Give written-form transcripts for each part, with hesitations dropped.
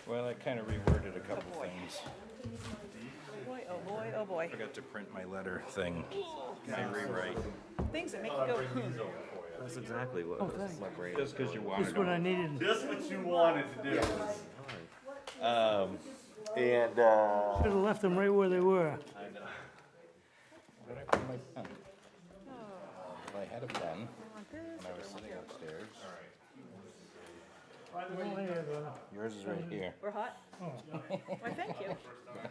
Well, I kind of reworded a couple things. Oh boy, oh boy, oh boy. I forgot to print my letter thing. My rewrite. Things that make you go, That's exactly what my brain. Just because you wanted Just what I needed. Just what you wanted to do. And Should have left them right where they were. Where did I put my pen? Well, I had a pen when I was sitting upstairs. Yours is right here. we're hot? Why, thank you. Now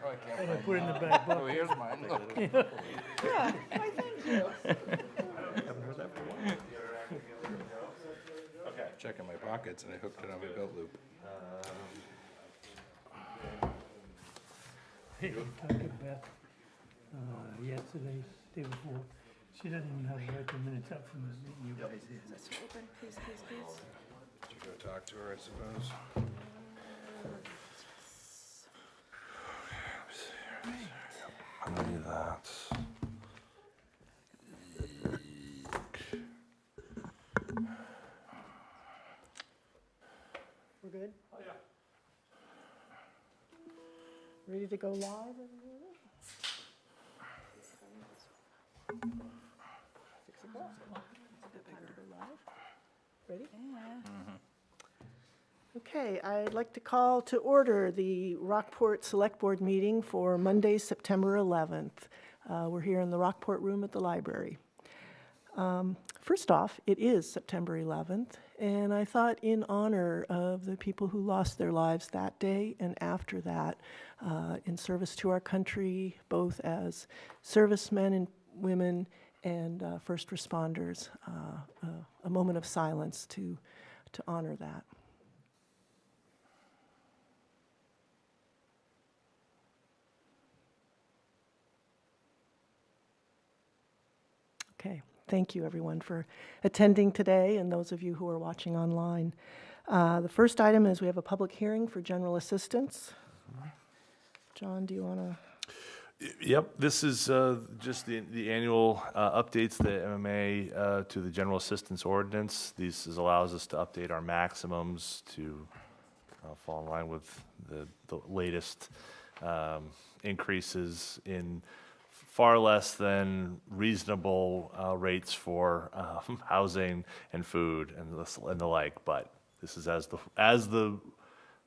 I can't I find put it in mine. the back Oh, book. here's mine. Look. Yeah, why, thank you. Haven't heard that for a while. Okay. Checking my pockets and I hooked it on my belt loop. Hey, talked to Beth yesterday, day before. She doesn't even have to write the minutes up from the meeting you guys did. Open, please, please, please. Should go talk to her, I suppose. I'm gonna do that. We're good? Oh, yeah. Ready to go live? 6 o'clock. Time to go live. Ready? Okay, I'd like to call to order the Rockport Select Board meeting for Monday, September 11th. We're here in the Rockport room at the library. First off, it is September 11th, and I thought in honor of the people who lost their lives that day and after that, in service to our country, both as servicemen and women and first responders, a moment of silence to honor that. Okay, thank you everyone for attending today and those of you who are watching online. The first item is we have a public hearing for general assistance. John, do you want to? Yep, this is just the annual updates, the MMA to the general assistance ordinance. This allows us to update our maximums to fall in line with the latest increases in far less than reasonable rates for housing and food and the like. But this is as the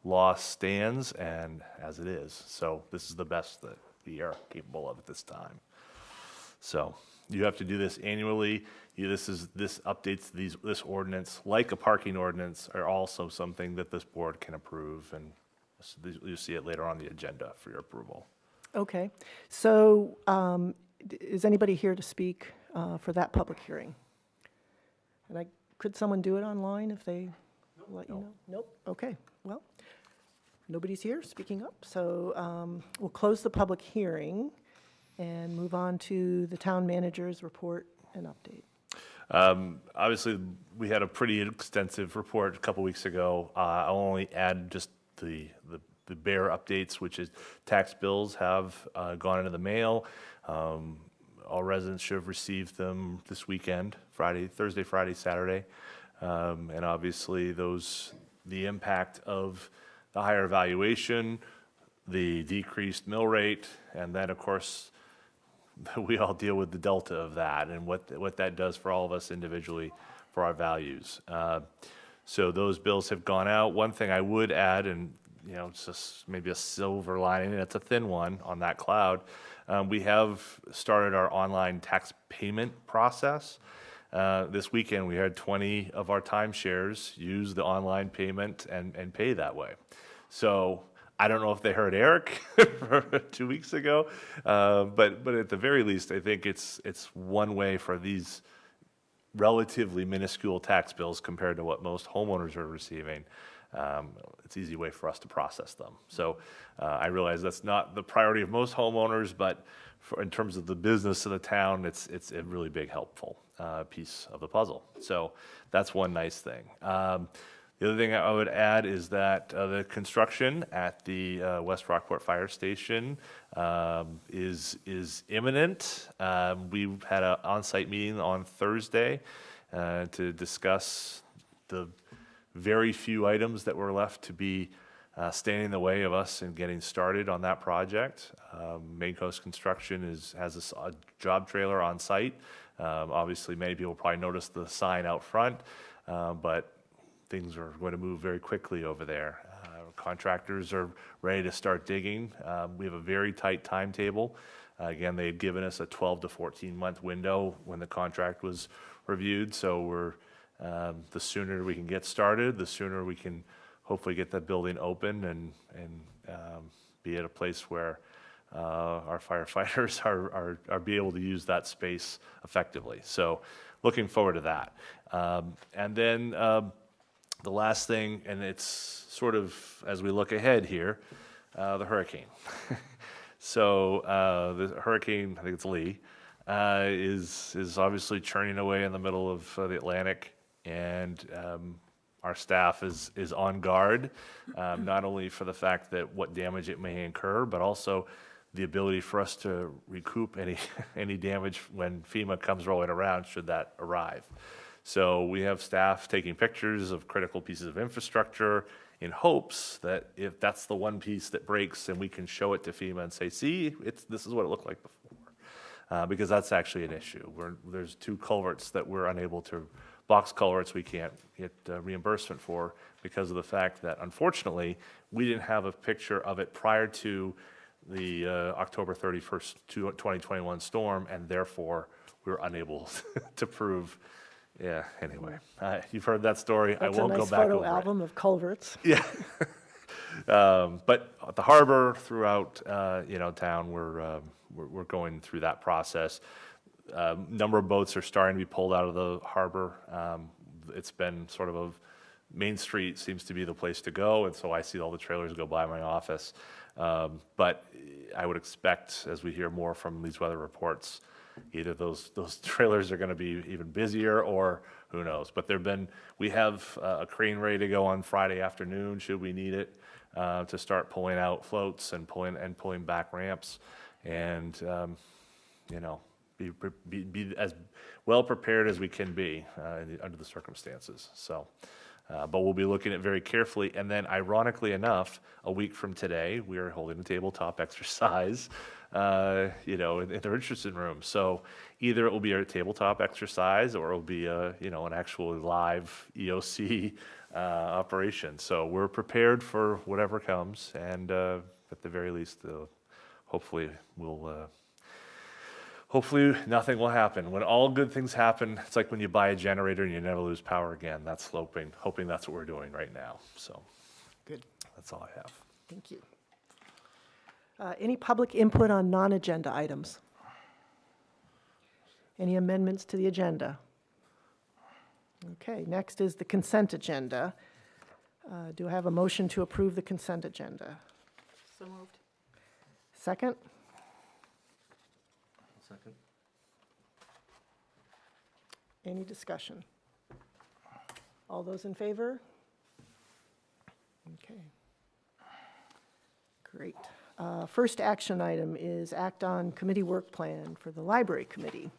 law stands and as it is. So this is the best that we are capable of at this time. So you have to do this annually. This updates this ordinance, like a parking ordinance, are also something that this board can approve, and you'll see it later on the agenda for your approval. Okay, so is anybody here to speak for that public hearing? And could someone do it online if they let you know? Nope. Okay, well, nobody's here speaking up, so we'll close the public hearing and move on to the town manager's report and update. Obviously, we had a pretty extensive report a couple weeks ago. I'll only add just the bare updates, which is tax bills have gone into the mail. All residents should have received them this weekend, Thursday, Friday, Saturday. And obviously the impact of the higher valuation, the decreased mill rate, and then of course we all deal with the delta of that and what that does for all of us individually for our values. So those bills have gone out. One thing I would add, and it's just maybe a silver lining, and it's a thin one on that cloud. We have started our online tax payment process. This weekend, we had 20 of our timeshares use the online payment and pay that way. So I don't know if they heard Eric 2 weeks ago, but at the very least, I think it's one way for these relatively minuscule tax bills compared to what most homeowners are receiving. It's an easy way for us to process them. So I realize that's not the priority of most homeowners, but in terms of the business of the town, it's a really big helpful piece of the puzzle. So that's one nice thing. The other thing I would add is that the construction at the West Rockport Fire Station is imminent. We had an on-site meeting on Thursday to discuss the very few items that were left to be standing in the way of us in getting started on that project. Main Coast Construction has a job trailer on site. Obviously, many people probably noticed the sign out front, but things are going to move very quickly over there. Contractors are ready to start digging. We have a very tight timetable. Again, they've given us a 12 to 14-month window when the contract was reviewed, so the sooner we can get started, the sooner we can hopefully get that building open and be at a place where our firefighters are be able to use that space effectively. So looking forward to that. And then the last thing, and it's sort of as we look ahead here, the hurricane. So the hurricane, I think it's Lee, is obviously churning away in the middle of the Atlantic, and our staff is on guard, not only for the fact that what damage it may incur, but also the ability for us to recoup any damage when FEMA comes rolling around should that arrive. So we have staff taking pictures of critical pieces of infrastructure in hopes that if that's the one piece that breaks, then we can show it to FEMA and say, see, this is what it looked like before. Because that's actually an issue. There's 2 culverts that we're unable to, box culverts we can't get reimbursement for because of the fact that, unfortunately, we didn't have a picture of it prior to the October 31st, 2021 storm, and therefore we were unable to prove. Yeah, anyway, you've heard that story. I won't go back over it. That's a nice photo album of culverts. Yeah. But at the harbor, throughout, town, we're going through that process. Number of boats are starting to be pulled out of the harbor. It's been sort of Main Street seems to be the place to go, and so I see all the trailers go by my office. But I would expect, as we hear more from these weather reports, either those trailers are going to be even busier, or who knows. But we have a crane ready to go on Friday afternoon, should we need it, to start pulling out floats and pulling back ramps, and be as well prepared as we can be under the circumstances. So. But we'll be looking at it very carefully. And then, ironically enough, a week from today, we are holding a tabletop exercise, in the Richardson room. So either it will be a tabletop exercise, or it will be an actual live EOC operation. So we're prepared for whatever comes, and at the very least, hopefully nothing will happen. When all good things happen, it's like when you buy a generator and you never lose power again. That's hoping that's what we're doing right now. So Good. that's all I have. Thank you. Any public input on non-agenda items? Any amendments to the agenda? Okay, next is the consent agenda. Do I have a motion to approve the consent agenda? So moved. Second? Second. Any discussion? All those in favor? Okay. Great. First action item is act on committee work plan for the library committee.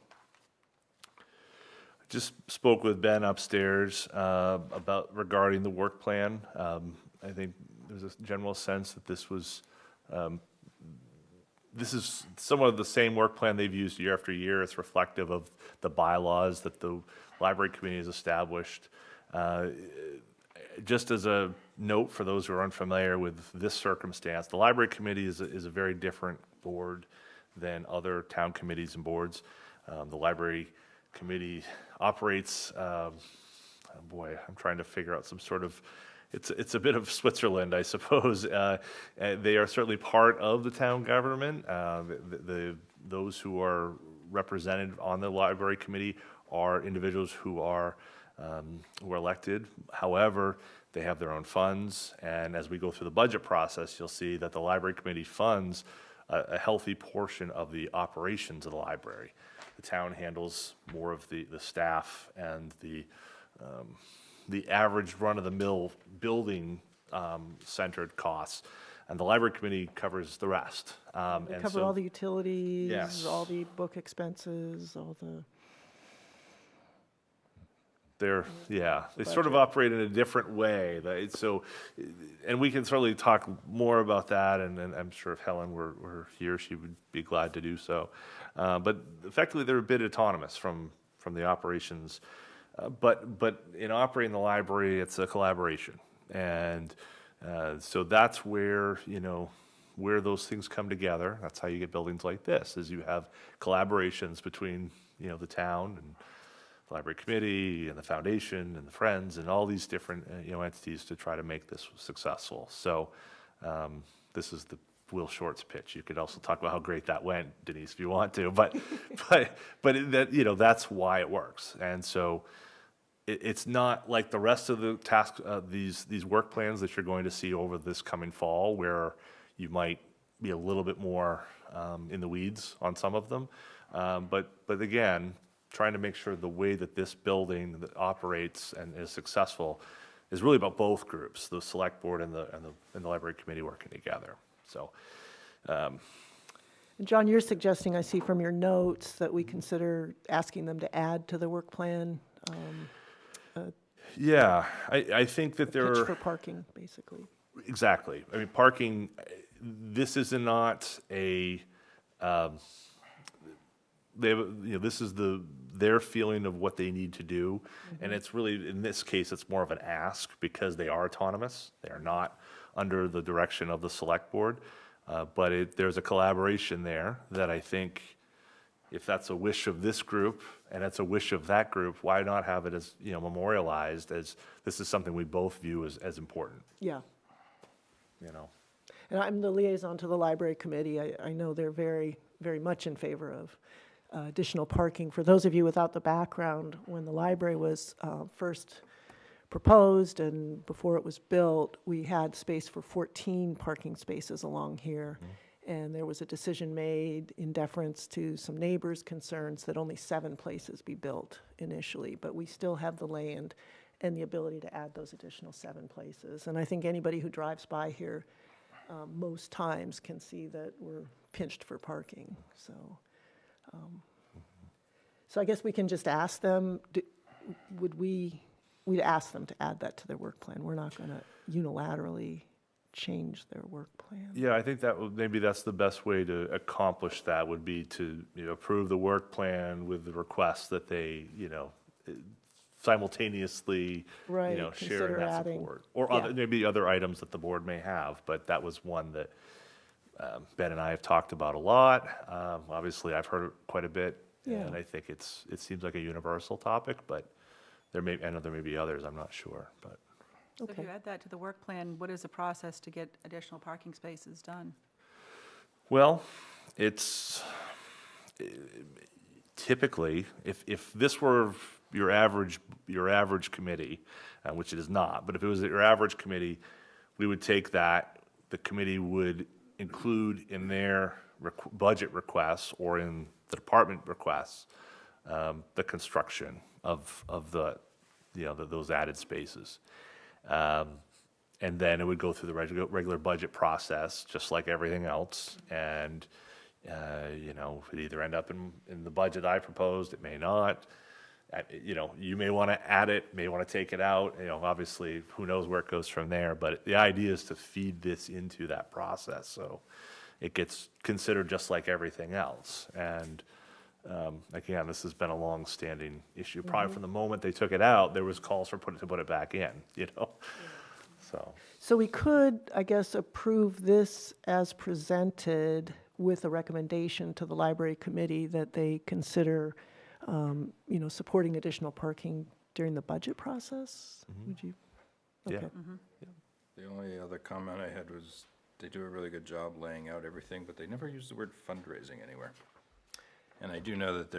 Just spoke with Ben upstairs regarding the work plan. I think there's a general sense that this is somewhat of the same work plan they've used year after year. It's reflective of the bylaws that the library committee has established. Just as a note for those who are unfamiliar with this circumstance, the library committee is a very different board than other town committees and boards. The library committee operates, I'm trying to figure out some sort of, it's a bit of Switzerland, I suppose. They are certainly part of the town government. Those who are represented on the library committee are individuals who are elected. However, they have their own funds, and as we go through the budget process, you'll see that the library committee funds a healthy portion of the operations of the library. The town handles more of the staff and the average run-of-the-mill building centered costs, and the library committee covers the rest. They cover all the utilities, Yes. all the book expenses, all the... they sort of operate in a different way. So, and we can certainly talk more about that, and I'm sure if Helen were here, she would be glad to do so. But effectively, they're a bit autonomous from the operations. But in operating the library, it's a collaboration. And so that's where, where those things come together. That's how you get buildings like this, is you have collaborations between, the town and the library committee and the foundation and the Friends and all these different, entities to try to make this successful. So this is the Will Short's pitch. You could also talk about how great that went, Denise, if you want to, but that's why it works. And so it's not like the rest of the task, these work plans that you're going to see over this coming fall, where you might be a little bit more in the weeds on some of them. But again, trying to make sure the way that this building that operates and is successful is really about both groups, the select board and the library committee working together. So, And John, you're suggesting, I see from your notes, that we consider asking them to add to the work plan, yeah, I think that there pitch are. for parking, basically. Exactly. I mean, parking, this is not a, this is their feeling of what they need to do. And it's really, in this case, it's more of an ask because they are autonomous. They are not under the direction of the select board. But there's a collaboration there that I think, if that's a wish of this group and it's a wish of that group, why not have it as, memorialized as this is something we both view as important, Yeah. And I'm the liaison to the library committee. I know they're very, very much in favor of additional parking. For those of you without the background, when the library was first proposed and before it was built, we had space for 14 parking spaces along here. And there was a decision made in deference to some neighbors' concerns that only 7 places be built initially, but we still have the land and the ability to add those additional 7 places. And I think anybody who drives by here most times can see that we're pinched for parking. So, so I guess we can just ask them, we'd ask them to add that to their work plan. We're not going to unilaterally change their work plan. Yeah, I think maybe that's the best way to accomplish that, would be to approve the work plan with the request that they simultaneously Right, share in consider that adding. support, or Yeah. maybe other items that the board may have. But that was one that Ben and I have talked about a lot. Obviously, I've heard it quite a bit, Yeah. and I think it seems like a universal topic. But I know there may be others. I'm not sure, but. So if Okay. you add that to the work plan, what is the process to get additional parking spaces done? Well, it's typically, if this were your average committee, which it is not, but if it was your average committee, we would take that, the committee would include in their budget requests or in the department requests, the construction of those added spaces. And then it would go through the regular budget process, just like everything else. And, it either end up in the budget I proposed, it may not. You may want to add it, may want to take it out. Obviously, who knows where it goes from there. But the idea is to feed this into that process, so it gets considered just like everything else. And again, this has been a long-standing issue. Probably from the moment they took it out, there was calls to put it back in. So we could, I guess, approve this as presented with a recommendation to the library committee that they consider, supporting additional parking during the budget process? Would you? Yeah. Okay. The only other comment I had was, they do a really good job laying out everything, but they never use the word fundraising anywhere. And I do know that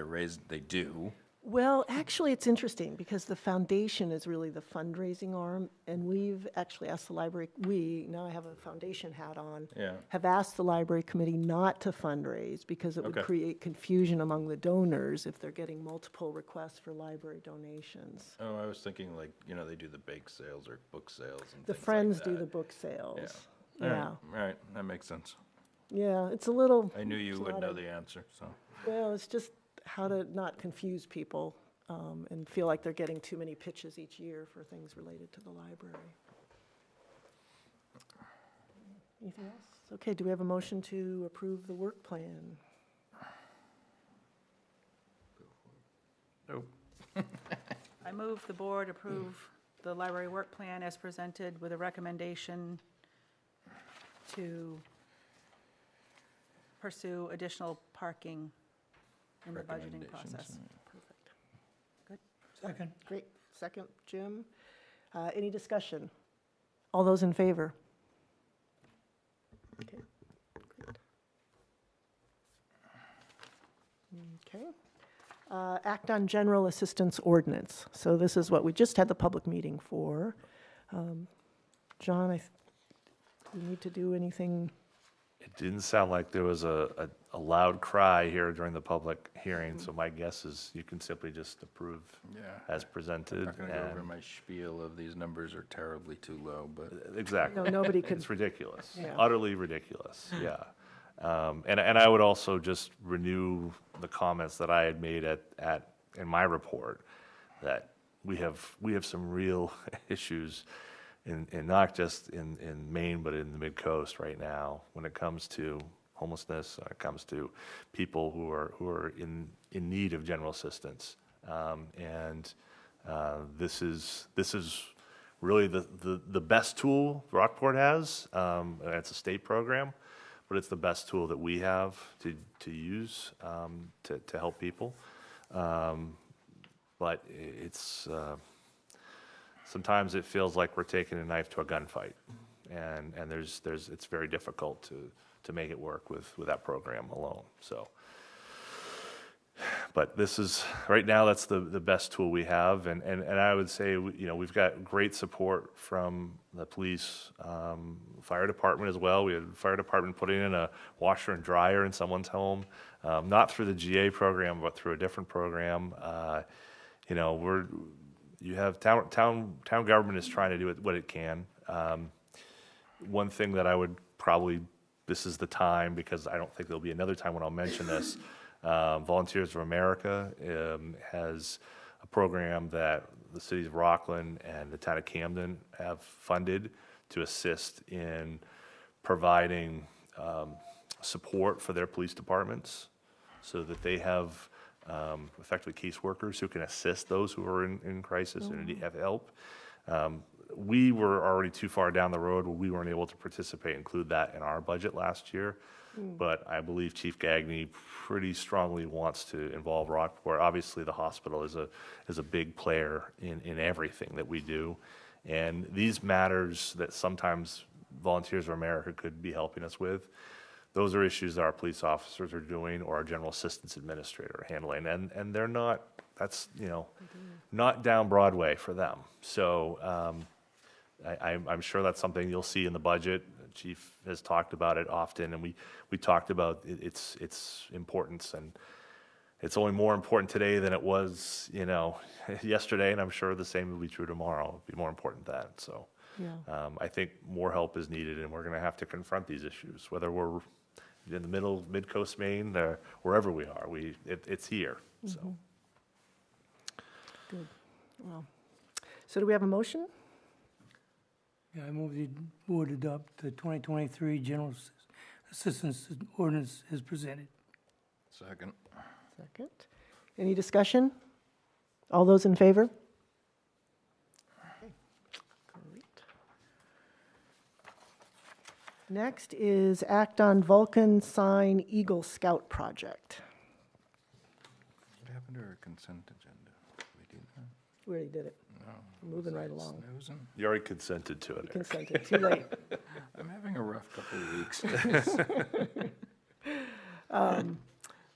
they do. Well, actually, it's interesting because the foundation is really the fundraising arm, and we've actually asked the library, now I have a foundation hat on, Yeah. have asked the library committee not to fundraise because it would Okay. create confusion among the donors if they're getting multiple requests for library donations. Oh, I was thinking they do the bake sales or book sales and The things like Friends do that. the book sales. All right, Yeah, all right, that makes sense. yeah, it's a little. I knew you it's would not know a- the answer, so. Well, it's just how to not confuse people. and feel like they're getting too many pitches each year for things related to the library. Anything else? Okay, do we have a motion to approve the work plan? Nope. I move the board approve the library work plan as presented with a recommendation to pursue additional parking in the budgeting process. Perfect. Second. Great. Second, Jim. Any discussion? All those in favor? Okay. Great. Okay. Act on General Assistance Ordinance. So this is what we just had the public meeting for. John, we need to do anything? It didn't sound like there was a loud cry here during the public hearing, so my guess is you can simply just approve Yeah. as I'm presented. not gonna go over and- my spiel of these numbers are terribly too low, but Exactly. No, nobody could. It's ridiculous, Yeah. utterly ridiculous, yeah. And I would also just renew the comments that I had made in my report, that we have some real issues in not just in Maine, but in the mid-coast right now, when it comes to homelessness, when it comes to people who are in need of general assistance. This is really the best tool Rockport has. It's a state program, but it's the best tool that we have to use to help people. But it's sometimes it feels like we're taking a knife to a gunfight, and it's very difficult to make it work with that program alone. So, but this is right now that's the best tool we have, and I would say we've got great support from the police, fire department as well. We had the fire department putting in a washer and dryer in someone's home, not through the GA program, but through a different program. You have town government is trying to do what it can. One thing that I would probably, this is the time, because I don't think there'll be another time when I'll mention this. Volunteers for America has a program that the cities of Rockland and the town of Camden have funded to assist in providing support for their police departments, so that they have effectively caseworkers who can assist those who are in crisis and need help. We were already too far down the road where we weren't able to participate, include that in our budget last year. But I believe Chief Gagné pretty strongly wants to involve Rockport. Obviously, the hospital is a big player in everything that we do. And these matters that sometimes Volunteers for America could be helping us with, those are issues that our police officers are doing or our general assistance administrator are handling. And they're not, that's, not down Broadway for them. So I'm sure that's something you'll see in the budget. The Chief has talked about it often, and we talked about its importance, and it's only more important today than it was, yesterday, and I'm sure the same will be true tomorrow. It'll be more important than that. So Yeah. I think more help is needed, and we're going to have to confront these issues, whether we're in the mid-coast Maine, or wherever we are. It's here. So Good. Well, so do we have a motion? Yeah, I move the board adopt the 2023 General Assistance Ordinance as presented. second. Second. Any discussion? All those in favor? Okay, great. Next is Act on Vulcan Sign Eagle Scout Project. What happened to our consent agenda? Did we do that? We already did it. No. Moving right along. Snoozing? you already consented to it, Eric. Consented, too late. I'm having a rough couple of weeks.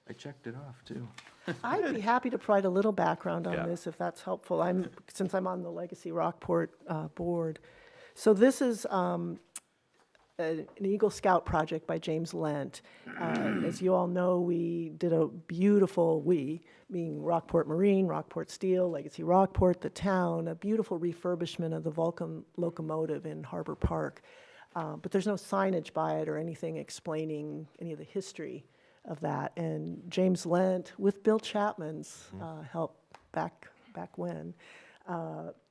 I checked it off, too. I'd be happy to provide a little background Yeah. on this if that's helpful. Since I'm on the Legacy Rockport board. So this is an Eagle Scout project by James Lent. As you all know, we did a beautiful, meaning Rockport Marine, Rockport Steel, Legacy Rockport, the town, a beautiful refurbishment of the Vulcan locomotive in Harbor Park. But there's no signage by it or anything explaining any of the history of that. And James Lent, with Bill Chapman's help, back when,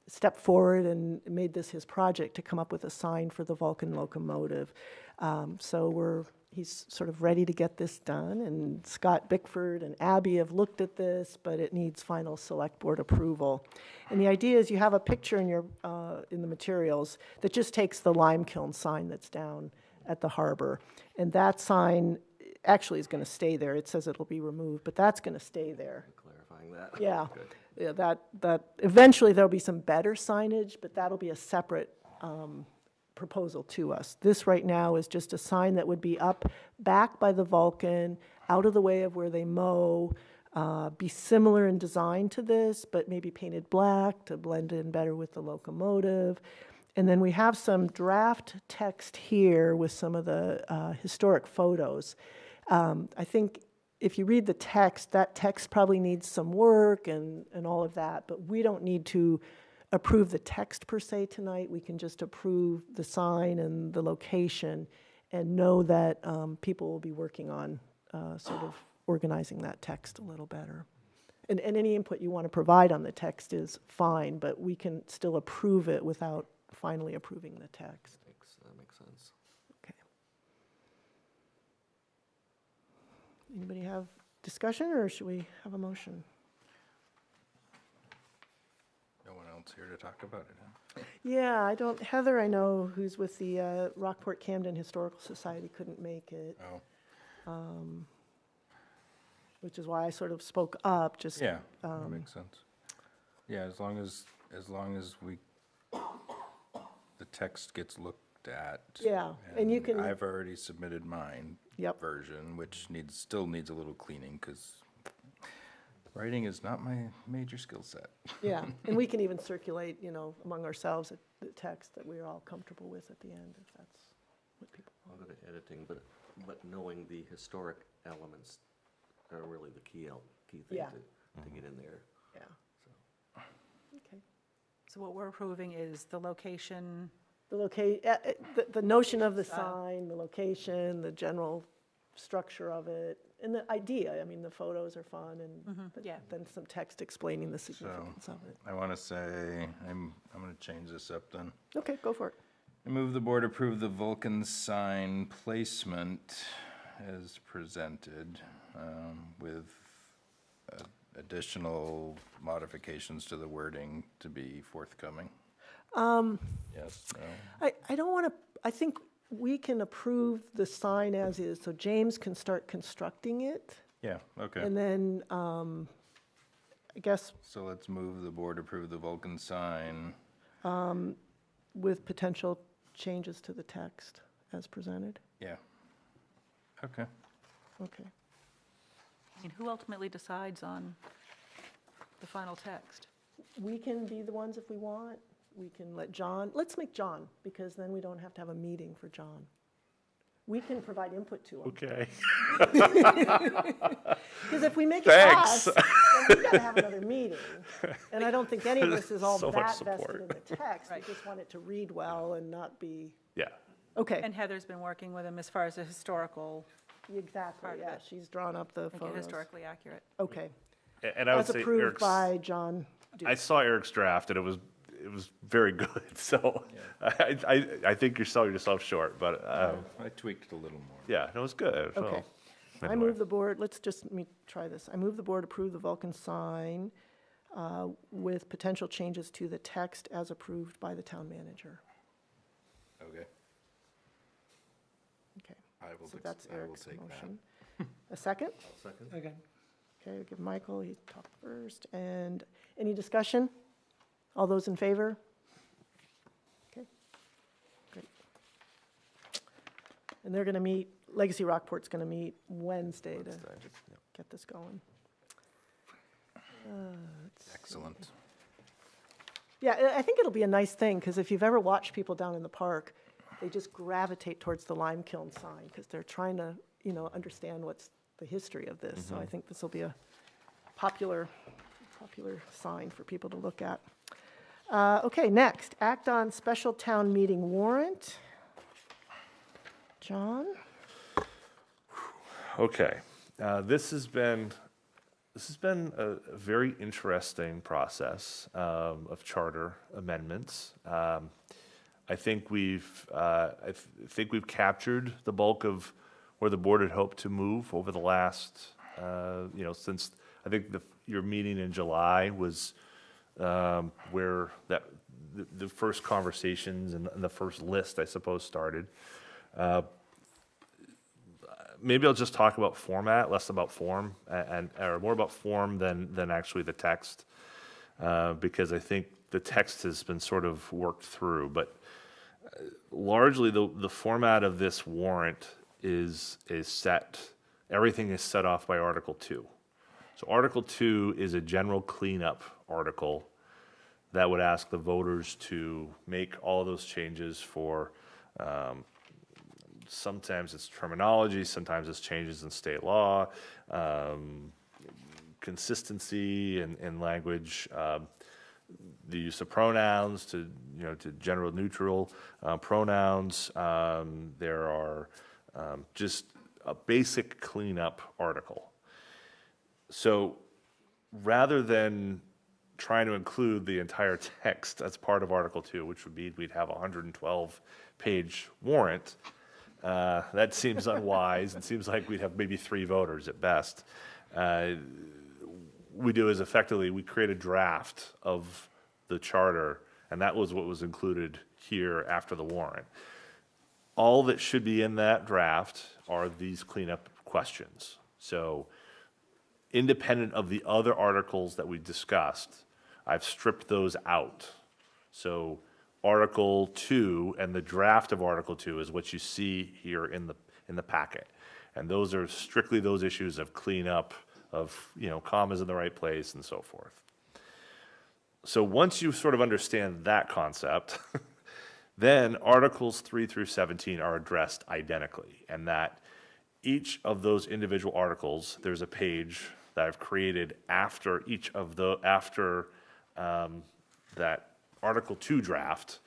stepped forward and made this his project to come up with a sign for the Vulcan locomotive. So he's sort of ready to get this done, and Scott Bickford and Abby have looked at this, but it needs final select board approval. And the idea is you have a picture in in the materials that just takes the lime kiln sign that's down at the harbor. And that sign actually is going to stay there. It says it'll be removed, but that's going to stay there. Clarifying that. Yeah, Good. yeah, that, eventually there'll be some better signage, but that'll be a separate proposal to us. This right now is just a sign that would be up back by the Vulcan, out of the way of where they mow, be similar in design to this, but maybe painted black to blend in better with the locomotive. And then we have some draft text here with some of the historic photos. I think if you read the text, that text probably needs some work and all of that, but we don't need to approve the text per se tonight. We can just approve the sign and the location and know that people will be working on sort of organizing that text a little better. And any input you want to provide on the text is fine, but we can still approve it without finally approving the text. That makes sense. Okay. Anybody have discussion, or should we have a motion? No one else here to talk about it, huh? Yeah, Heather, I know, who's with the Rockport Camden Historical Society, couldn't make it, Oh, which is why I sort of spoke up, just. yeah, that makes sense. Yeah, as long as the text gets looked at. Yeah, and you can- I've already submitted mine. Yep. Version, which still needs a little cleaning, because writing is not my major skill set. Yeah, and we can even circulate, among ourselves, the text that we're all comfortable with at the end, if that's what people A little bit of editing, but knowing the historic elements are really the key thing Yeah. to get in there. Yeah. Okay. So what we're approving is the location, The notion of the Style. sign, the location, the general structure of it, and the idea. I mean, the photos are fun, but yeah. then some text explaining the significance of it. I want to say, I'm going to change this up then. Okay, go for it. I move the board approve the Vulcan sign placement as presented, with additional modifications to the wording to be forthcoming. Yes, no? I don't want to, I think we can approve the sign as is, so James can start constructing it. Yeah, okay. And then, I guess, So let's move the board approve the Vulcan sign. with potential changes to the text as presented. Yeah. Okay. Okay. I mean, who ultimately decides on the final text? We can be the ones if we want. We can let John, let's make John, because then we don't have to have a meeting for John. We can provide input to him. Okay. Because if we make it Thanks. us, then we've got to have another meeting. And I don't think any of this is all So much that vested support. in the text. We Right. just want it to read well and not be, Yeah. okay, And Heather's been working with him as far as the historical, exactly, part of yeah. it. She's drawn up the make it photos. historically accurate. Okay. And I would As say approved Eric's, by John I Duke. saw Eric's draft and it was very good. So I think you're selling yourself short, but I tweaked it a little more. yeah, it was good. So, Okay. I anyway. move the board, let me try this. I move the board approve the Vulcan sign with potential changes to the text as approved by the town manager. Okay. Okay, I will, so that's I will Eric's take that. motion. A second? Second? Okay. Okay, we'll give Michael, he talked first. And any discussion? All those in favor? Okay, great. And they're going to meet, Legacy Rockport's going to meet Wednesday to get this going. Let's see. Excellent. Yeah, I think it'll be a nice thing, because if you've ever watched people down in the park, they just gravitate towards the lime kiln sign, because they're trying to, understand what's the history of this. So I think this will be a popular sign for people to look at. Okay, next, act on special town meeting warrant. John? Okay. This has been This has been a very interesting process of charter amendments. I think we've captured the bulk of where the board had hoped to move over the last, since I think your meeting in July was where the first conversations and the first list, I suppose, started. Maybe I'll just talk about format, less about form, or more about form than actually the text, because I think the text has been sort of worked through. But largely, the format of this warrant is set. Everything is set off by Article 2. So Article 2 is a general cleanup article that would ask the voters to make all those changes for. Sometimes it's terminology, sometimes it's changes in state law, consistency in language, the use of pronouns to general neutral pronouns. There are just a basic cleanup article. So rather than trying to include the entire text as part of Article 2, which would be we'd have a 112-page warrant, that seems unwise. It seems like we'd have maybe 3 voters at best. We do is effectively we create a draft of the charter, and that was what was included here after the warrant. All that should be in that draft are these cleanup questions. So independent of the other articles that we discussed, I've stripped those out. So Article 2 and the draft of Article 2 is what you see here in the packet. And those are strictly those issues of cleanup, of commas in the right place and so forth. So once you sort of understand that concept, then Articles 3 through 17 are addressed identically, and that each of those individual articles, there's a page that I've created after each of that Article 2 draft.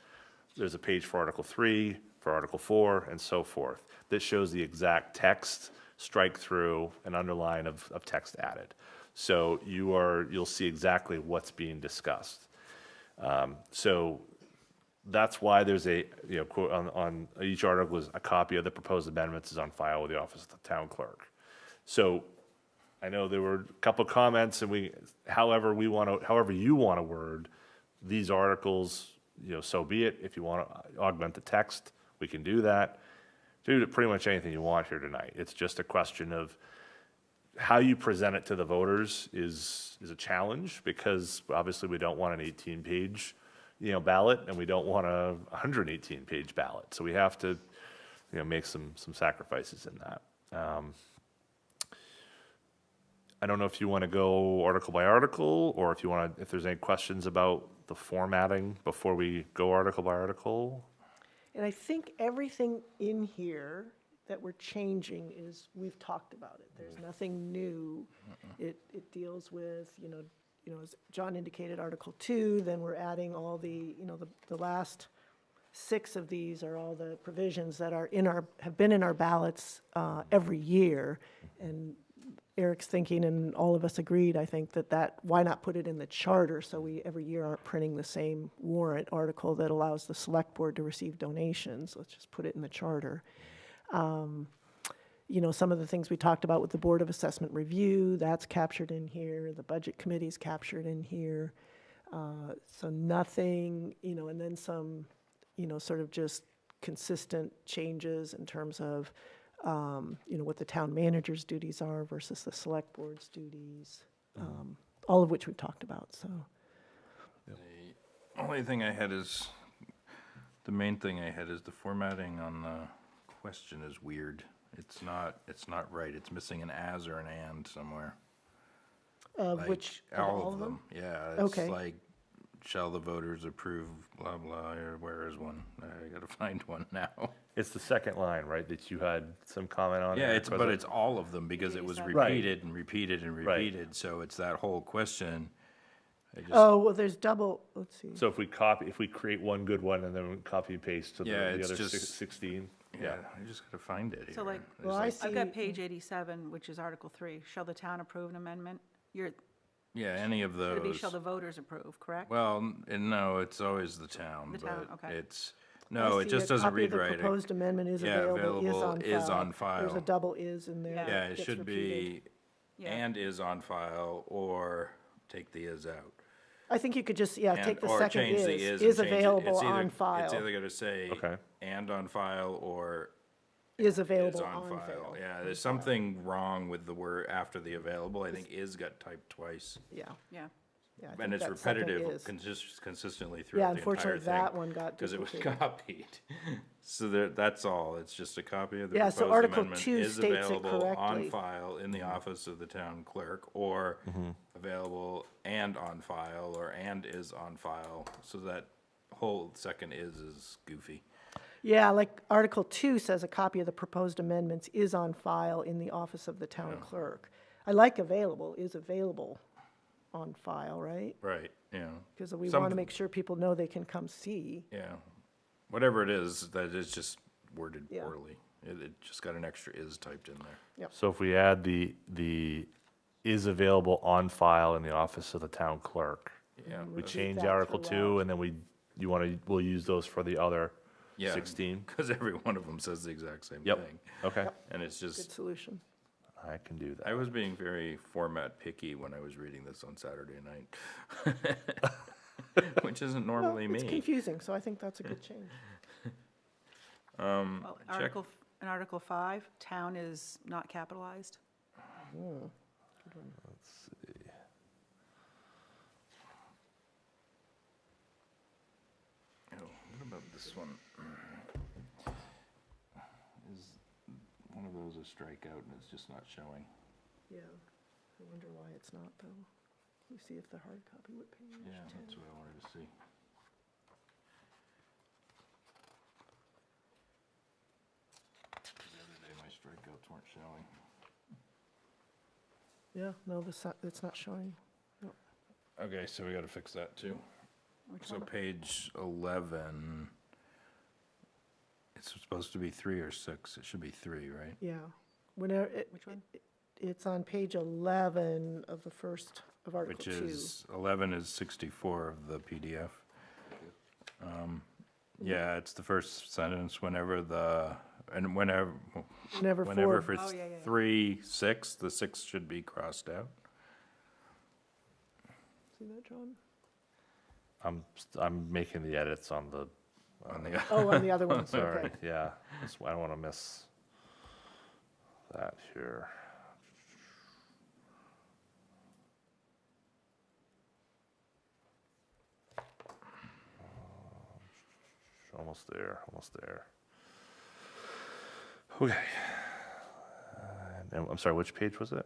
There's a page for Article 3, for Article 4, and so forth, that shows the exact text, strike through, and underline of text added. So you'll see exactly what's being discussed. So that's why there's a, quote, on each article is a copy of the proposed amendments is on file with the office of the town clerk. So I know there were a couple comments, and however you want to word these articles, so be it. If you want to augment the text, we can do that. Do pretty much anything you want here tonight. It's just a question of how you present it to the voters is a challenge, because obviously we don't want an 18-page, ballot, and we don't want a 118-page ballot. So we have to, make some sacrifices in that. I don't know if you want to go article by article, or if there's any questions about the formatting before we go article by article. And I think everything in here that we're changing we've talked about it. There's nothing new. It deals with, as John indicated, Article 2, then we're adding all the last 6 of these are all the provisions that have been in our ballots every year. And Eric's thinking, and all of us agreed, I think, that why not put it in the charter so we every year aren't printing the same warrant article that allows the select board to receive donations. Let's just put it in the charter. Some of the things we talked about with the Board of Assessment Review, that's captured in here. The Budget Committee's captured in here. So nothing, and then some, sort of just consistent changes in terms of what the town manager's duties are versus the select board's duties, all of which we've talked about, so. The only thing I had is, the main thing I had is the formatting on the question is weird. It's not right. It's missing an as or an and somewhere. Of Like, which, of all of them? Yeah, it's Okay. like, shall the voters approve, blah, blah, or where is one? I gotta find one now. It's the second line, right, that you had some comment on? Yeah, Eric, but was it? it's all of them, because it was Right. repeated and repeated and Right. repeated, so it's that whole question. I just, Oh, well, there's double, let's see. So if we create one good one and then copy and paste to the Yeah, the it's other just- 16? yeah, I just gotta find it here. So, like, It's Well, I I've got see- page 87, which is Article 3. Shall the town approve an amendment? You're, Yeah, any of should it be those. shall the voters approve, correct? Well, no, it's always the town, The town, but okay. it's, no, I it see just a doesn't copy read of the right. proposed amendment is Yeah, available, is on file. There's a double is in there. Yeah. Yeah, that it gets should repeated. be, Yeah. and is on file, or take the is out. I think you could just, yeah, And- take the or second change the is and change it. available It's either- on It's file, either gonna say, Okay. and on file, or is is available on on file. file. Yeah, there's something wrong with the word after the available. I think is got typed twice. Yeah, Yeah. yeah. I And think it's that second repetitive is. consistently Yeah, throughout the entire unfortunately, thing. that one got Because it was duplicated. copied. So that's all. It's just a copy of the Yeah, so proposed Article amendment 2 is states it available on correctly. file in the office of the town clerk, or available and on file, or and is on file. So that whole second is goofy. Yeah, like Article 2 says a copy of the proposed amendments is on file in the office of the town clerk. I like available, is available on file, right? Right, yeah. Because we Some- want to make sure people know they can come see. Yeah. Whatever it is, that is just worded Yeah. poorly. It just got an extra is typed in there. So if we add the is available on file in the office of the town clerk, Yeah. we Repeat change that Article throughout. 2, and then we'll use those for the other Yeah. 16? Because every one of them says the exact same Yep. thing. Okay, And it's Good just, solution. I can do I that. was being very format picky when I was reading this on Saturday night. Which isn't Well, normally it's me. confusing, so I think that's a good change. Well, check- in Article 5, town is not capitalized. Oh, what about this one? Is one of those a strikeout and it's just not showing? Yeah, I wonder why it's not, though. Let me see if the hard copy, what page? Yeah, that's what I wanted to see. The other day, my strikeouts weren't showing. Yeah, no, it's not showing. Okay, so we gotta fix that too. Which So one? page 11, it's supposed to be 3 or 6. It should be 3, right? Yeah. Whenever, Which one? it's on page 11 of the first, of Article Which 2. is, 11 is 64 of the PDF. Yeah, it's the first sentence, whenever the, and whenever Whenever for Oh, yeah, yeah, yeah. 3, 6, the 6 should be crossed out. See that, John? I'm making the edits on the, On the, Oh, on the other one, sorry, okay. yeah, I don't want to miss that here. Almost there, almost there. Okay. And I'm sorry, which page was it?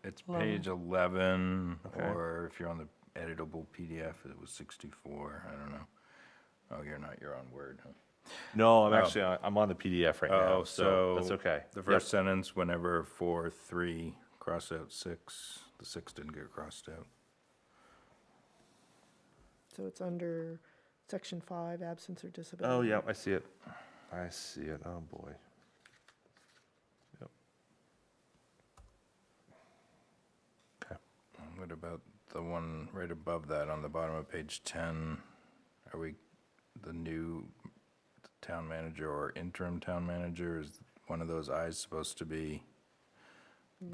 it's page 11, Okay. or if you're on the editable PDF, it was 64, I don't know. Oh, you're not, you're on Word, huh? No, I'm Oh. actually, I'm on the PDF right now, Oh, so that's so okay. The Yep. first sentence, whenever 4, 3, cross out 6, the 6 didn't get crossed out. So it's under section 5, absence or disability. Oh, yeah, I see it. I see it, oh, boy. Yep. Okay. What about the one right above that on the bottom of page 10? Are we, the new town manager or interim town manager, is one of those I's supposed to be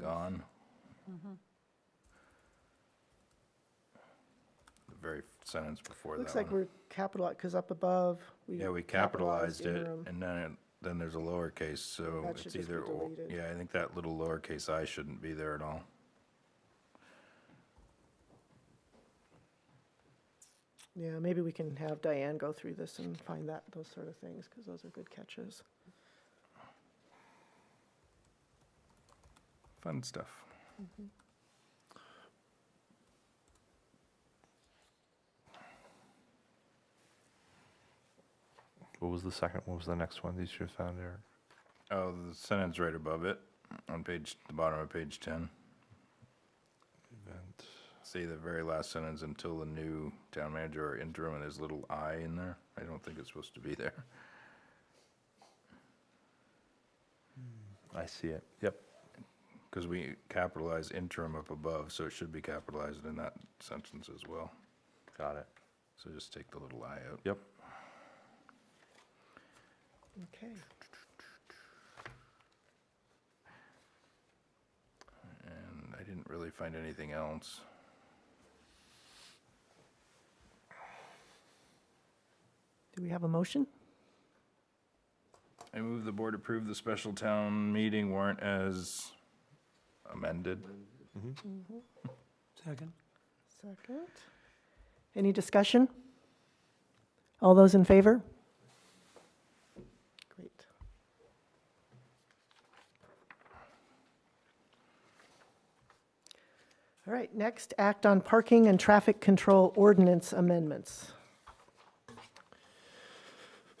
gone? The very sentence before that Looks like one. we're capitalized, because up above, Yeah, we capitalized it, interim. and then there's a lowercase, so That should it's just be either or. deleted. Yeah, I think that little lowercase I shouldn't be there at all. Yeah, maybe we can have Diane go through this and find that, those sort of things, because those are good catches. Fun stuff. What was the second, what was the next one that you found, Eric? Oh, the sentence right above it, on the bottom of page 10. Event. See the very last sentence, until the new town manager or interim, and there's a little I in there. I don't think it's supposed to be there. I see it, yep. because we capitalize interim up above, so it should be capitalized in that sentence as well. Got it. So just take the little I out. Yep. Okay. And I didn't really find anything else. Do we have a motion? I move the board approve the special town meeting warrant as amended. Second. Second. Any discussion? All those in favor? Great. All right, next, act on parking and traffic control ordinance amendments.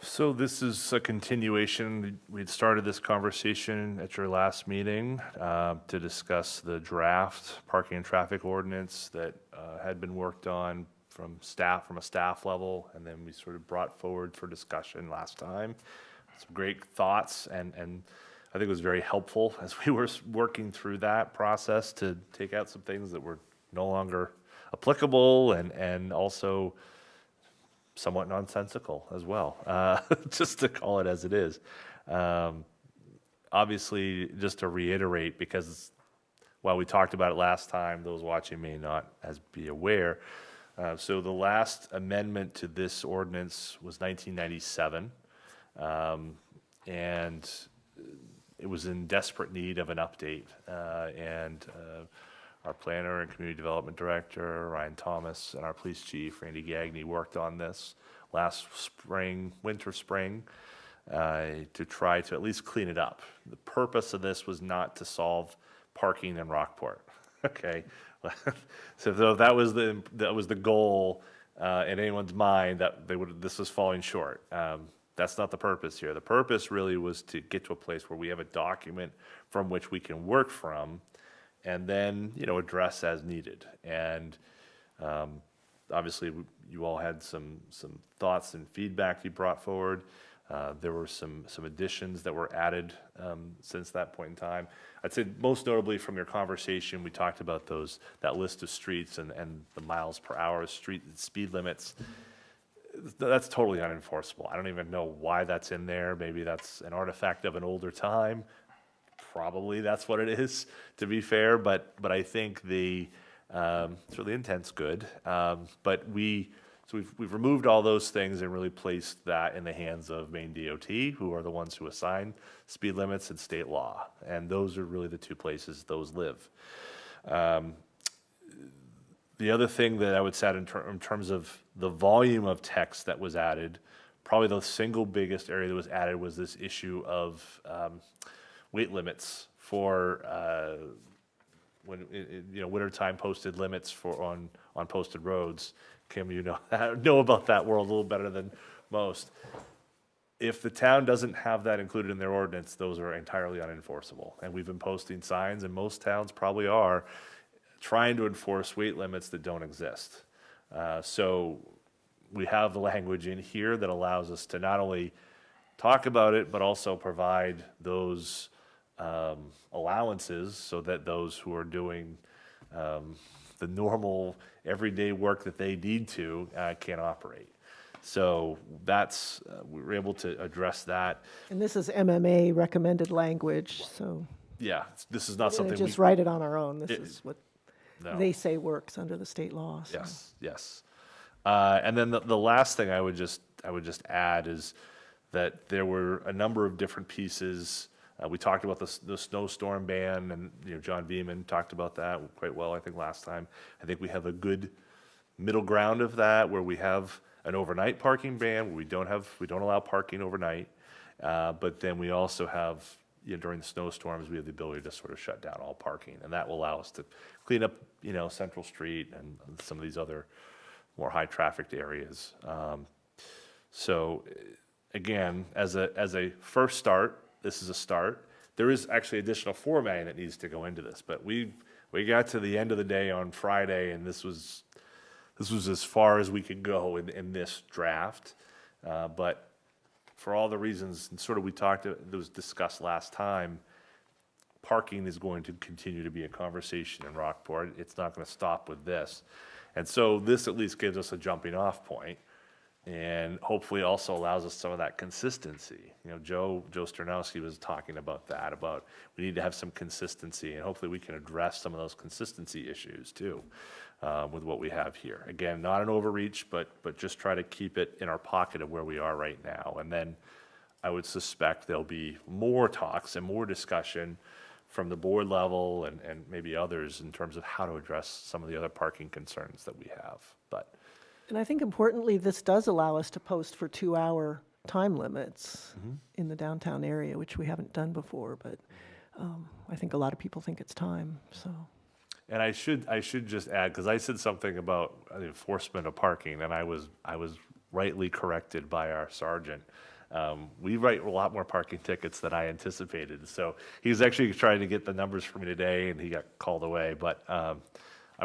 So this is a continuation. We'd started this conversation at your last meeting to discuss the draft parking and traffic ordinance that had been worked on from a staff level, and then we sort of brought forward for discussion last time. Some great thoughts, and I think it was very helpful as we were working through that process to take out some things that were no longer applicable and also somewhat nonsensical as well, just to call it as it is. Obviously, just to reiterate, because while we talked about it last time, those watching may not as be aware. So the last amendment to this ordinance was 1997, and it was in desperate need of an update. And our planner and community development director, Ryan Thomas, and our police chief, Randy Gagne, worked on this last spring, spring, to try to at least clean it up. The purpose of this was not to solve parking in Rockport, okay? So that was the goal in anyone's mind, that this was falling short. That's not the purpose here. The purpose really was to get to a place where we have a document from which we can work from, and then, address as needed. And obviously, you all had some thoughts and feedback you brought forward. There were some additions that were added since that point in time. I'd say most notably from your conversation, we talked about that list of streets and the miles per hour street speed limits. That's totally unenforceable. I don't even know why that's in there. Maybe that's an artifact of an older time. Probably that's what it is, to be fair. But I think the intent's good. But we've removed all those things and really placed that in the hands of Maine DOT, who are the ones who assign speed limits and state law. And those are really the two places those live. The other thing that I would say in terms of the volume of text that was added, probably the single biggest area that was added was this issue of weight limits for wintertime posted limits on posted roads. Kim, you know about that world a little better than most. If the town doesn't have that included in their ordinance, those are entirely unenforceable. And we've been posting signs, and most towns probably are, trying to enforce weight limits that don't exist. So we have the language in here that allows us to not only talk about it, but also provide those allowances so that those who are doing the normal everyday work that they need to can operate. So that's, we were able to address that. And this is MMA recommended language, so Yeah, this is not we something didn't just write it on our own. This It- is what no. they say works under the state law. so. Yes. And then the last thing I would just add is that there were a number of different pieces. We talked about the snowstorm ban, and John Beeman talked about that quite well, I think, last time. I think we have a good middle ground of that, where we have an overnight parking ban, where we don't allow parking overnight, but then we also have, during the snowstorms, we have the ability to sort of shut down all parking, and that will allow us to clean up, Central Street and some of these other more high-trafficked areas. So, again, as a first start, this is a start. There is actually additional formatting that needs to go into this, but we got to the end of the day on Friday, and this was as far as we could go in this draft. But for all the reasons, and sort of that was discussed last time, parking is going to continue to be a conversation in Rockport. It's not going to stop with this. And so this at least gives us a jumping off point and hopefully also allows us some of that consistency. You know, Joe Sternowski was talking about that, about we need to have some consistency, and hopefully we can address some of those consistency issues too, with what we have here. Again, not an overreach, but just try to keep it in our pocket of where we are right now. And then I would suspect there'll be more talks and more discussion from the board level and maybe others in terms of how to address some of the other parking concerns that we have. But And I think importantly, this does allow us to post for 2-hour time limits in the downtown area, which we haven't done before, but I think a lot of people think it's time, so. And I should just add, because I said something about the enforcement of parking, and I was rightly corrected by our sergeant. We write a lot more parking tickets than I anticipated. So he was actually trying to get the numbers for me today, and he got called away. But I'm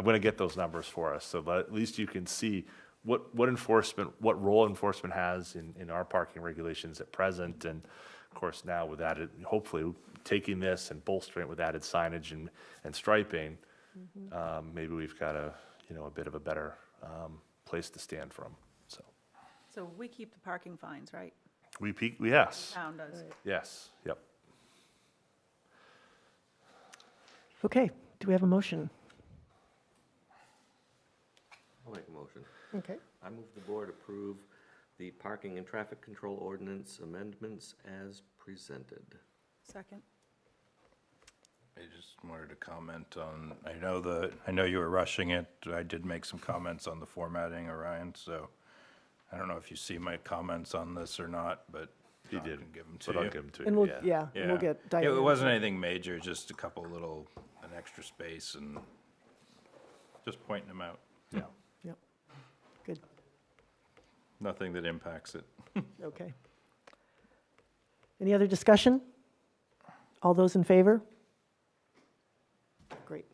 going to get those numbers for us, so that at least you can see what enforcement, what role enforcement has in our parking regulations at present. And of course, now with added, hopefully taking this and bolstering it with added signage and striping, maybe we've got a bit of a better place to stand from. So we keep the parking fines, right? Yes, Town does. yes, yep. Okay, do we have a motion? I'll make a motion. Okay. I move the board approve the parking and traffic control ordinance amendments as presented. Second. I just wanted to comment on, I know you were rushing it. I did make some comments on the formatting, Orion, so I don't know if you see my comments on this or not, but He John did, can give them to but you. I'll give them to And you, we'll, yeah. yeah, and we'll get Diane. It wasn't anything major, just a couple little, an extra space and just pointing them out. Yeah. Yep, good, Nothing that impacts it. okay. Any other discussion? All those in favor? Great.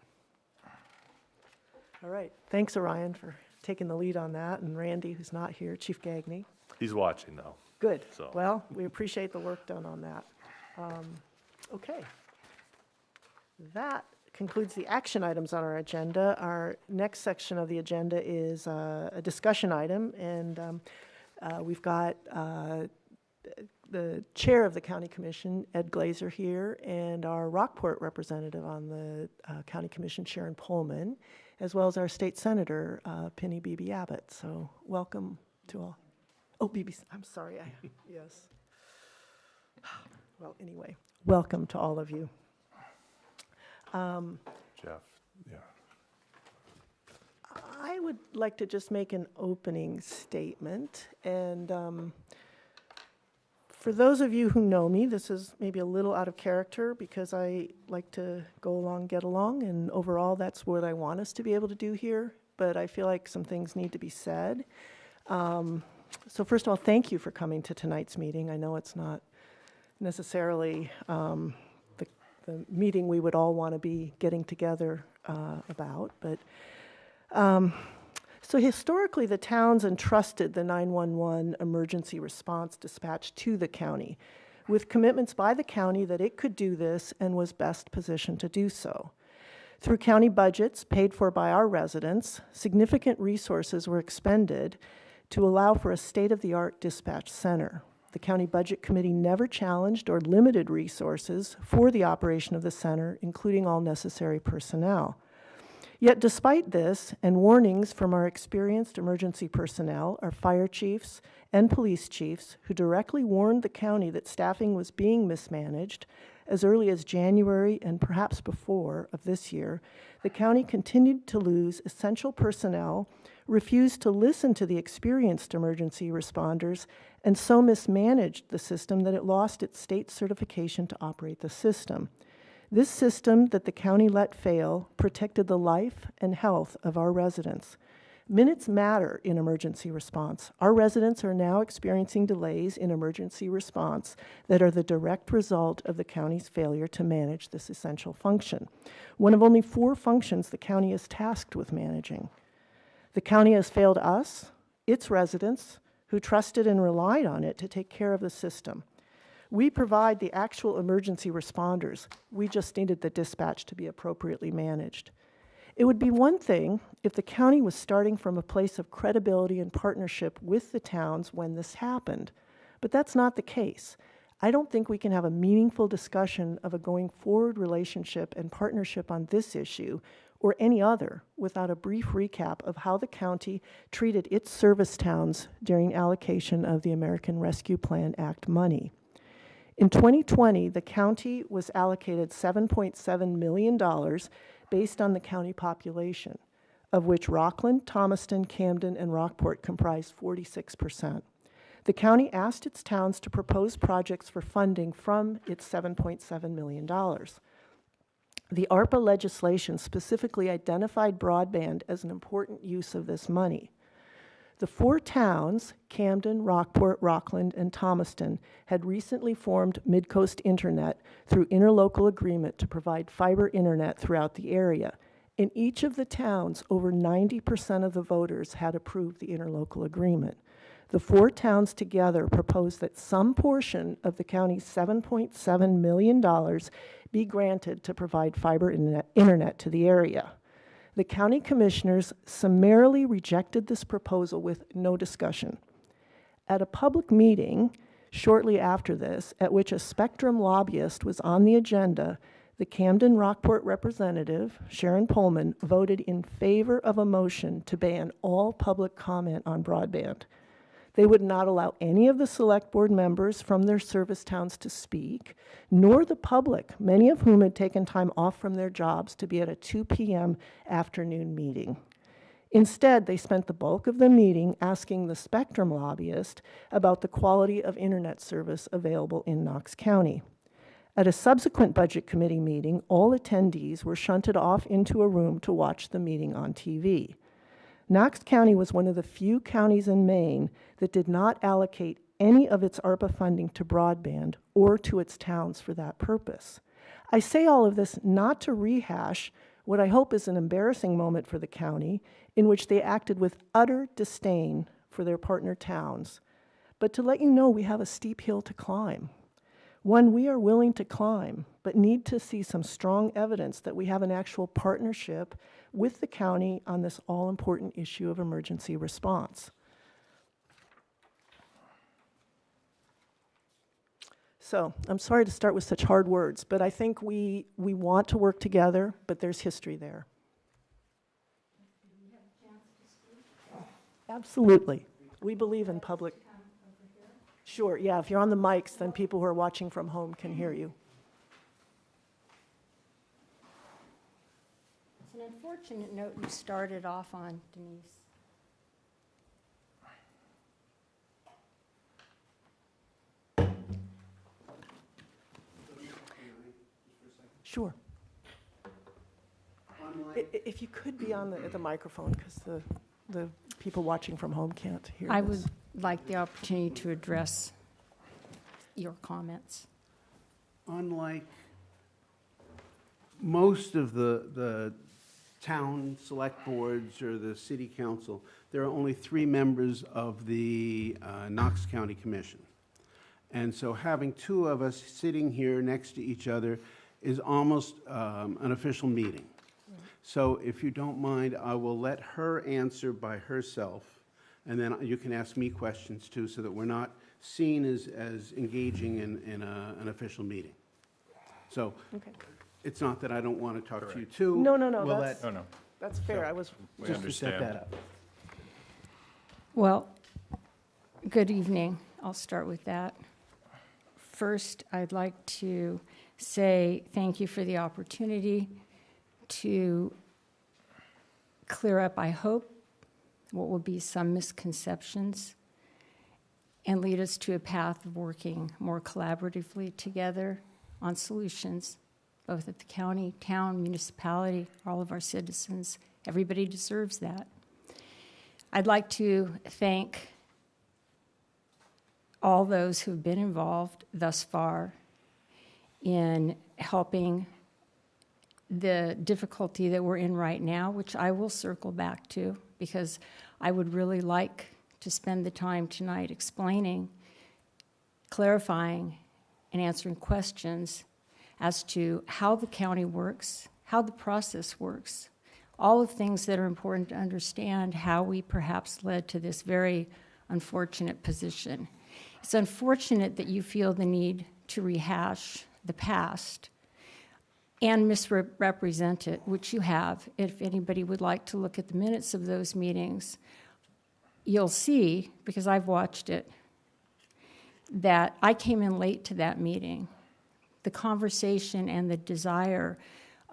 All right, thanks, Orion, for taking the lead on that, and Randy, who's not here, Chief Gagné. He's watching though. Good. So- Well, we appreciate the work done on that. Okay. That concludes the action items on our agenda. Our next section of the agenda is a discussion item, and we've got the chair of the county commission, Ed Glazer, here, and our Rockport representative on the county commission, Sharon Pullman, as well as our state senator, Penny Beebe Abbott. So welcome to all. Oh, Beebe, I'm sorry. Yes. Well, anyway, welcome to all of you. Jeff, yeah. I would like to just make an opening statement, and for those of you who know me, this is maybe a little out of character because I like to go along, get along, and overall that's what I want us to be able to do here, but I feel like some things need to be said. So first of all, thank you for coming to tonight's meeting. I know it's not necessarily the meeting we would all want to be getting together about, but so historically, the towns entrusted the 911 emergency response dispatch to the county, with commitments by the county that it could do this and was best positioned to do so. Through county budgets paid for by our residents, significant resources were expended to allow for a state-of-the-art dispatch center. The county budget committee never challenged or limited resources for the operation of the center, including all necessary personnel. Yet despite this, and warnings from our experienced emergency personnel, our fire chiefs and police chiefs, who directly warned the county that staffing was being mismanaged as early as January and perhaps before of this year, the county continued to lose essential personnel, refused to listen to the experienced emergency responders, and so mismanaged the system that it lost its state certification to operate the system. This system that the county let fail protected the life and health of our residents. Minutes matter in emergency response. Our residents are now experiencing delays in emergency response that are the direct result of the county's failure to manage this essential function. One of only 4 functions the county is tasked with managing. The county has failed us, its residents, who trusted and relied on it to take care of the system. We provide the actual emergency responders. We just needed the dispatch to be appropriately managed. It would be one thing if the county was starting from a place of credibility and partnership with the towns when this happened, but that's not the case. I don't think we can have a meaningful discussion of a going forward relationship and partnership on this issue or any other without a brief recap of how the county treated its service towns during allocation of the American Rescue Plan Act money. In 2020, the county was allocated $7.7 million based on the county population, of which Rockland, Thomaston, Camden, and Rockport comprised 46%. The county asked its towns to propose projects for funding from its $7.7 million. The ARPA legislation specifically identified broadband as an important use of this money. The 4 towns, Camden, Rockport, Rockland, and Thomaston, had recently formed Midcoast Internet through interlocal agreement to provide fiber internet throughout the area. In each of the towns, over 90% of the voters had approved the interlocal agreement. The 4 towns together proposed that some portion of the county's $7.7 million be granted to provide fiber internet to the area. The county commissioners summarily rejected this proposal with no discussion. At a public meeting shortly after this, at which a Spectrum lobbyist was on the agenda, the Camden Rockport representative, Sharon Pullman, voted in favor of a motion to ban all public comment on broadband. They would not allow any of the select board members from their service towns to speak, nor the public, many of whom had taken time off from their jobs to be at a 2 p.m. afternoon meeting. Instead, they spent the bulk of the meeting asking the Spectrum lobbyist about the quality of internet service available in Knox County. At a subsequent budget committee meeting, all attendees were shunted off into a room to watch the meeting on TV. Knox County was one of the few counties in Maine that did not allocate any of its ARPA funding to broadband or to its towns for that purpose. I say all of this not to rehash what I hope is an embarrassing moment for the county in which they acted with utter disdain for their partner towns, but to let you know we have a steep hill to climb. One we are willing to climb, but need to see some strong evidence that we have an actual partnership with the county on this all-important issue of emergency response. So, I'm sorry to start with such hard words, but I think we want to work together, but there's history there. Absolutely. We believe in public. Sure, yeah, if you're on the mics, then people who are watching from home can hear you. It's an unfortunate note you started off on, Denise. Sure. If you could be on the microphone, because the people watching from home can't hear I this. would like the opportunity to address your comments. Unlike most of the town select boards or the city council, there are only 3 members of the Knox County Commission. And so having 2 of us sitting here next to each other is almost an official meeting. So if you don't mind, I will let her answer by herself, and then you can ask me questions too, so that we're not seen as engaging in an official meeting. So Okay. it's not that I don't want to talk to you too. No, We'll that's, Oh, no, that's fair. I was, we just to set understand. that up. Well, good evening. I'll start with that. First, I'd like to say thank you for the opportunity to clear up, I hope, what will be some misconceptions and lead us to a path of working more collaboratively together on solutions, both at the county, town, municipality, all of our citizens. Everybody deserves that. I'd like to thank all those who've been involved thus far in helping the difficulty that we're in right now, which I will circle back to, because I would really like to spend the time tonight explaining, clarifying, and answering questions as to how the county works, how the process works, all of things that are important to understand how we perhaps led to this very unfortunate position. It's unfortunate that you feel the need to rehash the past and misrepresent it, which you have. If anybody would like to look at the minutes of those meetings, you'll see, because I've watched it, that I came in late to that meeting. The conversation and the desire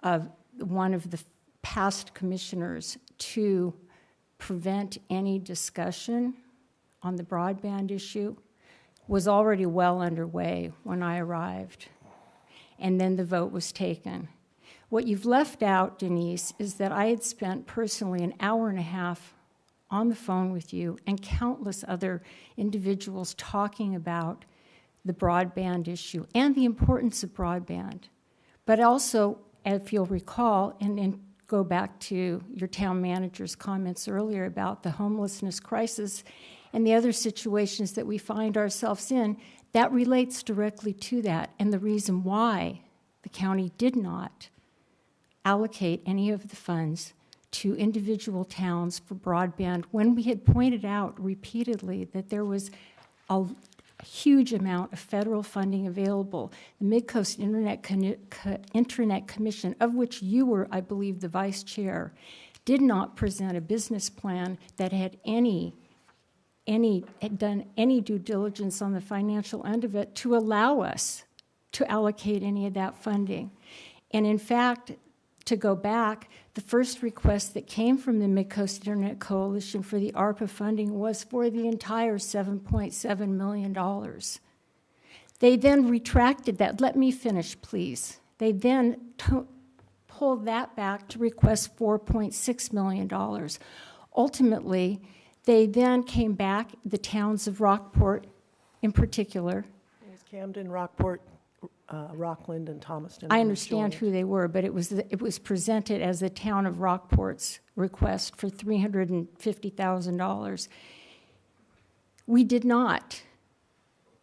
of one of the past commissioners to prevent any discussion on the broadband issue was already well underway when I arrived. And then the vote was taken. What you've left out, Denise, is that I had spent personally an hour and a half on the phone with you and countless other individuals talking about the broadband issue and the importance of broadband. But also, if you'll recall, and go back to your town manager's comments earlier about the homelessness crisis and the other situations that we find ourselves in, that relates directly to that, and the reason why the county did not allocate any of the funds to individual towns for broadband when we had pointed out repeatedly that there was a huge amount of federal funding available. The Mid-Coast Internet Commission, of which you were, I believe, the vice chair, did not present a business plan that had done any due diligence on the financial end of it to allow us to allocate any of that funding. And in fact, to go back, the first request that came from the Mid-Coast Internet Coalition for the ARPA funding was for the entire $7.7 million. They then retracted that. Let me finish, please. They then pulled that back to request $4.6 million. Ultimately, they then came back, the towns of Rockport in particular. It was Camden, Rockport, Rockland, and Thomaston. I understand who they were, but it was presented as the town of Rockport's request for $350,000. We did not.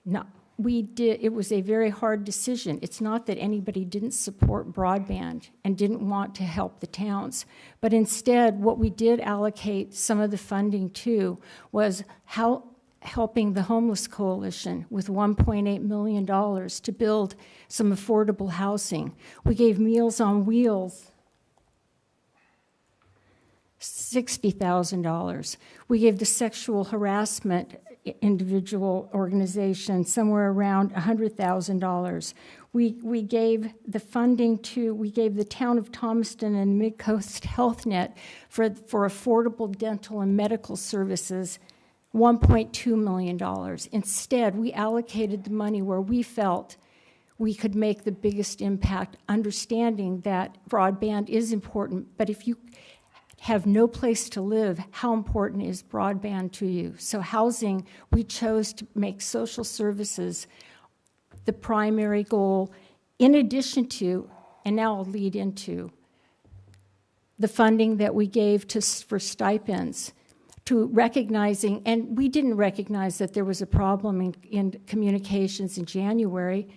No, we did. It was a very hard decision. It's not that anybody didn't support broadband and didn't want to help the towns, but instead, what we did allocate some of the funding to was helping the Homeless Coalition with $1.8 million to build some affordable housing. We gave Meals on Wheels $60,000. We gave the sexual harassment individual organization somewhere around $100,000. We gave the funding we gave the town of Thomaston and Mid-Coast HealthNet for affordable dental and medical services, $1.2 million. Instead, we allocated the money where we felt we could make the biggest impact, understanding that broadband is important, but if you have no place to live, how important is broadband to you? So housing, we chose to make social services the primary goal, in addition to, and now I'll lead into, the funding that we gave for stipends, to recognizing, and we didn't recognize that there was a problem in communications in January.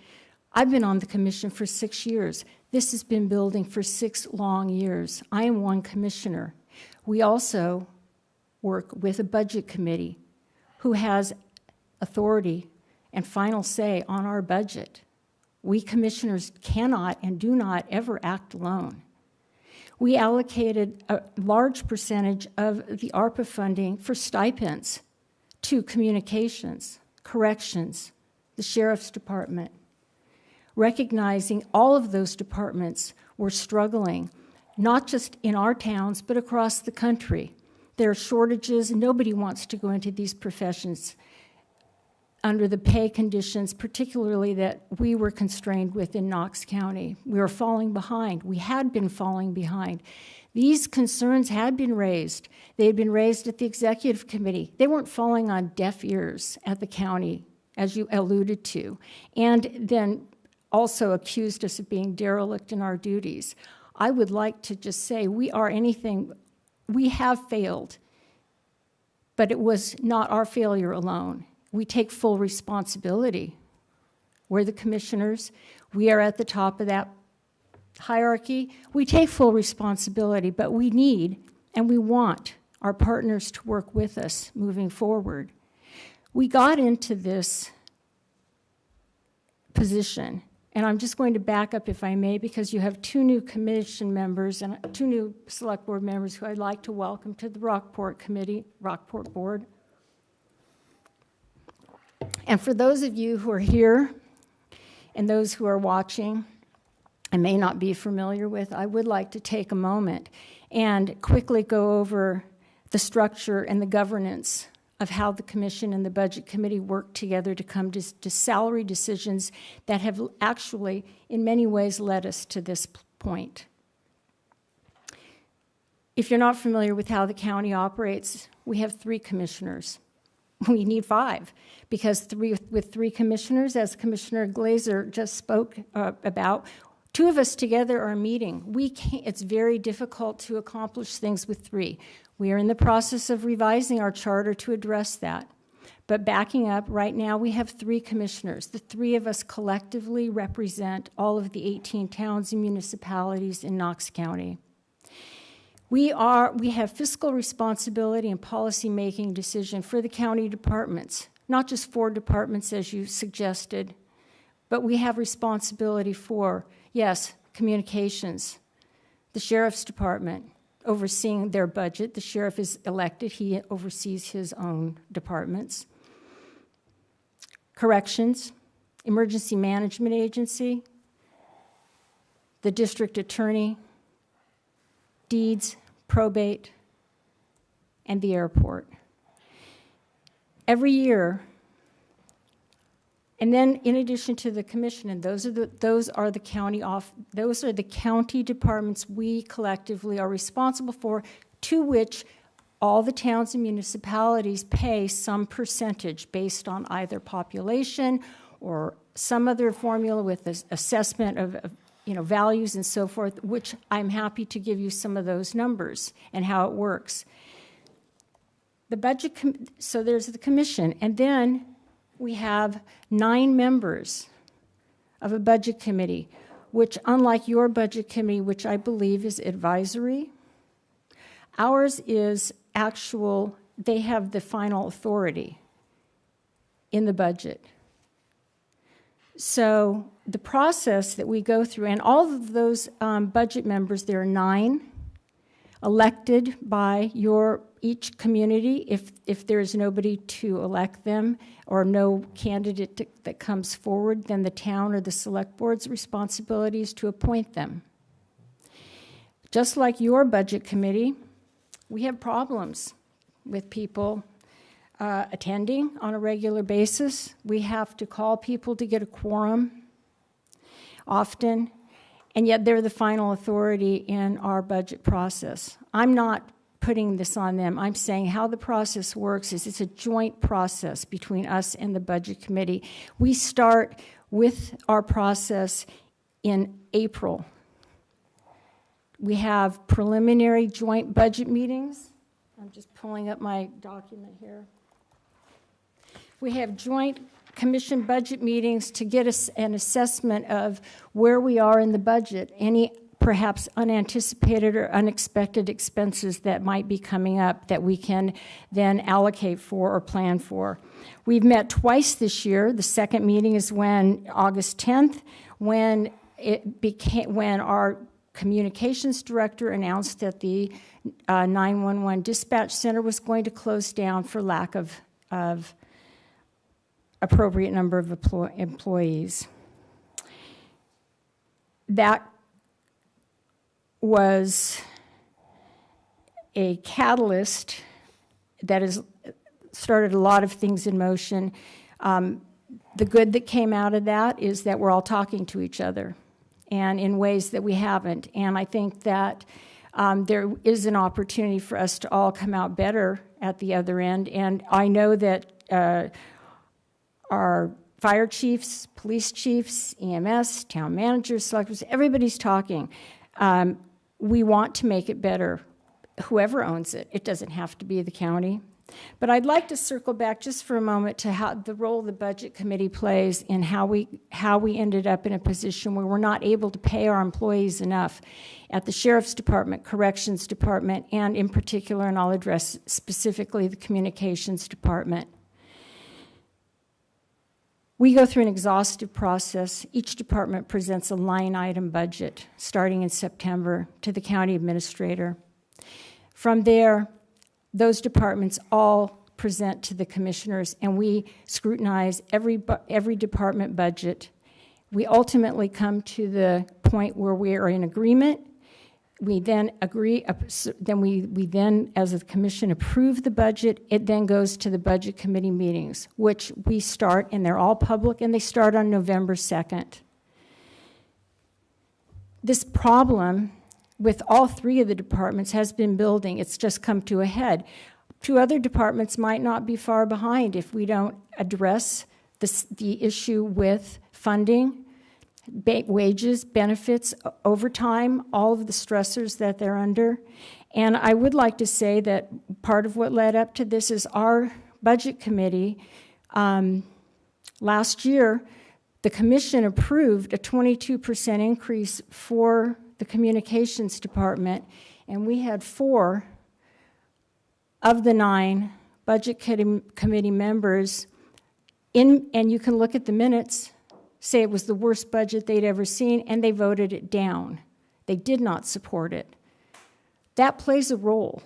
I've been on the commission for 6 years. This has been building for 6 long years. I am one commissioner. We also work with a budget committee who has authority and final say on our budget. We commissioners cannot and do not ever act alone. We allocated a large percentage of the ARPA funding for stipends to communications, corrections, the sheriff's department, recognizing all of those departments were struggling, not just in our towns, but across the country. There are shortages, and nobody wants to go into these professions under the pay conditions, particularly that we were constrained with in Knox County. We were falling behind. We had been falling behind. These concerns had been raised. They had been raised at the executive committee. They weren't falling on deaf ears at the county, as you alluded to, and then also accused us of being derelict in our duties. I would like to just say we have failed, but it was not our failure alone. We take full responsibility We're the commissioners. We are at the top of that hierarchy. We take full responsibility, but we need and we want our partners to work with us moving forward. We got into this position, and I'm just going to back up, if I may, because you have 2 new commission members and 2 new select board members who I'd like to welcome to the Rockport Committee, Rockport Board. And for those of you who are here and those who are watching and may not be familiar with, I would like to take a moment and quickly go over the structure and the governance of how the commission and the budget committee work together to come to salary decisions that have actually, in many ways, led us to this point. If you're not familiar with how the county operates, we have 3 commissioners. We need 5, because with 3 commissioners, as Commissioner Glazer just spoke about, 2 of us together are meeting. It's very difficult to accomplish things with 3. We are in the process of revising our charter to address that. But backing up, right now we have 3 commissioners. The 3 of us collectively represent all of the 18 towns and municipalities in Knox County. We have fiscal responsibility and policy-making decision for the county departments, not just 4 departments as you suggested, but we have responsibility for, yes, communications, the sheriff's department, overseeing their budget. The sheriff is elected. He oversees his own departments. Corrections, emergency management agency, the district attorney, deeds, probate, and the airport. Every year, and then in addition to the commission, and those are the county departments we collectively are responsible for, to which all the towns and municipalities pay some percentage based on either population or some other formula with this assessment of values and so forth, which I'm happy to give you some of those numbers and how it works. The budget, so there's the commission, and then we have 9 members of a budget committee, which, unlike your budget committee, which I believe is advisory, ours is actual, they have the final authority in the budget. So the process that we go through, and all of those budget members, there are 9 elected by each community. If there is nobody to elect them or no candidate that comes forward, then the town or the select board's responsibility is to appoint them. Just like your budget committee, we have problems with people attending on a regular basis. We have to call people to get a quorum often, and yet they're the final authority in our budget process. I'm not putting this on them. I'm saying how the process works is it's a joint process between us and the budget committee. We start with our process in April. We have preliminary joint budget meetings. I'm just pulling up my document here. We have joint commission budget meetings to get us an assessment of where we are in the budget, any perhaps unanticipated or unexpected expenses that might be coming up that we can then allocate for or plan for. We've met twice this year. The second meeting is August 10th, when our communications director announced that the 911 dispatch center was going to close down for lack of appropriate number of employees. That was a catalyst that has started a lot of things in motion. The good that came out of that is that we're all talking to each other, and in ways that we haven't. And I think that there is an opportunity for us to all come out better at the other end. And I know that our fire chiefs, police chiefs, EMS, town managers, selectors, everybody's talking. We want to make it better. Whoever owns it, it doesn't have to be the county. But I'd like to circle back just for a moment to how the role the Budget Committee plays in how we ended up in a position where we're not able to pay our employees enough at the Sheriff's Department, Corrections Department, and in particular, and I'll address specifically the Communications Department. We go through an exhaustive process. Each department presents a line item budget starting in September to the county administrator. From there, those departments all present to the commissioners, and we scrutinize every department budget. We ultimately come to the point where we are in agreement. We then agree, we then, as a commission, approve the budget. It then goes to the Budget Committee meetings, which we start, and they're all public, and they start on November 2nd. This problem with all three of the departments has been building. It's just come to a head. Two other departments might not be far behind if we don't address the issue with funding, wages, benefits, overtime, all of the stressors that they're under. And I would like to say that part of what led up to this is our Budget Committee. Last year, the commission approved a 22% increase for the Communications Department, and we had 4 of the 9 Budget Committee members and you can look at the minutes, say it was the worst budget they'd ever seen, and they voted it down. They did not support it. That plays a role.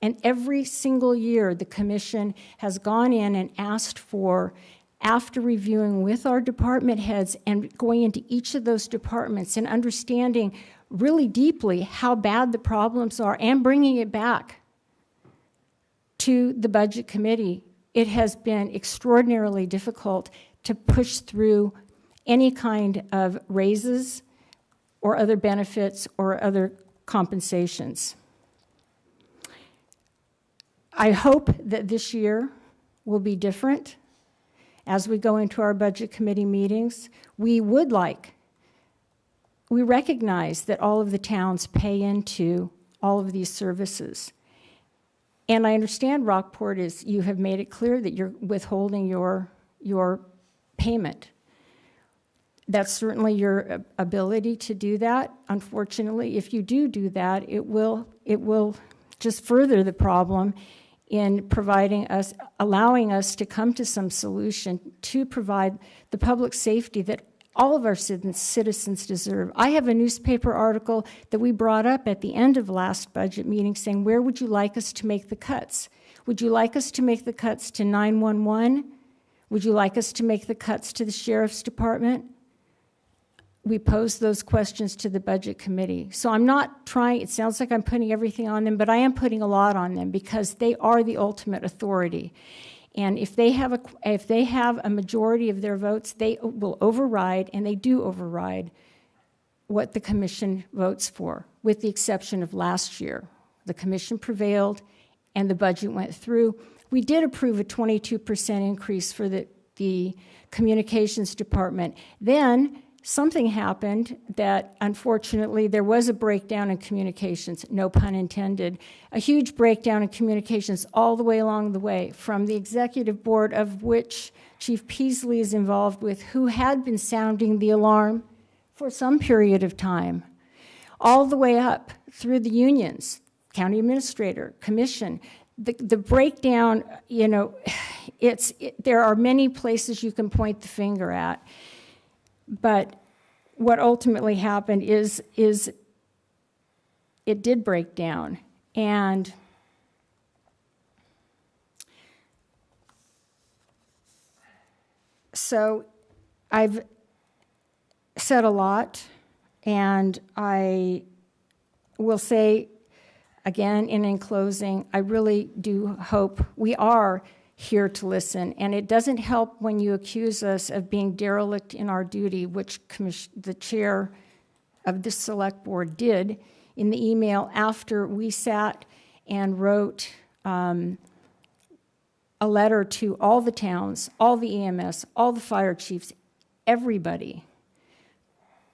And every single year, the commission has gone in and asked for, after reviewing with our department heads and going into each of those departments and understanding really deeply how bad the problems are and bringing it back to the Budget Committee, it has been extraordinarily difficult to push through any kind of raises or other benefits or other compensations. I hope that this year will be different. As we go into our Budget Committee meetings, we recognize that all of the towns pay into all of these services. And I understand Rockport you have made it clear that you're withholding your payment. That's certainly your ability to do that. Unfortunately, if you do that, it will just further the problem in allowing us to come to some solution to provide the public safety that all of our citizens deserve. I have a newspaper article that we brought up at the end of last budget meeting saying, where would you like us to make the cuts? Would you like us to make the cuts to 911? Would you like us to make the cuts to the Sheriff's Department? We posed those questions to the Budget Committee. So I'm not trying, it sounds like I'm putting everything on them, but I am putting a lot on them because they are the ultimate authority. And if they have a majority of their votes, they will override, and they do override what the commission votes for, with the exception of last year. The commission prevailed, and the budget went through. We did approve a 22% increase for the Communications Department. Then something happened that, unfortunately, there was a breakdown in communications, no pun intended, a huge breakdown in communications all the way along the way, from the executive board, of which Chief Peasley is involved with, who had been sounding the alarm for some period of time, all the way up through the unions, county administrator, commission. The breakdown, there are many places you can point the finger at. But what ultimately happened is it did break down. And so I've said a lot, and I will say again, in closing, I really do hope we are here to listen, and it doesn't help when you accuse us of being derelict in our duty, which the chair of the select board did in the email after we sat and wrote a letter to all the towns, all the EMS, all the fire chiefs, everybody,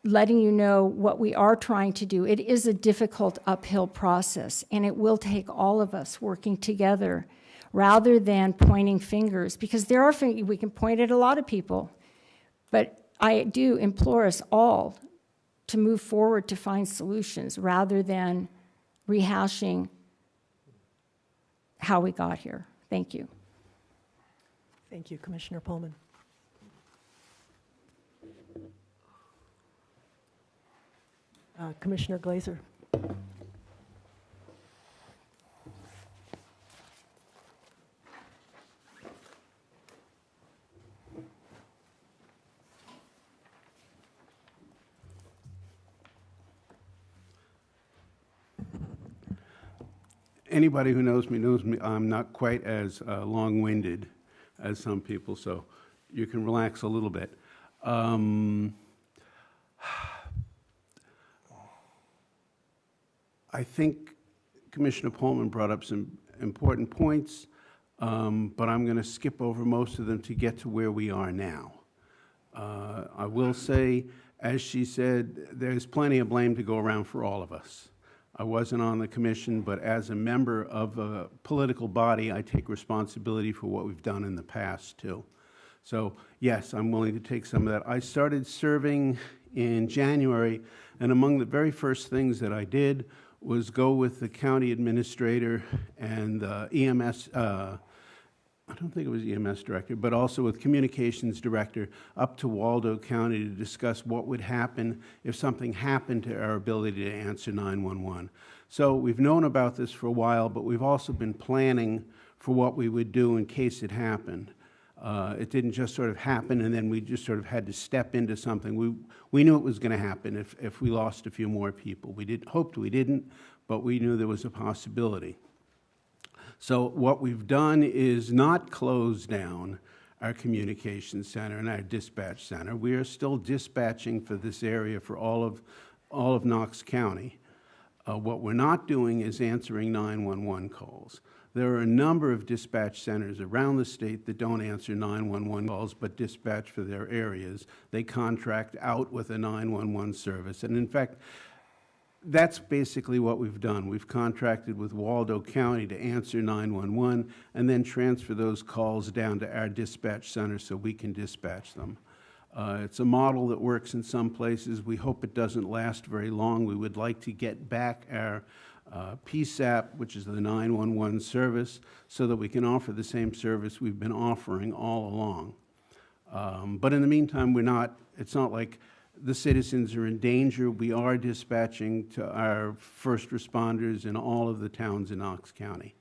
letting you know what we are trying to do. It is a difficult uphill process, and it will take all of us working together rather than pointing fingers, because there are, we can point at a lot of people, but I do implore us all to move forward to find solutions rather than rehashing how we got here. Thank you. Thank you, Commissioner Pullman. Commissioner Glazer. Anybody who knows me, I'm not quite as long-winded as some people, so you can relax a little bit. I think Commissioner Pullman brought up some important points, but I'm going to skip over most of them to get to where we are now. I will say, as she said, there's plenty of blame to go around for all of us. I wasn't on the commission, but as a member of a political body, I take responsibility for what we've done in the past, too. So, yes, I'm willing to take some of that. I started serving in January, and among the very first things that I did was go with the county administrator and the EMS, I don't think it was EMS director, but also with communications director up to Waldo County to discuss what would happen if something happened to our ability to answer 911. So we've known about this for a while, but we've also been planning for what we would do in case it happened. It didn't just sort of happen and then we just sort of had to step into something. We knew it was going to happen if we lost a few more people. Hoped we didn't, but we knew there was a possibility. So what we've done is not close down our communications center and our dispatch center. We are still dispatching for this area for all of Knox County. What we're not doing is answering 911 calls. There are a number of dispatch centers around the state that don't answer 911 calls but dispatch for their areas. They contract out with a 911 service. And in fact, that's basically what we've done. We've contracted with Waldo County to answer 911 and then transfer those calls down to our dispatch center so we can dispatch them. It's a model that works in some places. We hope it doesn't last very long. We would like to get back our PSAP, which is the 911 service, so that we can offer the same service we've been offering all along. But in the meantime, it's not like the citizens are in danger. We are dispatching to our first responders in all of the towns in Knox County.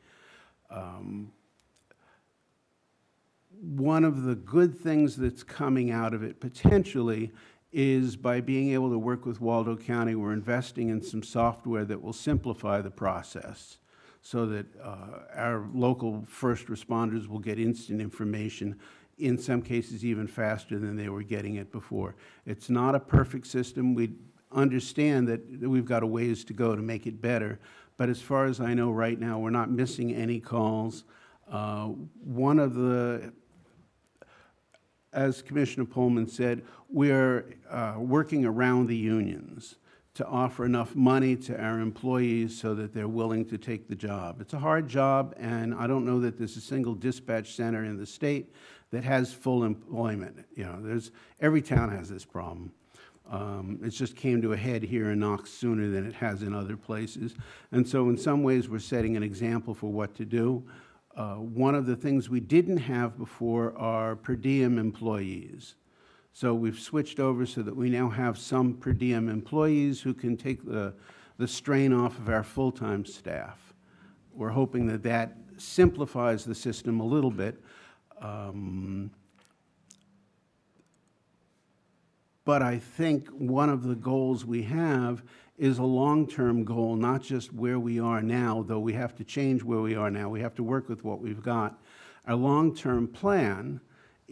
One of the good things that's coming out of it potentially is by being able to work with Waldo County, we're investing in some software that will simplify the process so that our local first responders will get instant information, in some cases even faster than they were getting it before. It's not a perfect system. We understand that we've got a ways to go to make it better, but as far as I know right now, we're not missing any calls. One of the, as Commissioner Pullman said, we're working around the unions to offer enough money to our employees so that they're willing to take the job. It's a hard job, and I don't know that there's a single dispatch center in the state that has full employment. You know, every town has this problem. It just came to a head here in Knox sooner than it has in other places. And so in some ways, we're setting an example for what to do. One of the things we didn't have before are per diem employees. So we've switched over so that we now have some per diem employees who can take the strain off of our full-time staff. We're hoping that that simplifies the system a little bit. But I think one of the goals we have is a long-term goal, not just where we are now, though we have to change where we are now. We have to work with what we've got. Our long-term plan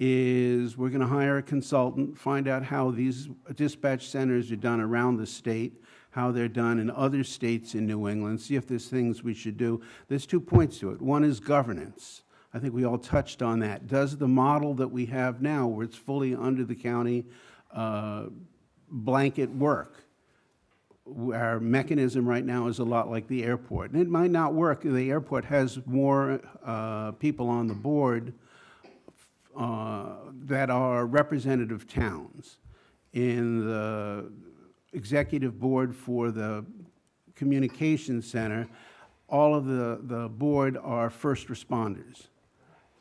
is we're going to hire a consultant, find out how these dispatch centers are done around the state, how they're done in other states in New England, see if there's things we should do. There's 2 points to it. One is governance. I think we all touched on that. Does the model that we have now, where it's fully under the county blanket work? Our mechanism right now is a lot like the airport. And it might not work. The airport has more people on the board that are representative towns. In the executive board for the communications center, all of the board are first responders.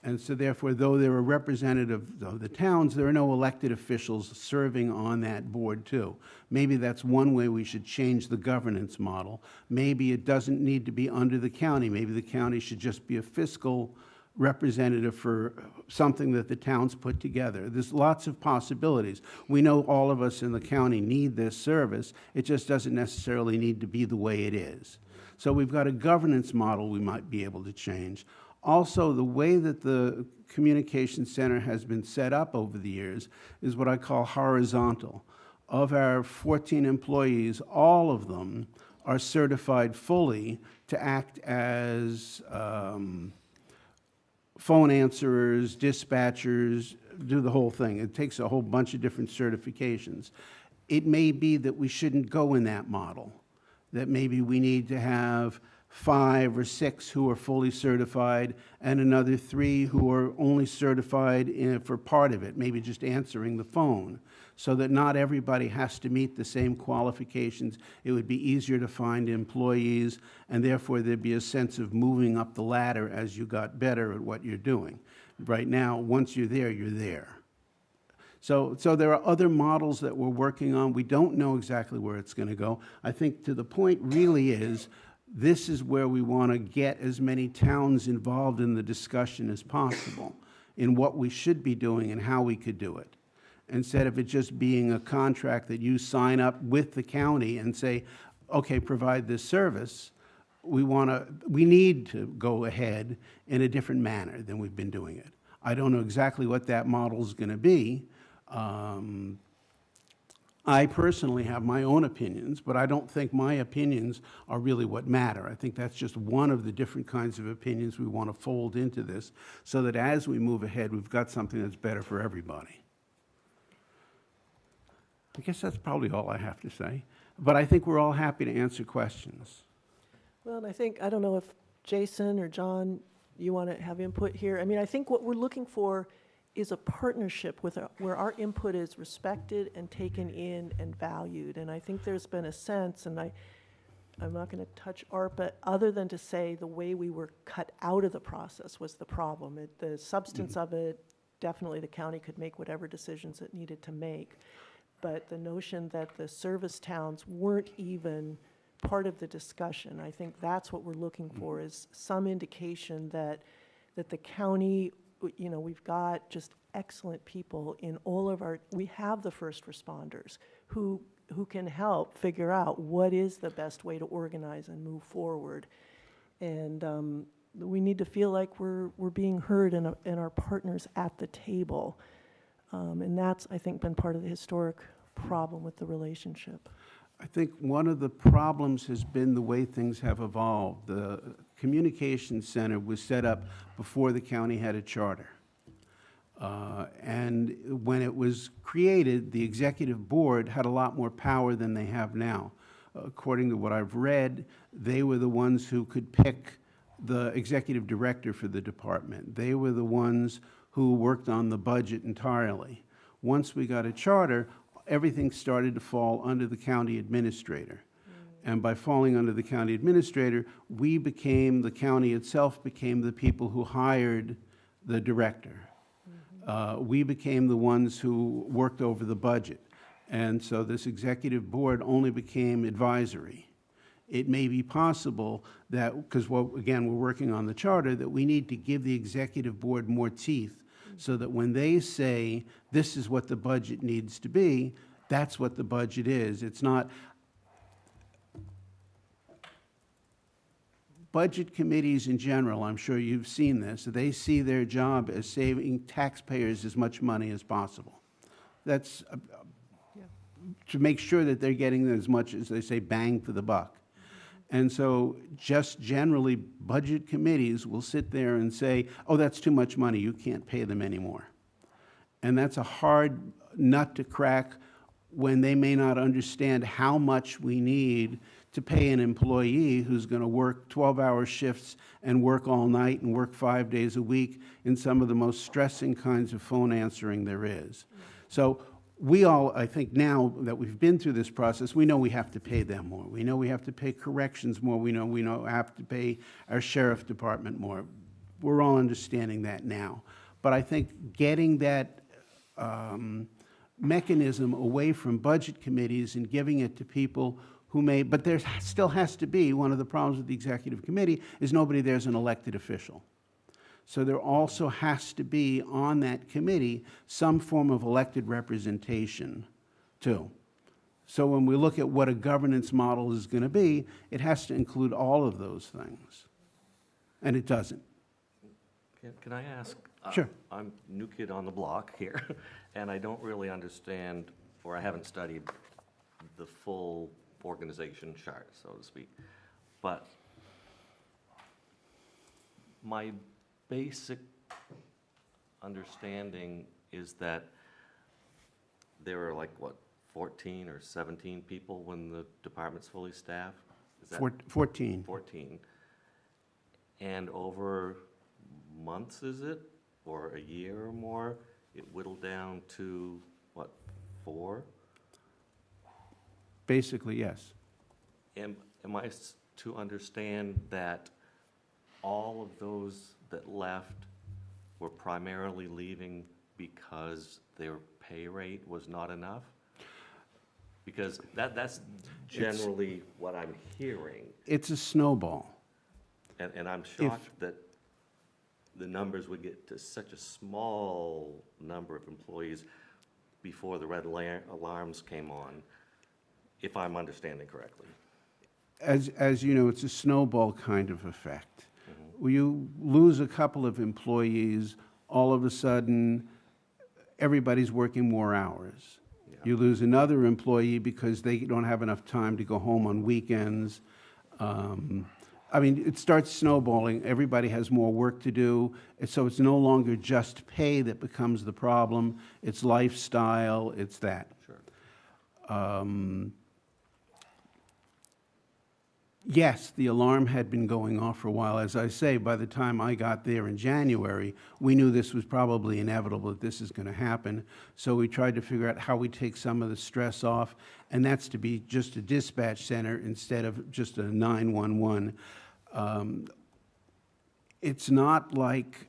And so therefore, though there are representatives of the towns, there are no elected officials serving on that board too. Maybe that's one way we should change the governance model. Maybe it doesn't need to be under the county. Maybe the county should just be a fiscal representative for something that the towns put together. There's lots of possibilities. We know all of us in the county need this service. It just doesn't necessarily need to be the way it is. So we've got a governance model we might be able to change. Also, the way that the communication center has been set up over the years is what I call horizontal. Of our 14 employees, all of them are certified fully to act as phone answerers, dispatchers, do the whole thing. It takes a whole bunch of different certifications. It may be that we shouldn't go in that model, that maybe we need to have 5 or 6 who are fully certified and another 3 who are only certified for part of it, maybe just answering the phone, so that not everybody has to meet the same qualifications. It would be easier to find employees, and therefore there'd be a sense of moving up the ladder as you got better at what you're doing. Right now, once you're there, you're there. So there are other models that we're working on. We don't know exactly where it's going to go. I think to the point really is, this is where we want to get as many towns involved in the discussion as possible in what we should be doing and how we could do it. Instead of it just being a contract that you sign up with the county and say, okay, provide this service, we need to go ahead in a different manner than we've been doing it. I don't know exactly what that model is going to be. I personally have my own opinions, but I don't think my opinions are really what matter. I think that's just one of the different kinds of opinions we want to fold into this, so that as we move ahead, we've got something that's better for everybody. I guess that's probably all I have to say, but I think we're all happy to answer questions. Well, and I don't know if Jason or John, you want to have input here. I mean, I think what we're looking for is a partnership with where our input is respected and taken in and valued. And I think there's been a sense, and I'm not going to touch ARPA other than to say the way we were cut out of the process was the problem. The substance of it, definitely the county could make whatever decisions it needed to make. But the notion that the service towns weren't even part of the discussion, I think that's what we're looking for, is some indication that the county, you know, we've got just excellent people in all of we have the first responders who can help figure out what is the best way to organize and move forward. And we need to feel like we're being heard and our partners at the table. And that's, I think, been part of the historic problem with the relationship. I think one of the problems has been the way things have evolved. The communications center was set up before the county had a charter. And when it was created, the executive board had a lot more power than they have now. According to what I've read, they were the ones who could pick the executive director for the department. They were the ones who worked on the budget entirely. Once we got a charter, everything started to fall under the county administrator. And by falling under the county administrator, the county itself became the people who hired the director. We became the ones who worked over the budget. And so this executive board only became advisory. It may be possible that, because again, we're working on the charter, that we need to give the executive board more teeth so that when they say this is what the budget needs to be, that's what the budget is. It's not. Budget committees in general, I'm sure you've seen this, they see their job as saving taxpayers as much money as possible. That's to make sure that they're getting as much, as they say, bang for the buck. And so just generally, budget committees will sit there and say, oh, that's too much money, you can't pay them anymore. And that's a hard nut to crack when they may not understand how much we need to pay an employee who's going to work 12-hour shifts and work all night and work 5 days a week in some of the most stressing kinds of phone answering there is. So we all, I think now that we've been through this process, we know we have to pay them more. We know we have to pay corrections more. We know we have to pay our sheriff department more. We're all understanding that now. But I think getting that mechanism away from budget committees and giving it to people who may, but there still has to be, one of the problems with the executive committee is nobody there's an elected official. So there also has to be on that committee some form of elected representation too. So when we look at what a governance model is going to be, it has to include all of those things. And it doesn't. Can I ask? Sure. I'm new kid on the block here, and I don't really understand, or I haven't studied the full organization chart, so to speak. But my basic understanding is that there are like, what, 14 or 17 people when the department's fully staffed? Is that 14. 14. And over months, is it, or a year or more, it whittled down to, what, 4? Basically, yes. Am I to understand that all of those that left were primarily leaving because their pay rate was not enough? Because that's generally what I'm hearing. It's a snowball. And I'm shocked that the numbers would get to such a small number of employees before the red alarms came on, if I'm understanding correctly. As you know, it's a snowball kind of effect. When you lose a couple of employees, all of a sudden, everybody's working more hours. Yeah. You lose another employee because they don't have enough time to go home on weekends. I mean, it starts snowballing. Everybody has more work to do. And so it's no longer just pay that becomes the problem. It's lifestyle, it's that. Sure. Yes, the alarm had been going off for a while. As I say, by the time I got there in January, we knew this was probably inevitable, that this is going to happen. So we tried to figure out how we take some of the stress off, and that's to be just a dispatch center instead of just a 911. It's not like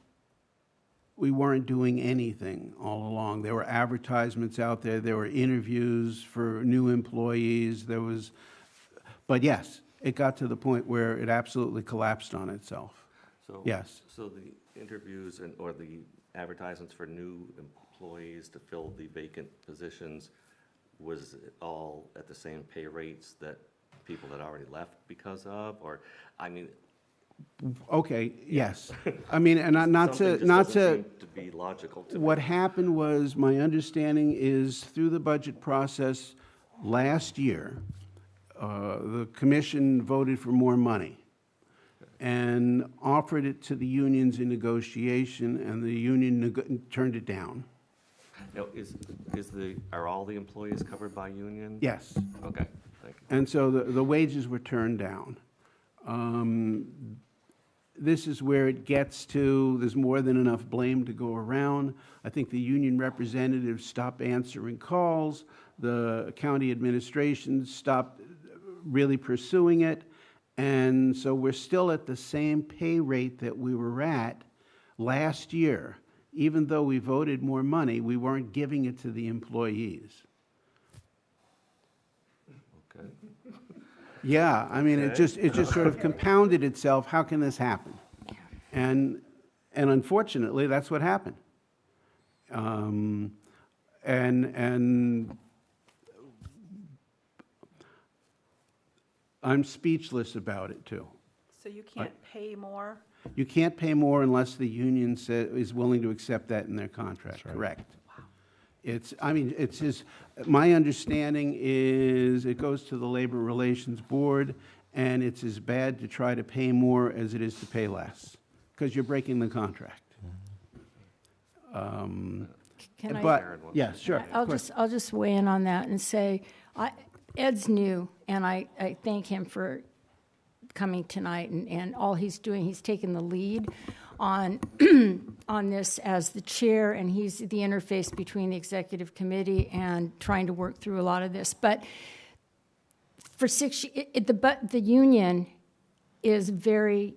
we weren't doing anything all along. There were advertisements out there. There were interviews for new employees. But yes, it got to the point where it absolutely collapsed on itself. So, Yes. So the interviews or the advertisements for new employees to fill the vacant positions, was it all at the same pay rates that people had already left because of? Or, I mean, Okay, yes. I mean, and not something to, just not doesn't to, seem to be logical to me. what happened was, my understanding is, through the budget process last year, the commission voted for more money and offered it to the unions in negotiation, and the union turned it down. Now, are all the employees covered by union? Yes. Okay, thank you. And so the wages were turned down. This is where it gets to, there's more than enough blame to go around. I think the union representatives stopped answering calls. The county administration stopped really pursuing it. And so we're still at the same pay rate that we were at last year. Even though we voted more money, we weren't giving it to the employees. Okay. Yeah, I mean, it just sort of compounded itself. How can this happen? And unfortunately, that's what happened. And I'm speechless about it too. So you can't pay more? You can't pay more unless the union is willing to accept that in their contract. Correct. My understanding is it goes to the Labor Relations Board, and it's as bad to try to pay more as it is to pay less, because you're breaking the contract. can I? But, Sharon wants yeah, to- sure. of I'll just weigh in on that and say, Ed's new, and I thank him for coming tonight and all he's doing. He's taken the lead on, on this as the chair, and he's the interface between the executive committee and trying to work through a lot of this. But for the union is very,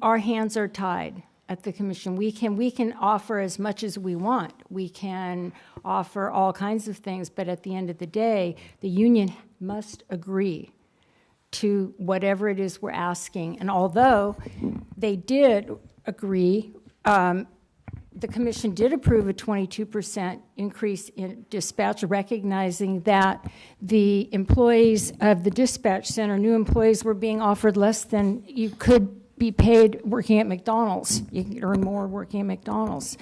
our hands are tied at the commission. We can offer as much as we want. We can offer all kinds of things, but at the end of the day, the union must agree to whatever it is we're asking. And although they did agree, the commission did approve a 22% increase in dispatch, recognizing that the employees of the dispatch center, new employees, were being offered less than you could be paid working at McDonald's. You can earn more working at McDonald's.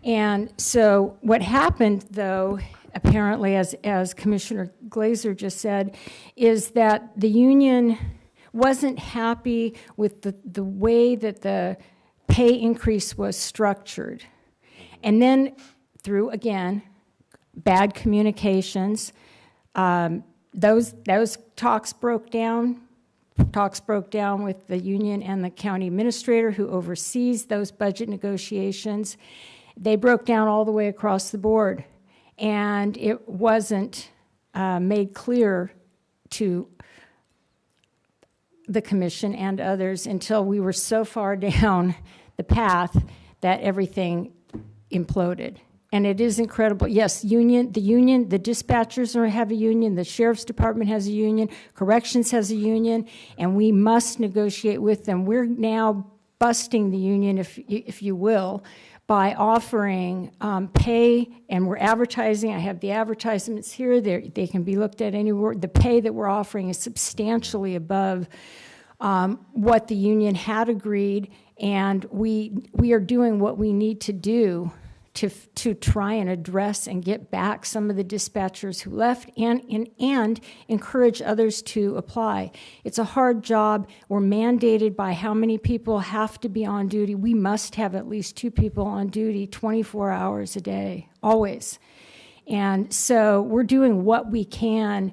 And so what happened, though, apparently, as Commissioner Glazer just said, is that the union wasn't happy with the way that the pay increase was structured. And then through, again, bad communications, those talks broke down. Talks broke down with the union and the county administrator who oversees those budget negotiations. They broke down all the way across the board. And it wasn't made clear to the commission and others until we were so far down the path that everything imploded. And it is incredible. Yes, the dispatchers have a union, the sheriff's department has a union, corrections has a union, and we must negotiate with them. We're now busting the union, if you will, by offering pay, and we're advertising. I have the advertisements here. They can be looked at anywhere. The pay that we're offering is substantially above what the union had agreed, and we are doing what we need to do to try and address and get back some of the dispatchers who left and encourage others to apply. It's a hard job. We're mandated by how many people have to be on duty. We must have at least 2 people on duty 24 hours a day, always. And so we're doing what we can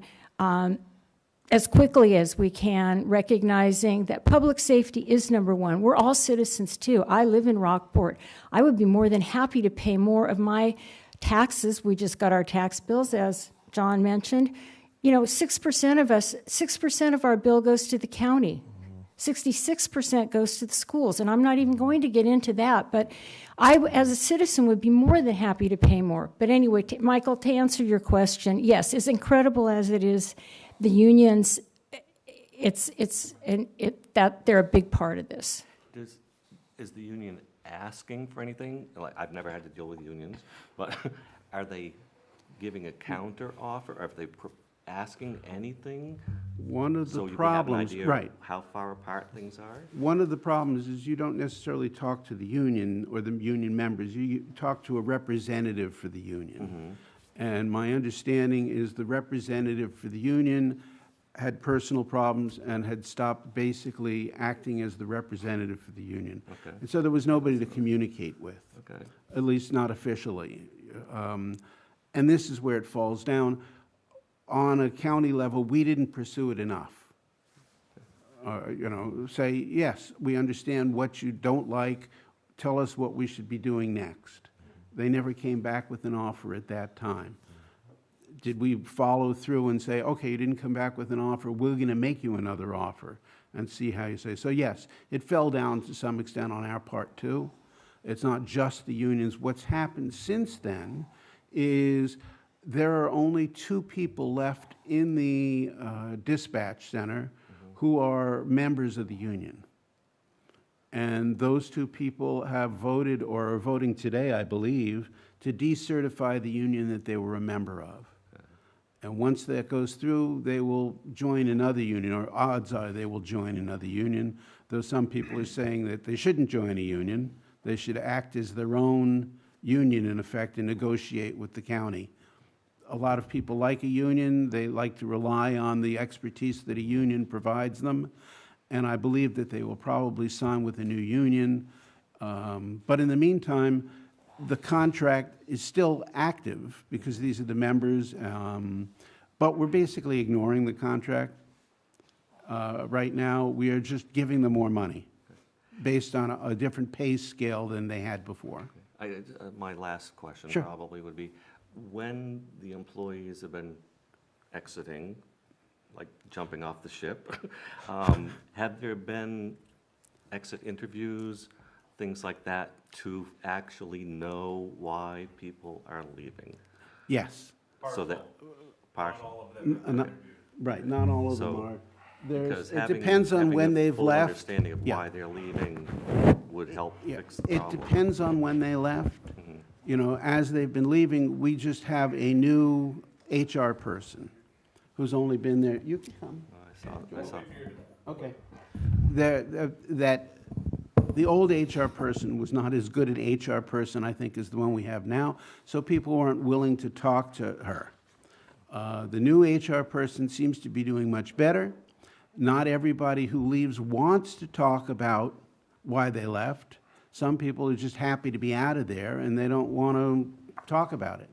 as quickly as we can, recognizing that public safety is number one. We're all citizens too. I live in Rockport. I would be more than happy to pay more of my taxes. We just got our tax bills, as John mentioned. 6% of our bill goes to the county. 66% goes to the schools, and I'm not even going to get into that, but I, as a citizen, would be more than happy to pay more. But anyway, Michael, to answer your question, yes, as incredible as it is, the unions, that they're a big part of this. Is the union asking for anything? Like, I've never had to deal with unions, but are they giving a counter offer? Are they asking anything? One of the So you have an problems, idea right. how far apart things are? One of the problems is you don't necessarily talk to the union or the union members. You talk to a representative for the union. And my understanding is the representative for the union had personal problems and had stopped basically acting as the representative for the union. Okay. And so there was nobody to communicate with, Okay. at least not officially. And this is where it falls down. On a county level, we didn't pursue it enough. Say, yes, we understand what you don't like. Tell us what we should be doing next. They never came back with an offer at that time. Did we follow through and say, okay, you didn't come back with an offer, we're going to make you another offer and see how you say? So yes, it fell down to some extent on our part too. It's not just the unions. What's happened since then is there are only 2 people left in the dispatch center who are members of the union. And those 2 people have voted, or are voting today, I believe, to decertify the union that they were a member of. And once that goes through, they will join another union, or odds are they will join another union, though some people are saying that they shouldn't join a union. They should act as their own union, in effect, and negotiate with the county. A lot of people like a union. They like to rely on the expertise that a union provides them. And I believe that they will probably sign with a new union. But in the meantime, the contract is still active because these are the members, but we're basically ignoring the contract. Right now, we are just giving them more money based on a different pay scale than they had before. My last question Sure. probably would be, when the employees have been exiting, like jumping off the ship, have there been exit interviews, things like that, to actually know why people are leaving? Yes. So that, partial. Right, not all of them So, are. Because It having- depends on having when a they've full left. understanding of Yeah. why they're leaving would help Yeah, fix the it problem. depends on when they left. You know, as they've been leaving, we just have a new HR person who's only been there, you can come. I saw. Okay. That the old HR person was not as good an HR person, I think, as the one we have now, so people weren't willing to talk to her. The new HR person seems to be doing much better. Not everybody who leaves wants to talk about why they left. Some people are just happy to be out of there, and they don't want to talk about it.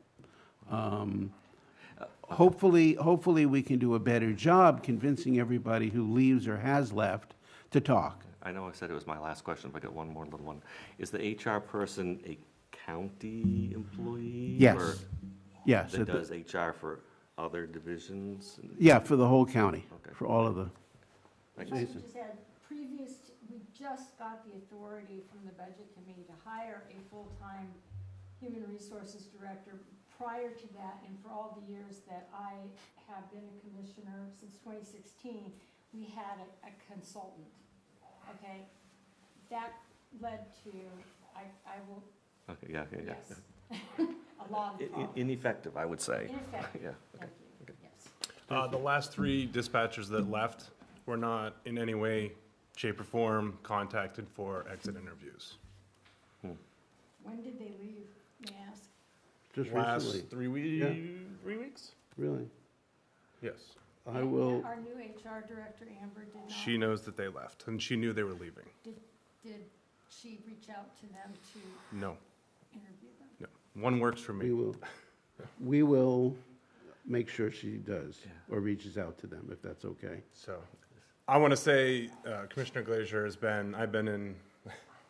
Hopefully, we can do a better job convincing everybody who leaves or has left to talk. I know I said it was my last question, but I got one more little one. Is the HR person a county employee? Yes. Or Yes. that does HR for other divisions? Yeah, for the whole county, Okay. for all of the, Thanks. I would just add, we just got the authority from the Budget Committee to hire a full-time human resources director. Prior to that, and for all the years that I have been a commissioner since 2016, we had a consultant, okay? That led to, I will, Okay, yeah. yes, a lot of problems. Ineffective, I would say. Ineffective, Yeah. thank you, yes. The last 3 dispatchers that left were not in any way, shape, or form contacted for exit interviews. When did they leave, may I ask? just Last recently. 3 weeks? Really? Yes. I And will, our new HR director, Amber, did not. She knows that they left, and she knew they were leaving. Did she reach out to them to No, interview them? no. One works for me. we will make sure she does, Yeah. or reaches out to them, if that's okay. So, I want to say Commissioner Glazier I've been in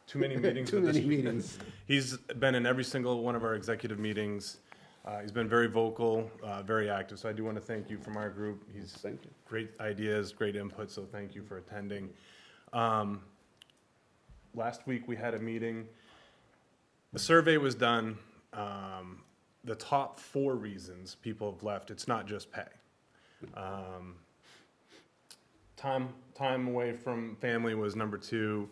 too many meetings. Too with many this- meetings. He's been in every single one of our executive meetings. He's been very vocal, very active, so I do want to thank you from our group. He's Thank you. great ideas, great input, so thank you for attending. Last week, we had a meeting. The survey was done. The top 4 reasons people have left, it's not just pay. Time away from family was number 2.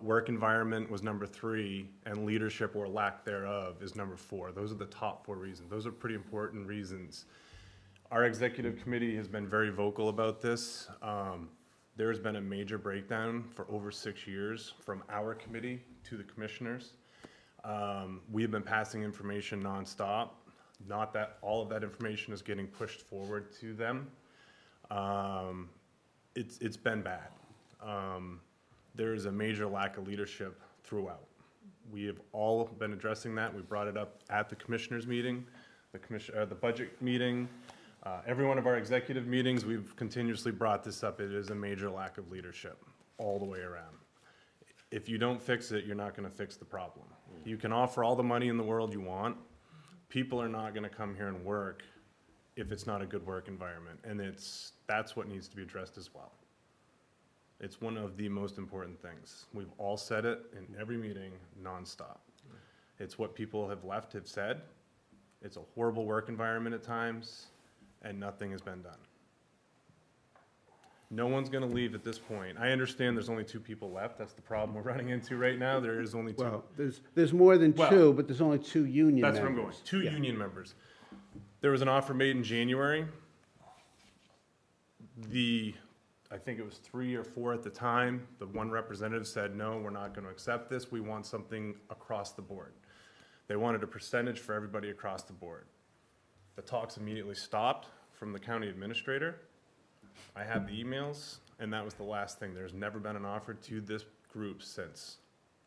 Work environment was number 3, and leadership or lack thereof is number 4. Those are the top 4 reasons. Those are pretty important reasons. Our executive committee has been very vocal about this. There's been a major breakdown for over 6 years from our committee to the commissioners. We have been passing information nonstop. Not that all of that information is getting pushed forward to them. It's been bad. There is a major lack of leadership throughout. We have all been addressing that. We brought it up at the commissioners meeting, the budget meeting. Every one of our executive meetings, we've continuously brought this up. It is a major lack of leadership all the way around. If you don't fix it, you're not going to fix the problem. You can offer all the money in the world you want. People are not going to come here and work if it's not a good work environment, and that's what needs to be addressed as well. It's one of the most important things. We've all said it in every meeting, nonstop. It's what people have said. It's a horrible work environment at times, and nothing has been done. No one's gonna leave at this point. I understand there's only 2 people left. That's the problem we're running into right now. There is only 2. Well, there's more than Well, 2, but there's only 2 union members. That's where I'm going. 2 Yeah. union members. There was an offer made in January. I think it was 3 or 4 at the time. The one representative said, no, we're not going to accept this. We want something across the board. They wanted a percentage for everybody across the board. The talks immediately stopped from the county administrator. I have the emails, and that was the last thing. There's never been an offer to this group since,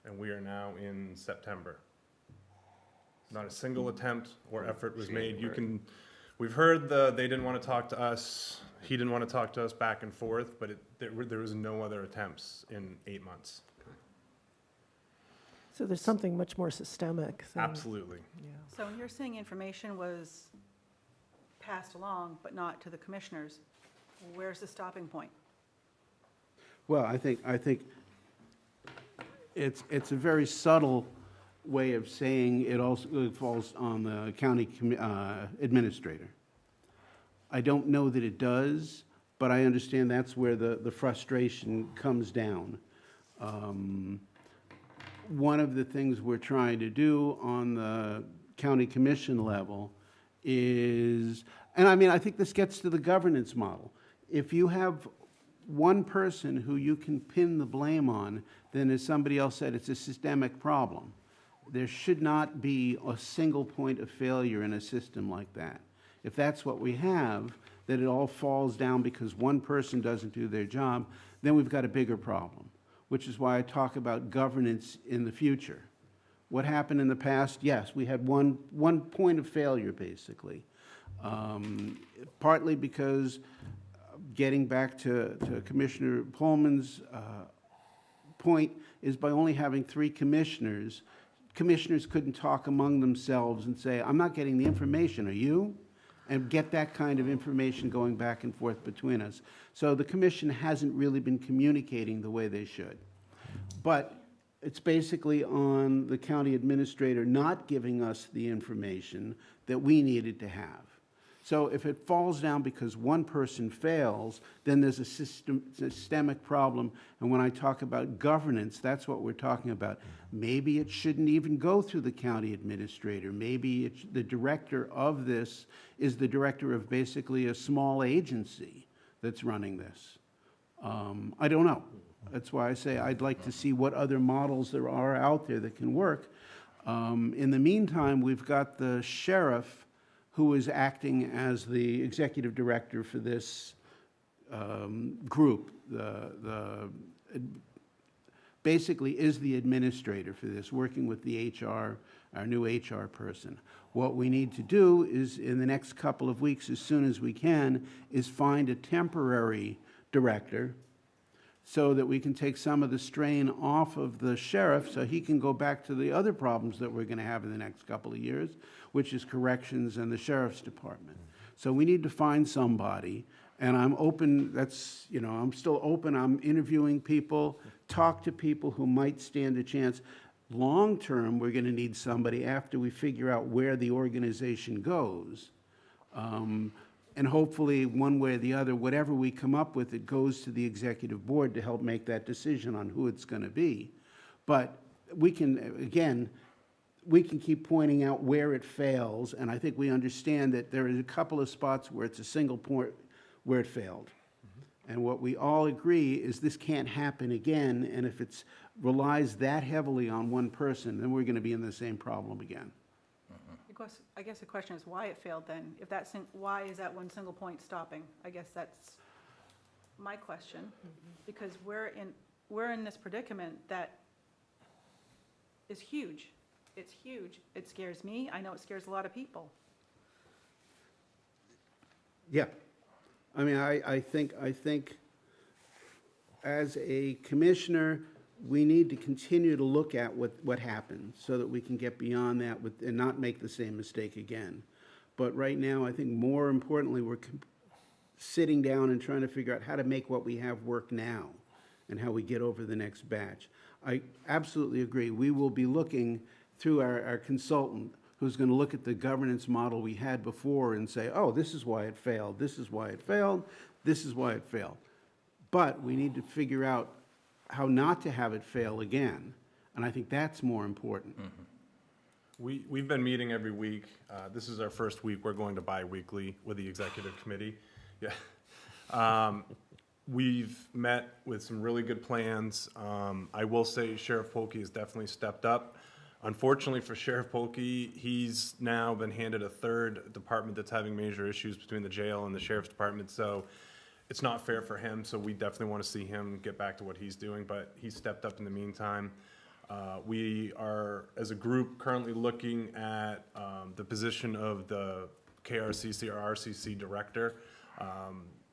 and we are now in September. Not a single attempt or effort was made. You January. can, we've heard they didn't want to talk to us, he didn't want to talk to us back and forth, but there was no other attempts in 8 months. So there's something much more systemic than. Absolutely. Yeah. So you're saying information was passed along, but not to the commissioners. Where's the stopping point? Well, I think it's a very subtle way of saying it also falls on the county administrator. I don't know that it does, but I understand that's where the frustration comes down. One of the things we're trying to do on the county commission level is, and I mean, I think this gets to the governance model. If you have one person who you can pin the blame on, then as somebody else said, it's a systemic problem. There should not be a single point of failure in a system like that. If that's what we have, that it all falls down because one person doesn't do their job, then we've got a bigger problem, which is why I talk about governance in the future. What happened in the past? Yes, we had one point of failure, basically. Partly because, getting back to Commissioner Pullman's point, is by only having 3 commissioners, commissioners couldn't talk among themselves and say, I'm not getting the information, are you? And get that kind of information going back and forth between us. So the commission hasn't really been communicating the way they should. But it's basically on the county administrator not giving us the information that we needed to have. So if it falls down because one person fails, then there's a systemic problem. And when I talk about governance, that's what we're talking about. Maybe it shouldn't even go through the county administrator. Maybe the director of this is the director of basically a small agency that's running this. I don't know. That's why I say I'd like to see what other models there are out there that can work. In the meantime, we've got the sheriff who is acting as the executive director for this group. Basically is the administrator for this, working with the HR, our new HR person. What we need to do is, in the next couple of weeks, as soon as we can, is find a temporary director so that we can take some of the strain off of the sheriff so he can go back to the other problems that we're going to have in the next couple of years, which is corrections and the sheriff's department. So we need to find somebody, and I'm open, that's, you know, I'm still open, I'm interviewing people, talk to people who might stand a chance. Long-term, we're going to need somebody after we figure out where the organization goes. And hopefully, one way or the other, whatever we come up with, it goes to the executive board to help make that decision on who it's going to be. But we can, again, we can keep pointing out where it fails, and I think we understand that there is a couple of spots where it's a single point where it failed. And what we all agree is this can't happen again, and if it relies that heavily on one person, then we're going to be in the same problem again. I guess the question is why it failed then? If that's, why is that one single point stopping? I guess that's my question, because we're in this predicament that is huge. It's huge. It scares me. I know it scares a lot of people. Yeah. I mean, I think as a commissioner, we need to continue to look at what happened so that we can get beyond that and not make the same mistake again. But right now, I think more importantly, we're sitting down and trying to figure out how to make what we have work now and how we get over the next batch. I absolutely agree. We will be looking through our consultant who's going to look at the governance model we had before and say, oh, this is why it failed, this is why it failed, this is why it failed. But we need to figure out how not to have it fail again, and I think that's more important. We've been meeting every week. This is our first week. We're going to bi-weekly with the executive committee. Yeah. We've met with some really good plans. I will say Sheriff Polkey has definitely stepped up. Unfortunately for Sheriff Polkey, he's now been handed a third department that's having major issues between the jail and the sheriff's department, so it's not fair for him, so we definitely want to see him get back to what he's doing, but he's stepped up in the meantime. We are, as a group, currently looking at the position of the KRCC or RCC director,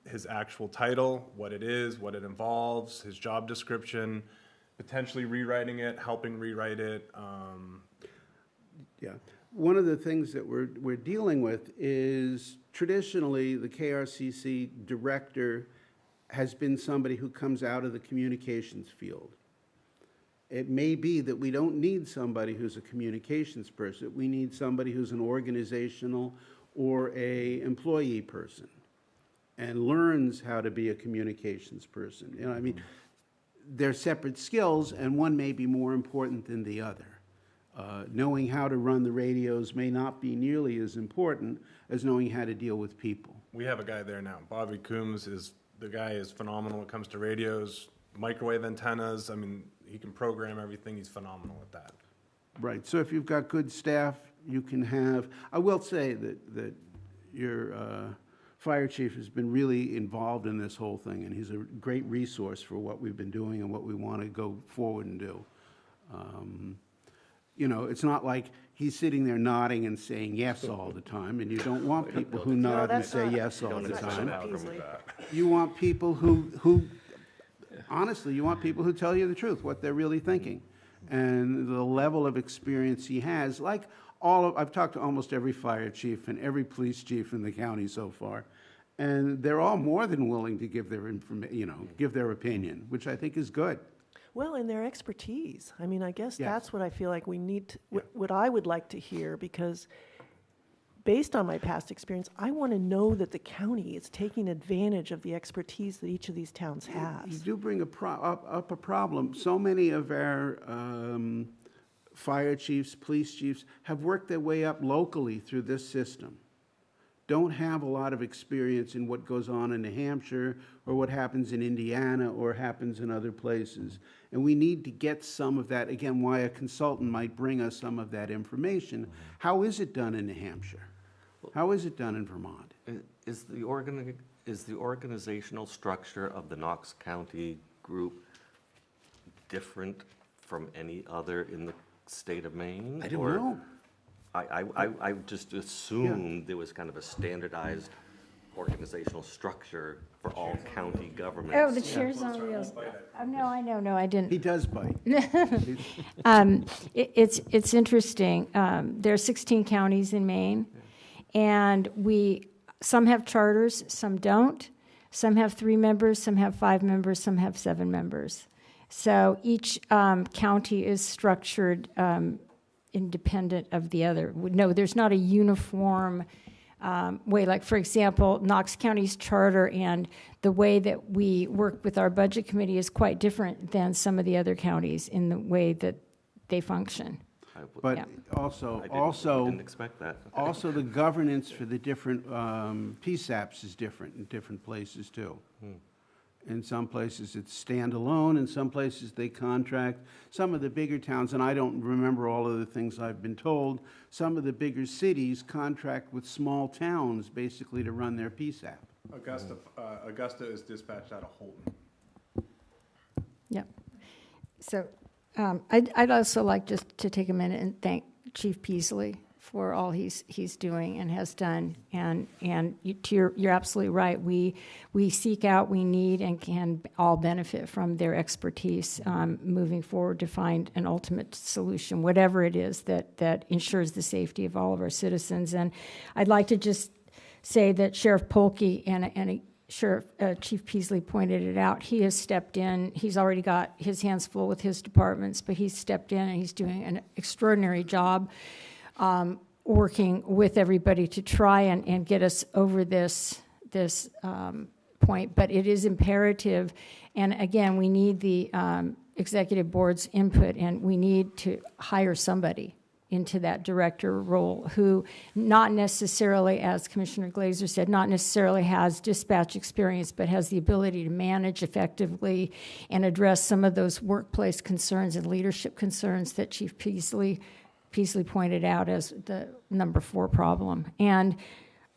his actual title, what it is, what it involves, his job description, potentially rewriting it, helping rewrite it. Yeah. One of the things that we're dealing with is traditionally the KRCC director has been somebody who comes out of the communications field. It may be that we don't need somebody who's a communications person. We need somebody who's an organizational or a employee person and learns how to be a communications person. You know, I mean, they're separate skills, and one may be more important than the other. Knowing how to run the radios may not be nearly as important as knowing how to deal with people. We have a guy there now. Bobby Coombs the guy is phenomenal when it comes to radios, microwave antennas. I mean, he can program everything. He's phenomenal at that. Right, so if you've got good staff, you can have, I will say that your fire chief has been really involved in this whole thing, and he's a great resource for what we've been doing and what we want to go forward and do. You know, it's not like he's sitting there nodding and saying yes all the time, and you don't want people who nod and say yes all the time. You want people who honestly, you want people who tell you the truth, what they're really thinking. And the level of experience he has, like I've talked to almost every fire chief and every police chief in the county so far, and they're all more than willing to give their give their opinion, which I think is good. Well, and their expertise. I mean, I guess that's what I feel like we need to, what I would like to hear, because based on my past experience, I want to know that the county is taking advantage of the expertise that each of these towns has. You do bring up a problem. So many of our fire chiefs, police chiefs have worked their way up locally through this system. Don't have a lot of experience in what goes on in New Hampshire or what happens in Indiana or happens in other places. And we need to get some of that, again, why a consultant might bring us some of that information. How is it done in New Hampshire? How is it done in Vermont? Is the organizational structure of the Knox County group different from any other in the state of Maine? I don't Or- know. I just assumed there was kind of a standardized organizational structure for all county governments. Oh, the chair's on wheels. No, I know, no, I didn't. He does bite. It's interesting. There are 16 counties in Maine, and some have charters, some don't. Some have 3 members, some have 5 members, some have 7 members. So each county is structured independent of the other. No, there's not a uniform way. Like, for example, Knox County's charter and the way that we work with our budget committee is quite different than some of the other counties in the way that they function. But Yeah. also, Didn't expect that. also the governance for the different PSAPs is different in different places too. In some places it's standalone, in some places they contract. Some of the bigger towns, and I don't remember all of the things I've been told, some of the bigger cities contract with small towns basically to run their PSAP. Augusta is dispatched out of Holton. Yep. So I'd also like just to take a minute and thank Chief Peasley for all he's doing and has done. And you're absolutely right. We seek out, we need, and can all benefit from their expertise moving forward to find an ultimate solution, whatever it is that ensures the safety of all of our citizens. And I'd like to just say that Sheriff Polkey and Chief Peasley pointed it out. He has stepped in. He's already got his hands full with his departments, but he's stepped in and he's doing an extraordinary job working with everybody to try and get us over this point. But it is imperative, and again, we need the executive board's input, and we need to hire somebody into that director role who not necessarily, as Commissioner Glazer said, not necessarily has dispatch experience, but has the ability to manage effectively and address some of those workplace concerns and leadership concerns that Chief Peasley pointed out as the number 4 problem. And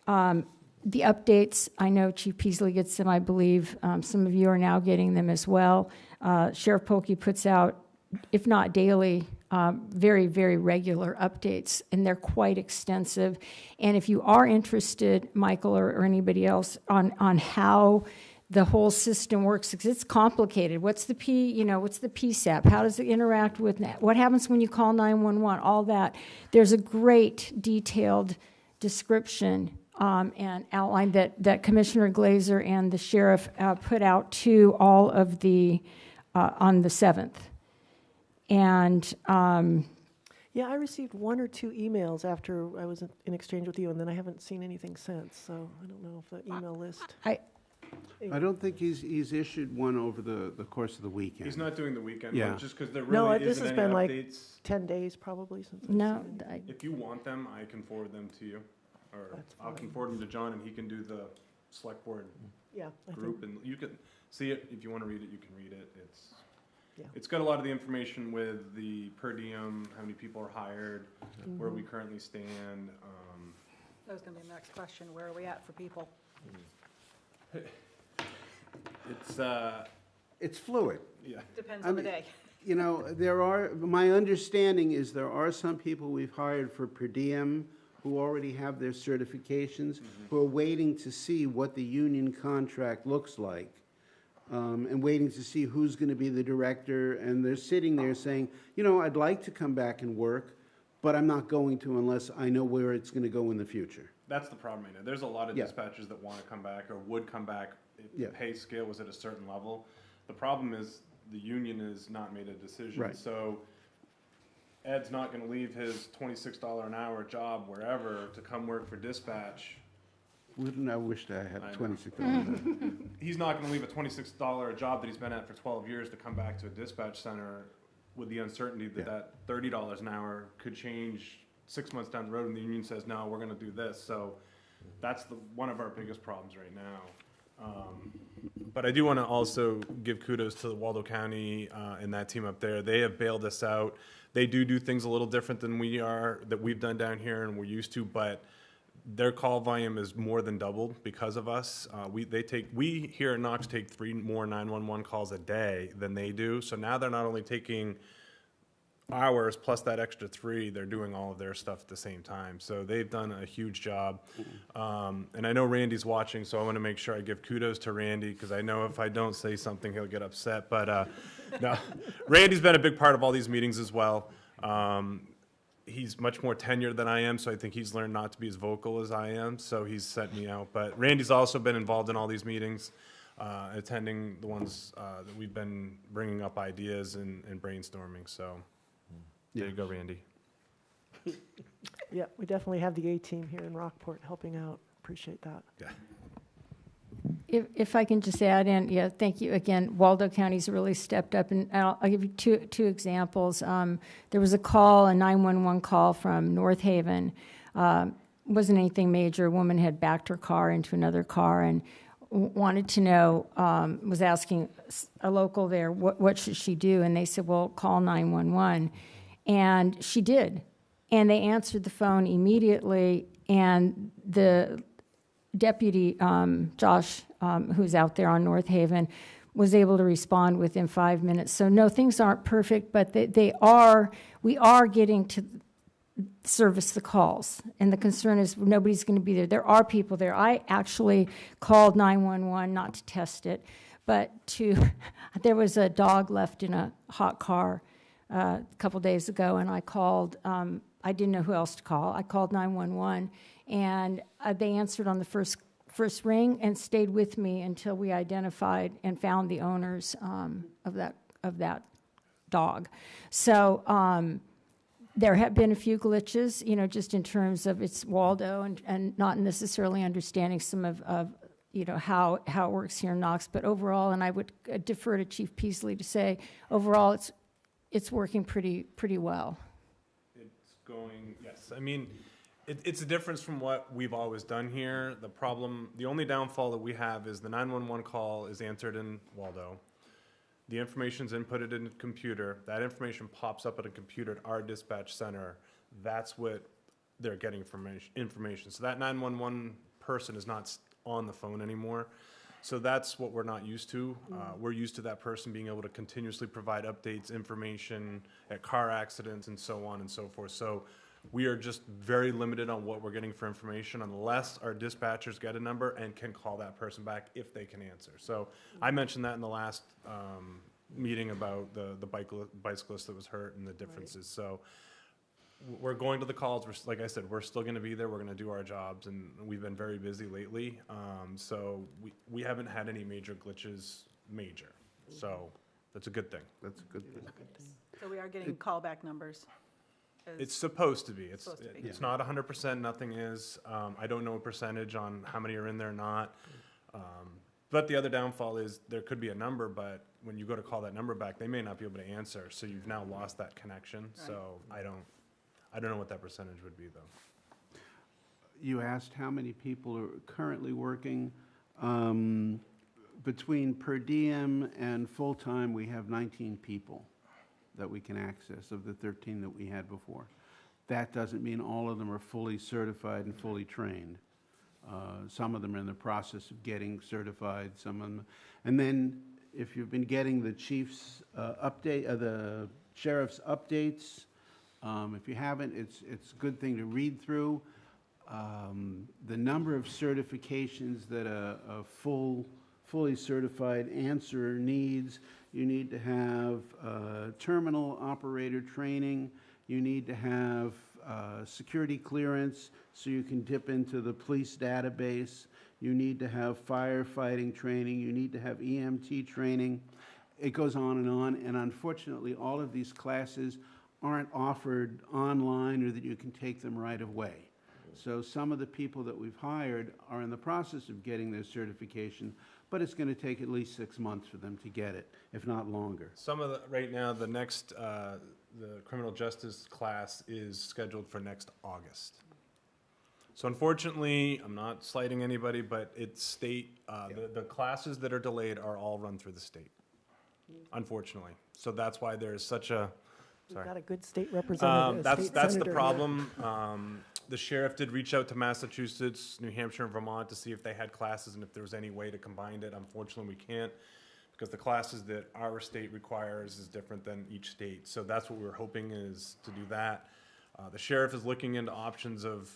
the updates, I know Chief Peasley gets them, I believe. Some of you are now getting them as well. Sheriff Polkey puts out if not daily, very, very regular updates, and they're quite extensive. And if you are interested, Michael or anybody else, on how the whole system works, because it's complicated. What's the what's the PSAP? How does it interact with, what happens when you call 911? All that. There's a great detailed description and outline that Commissioner Glazer and the sheriff put out to all of the, on the 7th. And Yeah, I received 1 or 2 emails after I was in exchange with you, and then I haven't seen anything since, so I don't know if the email list. I don't think he's issued one over the course of the weekend. He's not doing the weekend Yeah. one, just because there No, really this isn't has any been like updates. 10 days probably since. I've no, seen it. If you want them, I can forward them to you, or That's I can fine. forward them to John, and he can do the select board Yeah, I think, group, and you can see it. If you want to read it, you can read it. Yeah. It's got a lot of the information with the per diem, how many people are hired, where we currently stand. That was gonna be the next question, where are we at for people? It's fluid. yeah. Depends I on the mean- day. You know, my understanding is there are some people we've hired for per diem who already have their certifications, who are waiting to see what the union contract looks like, and waiting to see who's going to be the director, and they're sitting there saying, you know, I'd like to come back and work, but I'm not going to unless I know where it's going to go in the future. That's the problem right now. There's a lot of Yeah. dispatchers that want to come back or would come back if Yeah. the pay scale was at a certain level. The problem is the union has not made a decision. Right. So Ed's not going to leave his $26 an hour job wherever to come work for dispatch. Wouldn't I wish that I had I know. $26? He's not going to leave a $26 job that he's been at for 12 years to come back to a dispatch center with the uncertainty that Yeah. that $30 an hour could change 6 months down the road, and the union says, no, we're going to do this. So that's one of our biggest problems right now. But I do want to also give kudos to the Waldo County and that team up there. They have bailed us out. They do things a little different than we've done down here and we're used to, but their call volume is more than doubled because of us. We here at Knox take 3 more 911 calls a day than they do. So now they're not only taking hours plus that extra 3, they're doing all of their stuff at the same time. So they've done a huge job. And I know Randy's watching, so I want to make sure I give kudos to Randy, because I know if I don't say something, he'll get upset. But no, Randy's been a big part of all these meetings as well. He's much more tenured than I am, so I think he's learned not to be as vocal as I am, so he's sent me out. But Randy's also been involved in all these meetings, attending the ones that we've been bringing up ideas and brainstorming, so there you go, Randy. Yeah, we definitely have the A-team here in Rockport helping out. Appreciate that. Yeah. If I can just add in, yeah, thank you again. Waldo County's really stepped up, and I'll give you two examples. There was a 911 call from North Haven. Wasn't anything major. A woman had backed her car into another car and wanted to know, was asking a local there, what should she do? And they said, well, call 911. And she did. And they answered the phone immediately, and the deputy, Josh, who's out there on North Haven, was able to respond within 5 minutes. So no, things aren't perfect, but we are getting to service the calls. And the concern is nobody's going to be there. There are people there. I actually called 911, not to test it, but there was a dog left in a hot car a couple days ago, and I called, I didn't know who else to call. I called 911, and they answered on the first ring and stayed with me until we identified and found the owners of that dog. So there have been a few glitches, just in terms of it's Waldo and not necessarily understanding some of how it works here in Knox. But overall, and I would defer to Chief Peasley to say, overall, it's working pretty well. It's going, yes. I mean, it's a difference from what we've always done here. The only downfall that we have is the 911 call is answered in Waldo. The information's inputted in the computer. That information pops up at a computer at our dispatch center. That's what they're getting information. So that 911 person is not on the phone anymore. So that's what we're not used to. We're used to that person being able to continuously provide updates, information at car accidents and so on and so forth. So we are just very limited on what we're getting for information unless our dispatchers get a number and can call that person back if they can answer. So I mentioned that in the last meeting about the bicyclist that was hurt and the differences. So we're going to the calls. Like I said, we're still going to be there. We're going to do our jobs, and we've been very busy lately. So we haven't had any major glitches, So that's a good thing. That's a good thing. So we are getting callback numbers. as- It's supposed to be. Supposed to be. It's not 100%, nothing is. I don't know a percentage on how many are in there or not. But the other downfall is there could be a number, but when you go to call that number back, they may not be able to answer. So you've now lost that connection. So I don't know what that percentage would be, though. You asked how many people are currently working. Between per diem and full-time, we have 19 people that we can access of the 13 that we had before. That doesn't mean all of them are fully certified and fully trained. Some of them are in the process of getting certified, some of them. And then if you've been getting the chief's the sheriff's updates, if you haven't, it's a good thing to read through. The number of certifications that a fully certified answerer needs, you need to have terminal operator training, you need to have security clearance so you can dip into the police database, you need to have firefighting training, you need to have EMT training. It goes on, and unfortunately, all of these classes aren't offered online or that you can take them right away. So some of the people that we've hired are in the process of getting their certification, but it's going to take at least 6 months for them to get it, if not longer. Right now, the next, the criminal justice class is scheduled for next August. So unfortunately, I'm not slighting anybody, but it's state, the classes that are delayed are all run through the state, unfortunately. So that's why there's such a, We've got a good state representative, that's state the senator here. problem. The sheriff did reach out to Massachusetts, New Hampshire, and Vermont to see if they had classes and if there was any way to combine it. Unfortunately, we can't, because the classes that our state requires is different than each state. So that's what we were hoping is to do that. The sheriff is looking into options of,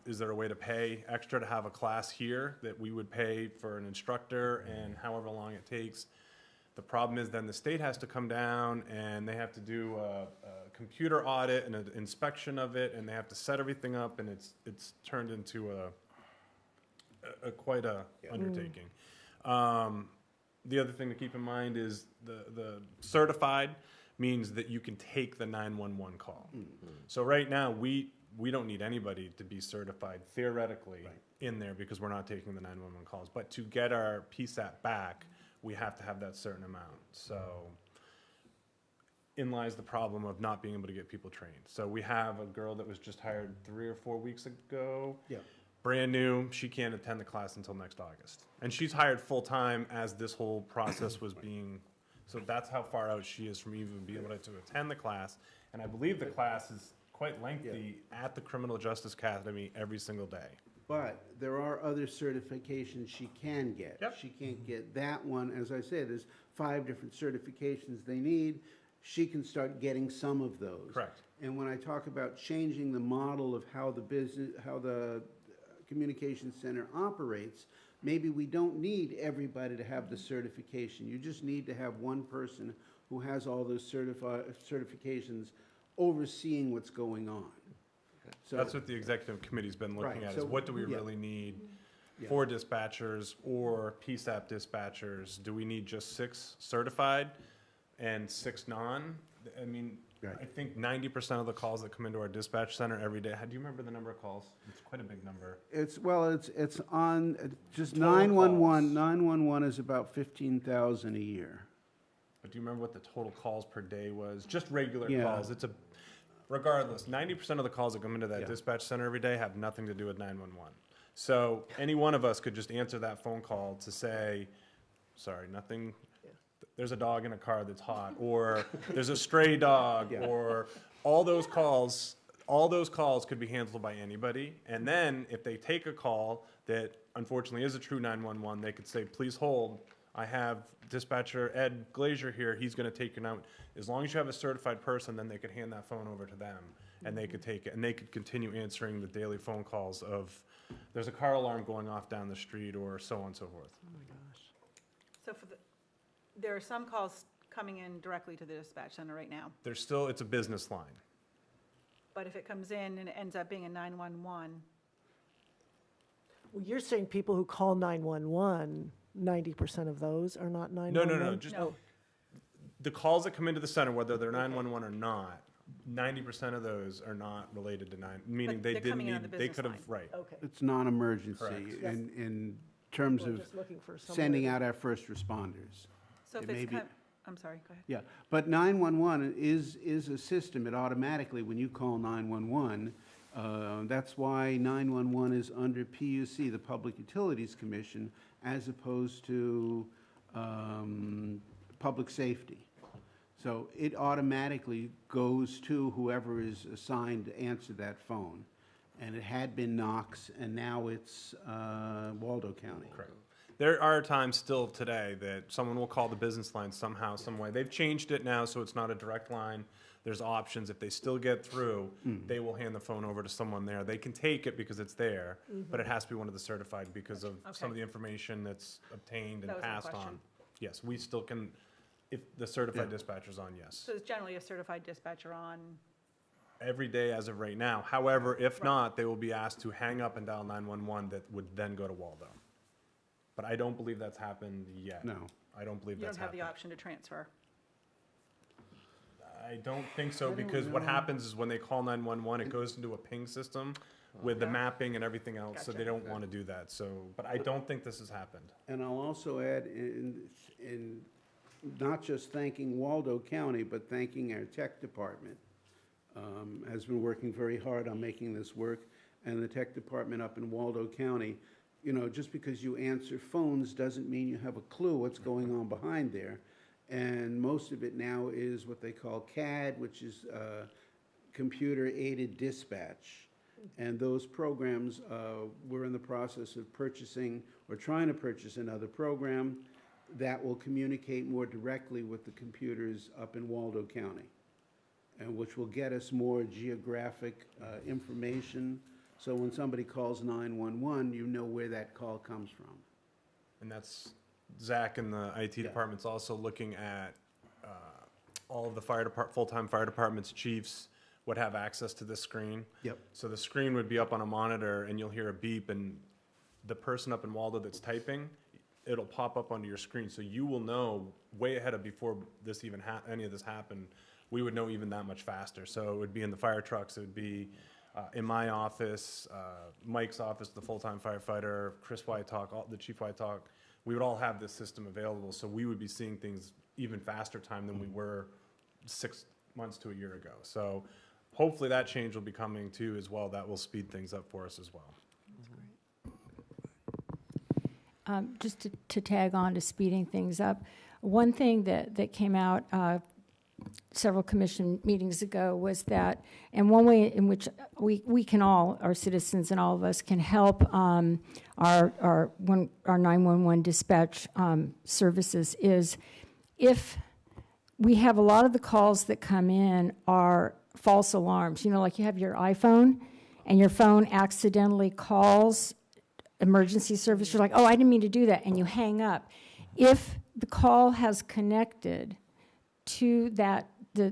is there a way to pay extra to have a class here that we would pay for an instructor and however long it takes. The problem is then the state has to come down and they have to do a computer audit and an inspection of it, and they have to set everything up, and it's turned into quite a undertaking. The other thing to keep in mind is the certified means that you can take the 911 call. So right now, we don't need anybody to be certified theoretically in there because we're not taking the 911 calls. But to get our PSAP back, we have to have that certain amount. So in lies the problem of not being able to get people trained. So we have a girl that was just hired 3 or 4 weeks ago. Yeah. Brand new, she can't attend the class until next August. And she's hired full-time as this whole process was being, so that's how far out she is from even being able to attend the class. And I believe the class is quite lengthy at the Criminal Justice Academy every single day. But there are other certifications she can get. Yep. She can't get that one. As I say, there's 5 different certifications they need. She can start getting some of those. Correct. And when I talk about changing the model of how the communications center operates, maybe we don't need everybody to have the certification. You just need to have one person who has all those certifications overseeing what's going on. So That's what the executive committee's been looking Right, at, so- is what do we yeah. really need Yeah. for dispatchers or PSAP dispatchers? Do we need just 6 certified and 6 non? I mean, Right. I think 90% of the calls that come into our dispatch center every day, do you remember the number of calls? It's quite a big number. it's on, just Total 911. calls. 911 is about 15,000 a year. But do you remember what the total calls per day was? Just regular Yeah. calls. Regardless, 90% of the calls that come into that Yeah. dispatch center every day have nothing to do with 911. So any one of us could just answer that phone call to say, sorry, nothing, there's a dog in a car that's hot, or there's a stray dog, Yeah. or all those calls could be handled by anybody. And then if they take a call, that unfortunately is a true 911, they could say, please hold, I have dispatcher Ed Glazier here, he's gonna take your note. As long as you have a certified person, then they could hand that phone over to them, and they could take it, and they could continue answering the daily phone calls of, there's a car alarm going off down the street, or so on and so forth. So there are some calls coming in directly to the dispatch center right now, There's still, it's a business line. but if it comes in and it ends up being a 911, Well, you're saying people who call 911, 90% of those are not 911? No, just, No. the calls that come into the center, whether they're 911 or not, 90% of those are not related to meaning But they they're didn't coming in on need, the they business could line. have, right. Okay. It's non-emergency Correct. Yes. in terms We're of just looking for somewhere sending to- out our first responders. so if It may it's, be- I'm sorry, go ahead. Yeah, but 911 is a system, it automatically, when you call 911, that's why 911 is under PUC, the Public Utilities Commission, as opposed to public safety. So it automatically goes to whoever is assigned to answer that phone. And it had been Knox, and now it's Waldo County. Correct. There are times still today that someone will call the business line somehow, some way. They've changed it now, so it's not a direct line. There's options. If they still get through, they will hand the phone over to someone there. They can take it because it's there, but it has to be one of the certified because of some of Okay. the information that's obtained and That was my passed question. on. Yes, we still can, if the certified Yeah. dispatcher's on, yes. So it's generally a certified dispatcher on, Every day as of right now. However, if not, they will be asked to hang up and dial 911 that would then go to Waldo. But I don't believe that's happened yet. No. I don't believe you that's don't have the happened. option to transfer. I don't think so, because what happens is when they call 911, it goes into a ping system with the Okay. mapping and everything else, so they Gotcha. don't want to do that, so, but I don't think this has happened. And I'll also add in not just thanking Waldo County, but thanking our tech department. Has been working very hard on making this work, and the tech department up in Waldo County, you know, just because you answer phones doesn't mean you have a clue what's going on behind there. And most of it now is what they call CAD, which is computer-aided dispatch. And those programs, we're in the process of purchasing, or trying to purchase another program that will communicate more directly with the computers up in Waldo County, and which will get us more geographic information. So when somebody calls 911, you know where that call comes from. And that's, Zach and the IT Yeah. department's also looking at all of the full-time fire departments, chiefs would have access to this screen. Yep. So the screen would be up on a monitor, and you'll hear a beep, and the person up in Waldo that's typing, it'll pop up onto your screen, so you will know way ahead of before this even any of this happened. We would know even that much faster. So it would be in the fire trucks, it would be in my office, Mike's office, the full-time firefighter, Chris Wytalk, the Chief Wytalk. We would all have this system available, so we would be seeing things even faster time than we were 6 months to a year ago. So hopefully that change will be coming too as well. That will speed things up for us as well. Just to tag on to speeding things up, one thing that came out several commission meetings ago was that, and one way in which we can all, our citizens and all of us can help our 911 dispatch services is if we have a lot of the calls that come in are false alarms. You know, like you have your iPhone and your phone accidentally calls emergency service, you're like, oh, I didn't mean to do that, and you hang up. If the call has connected to the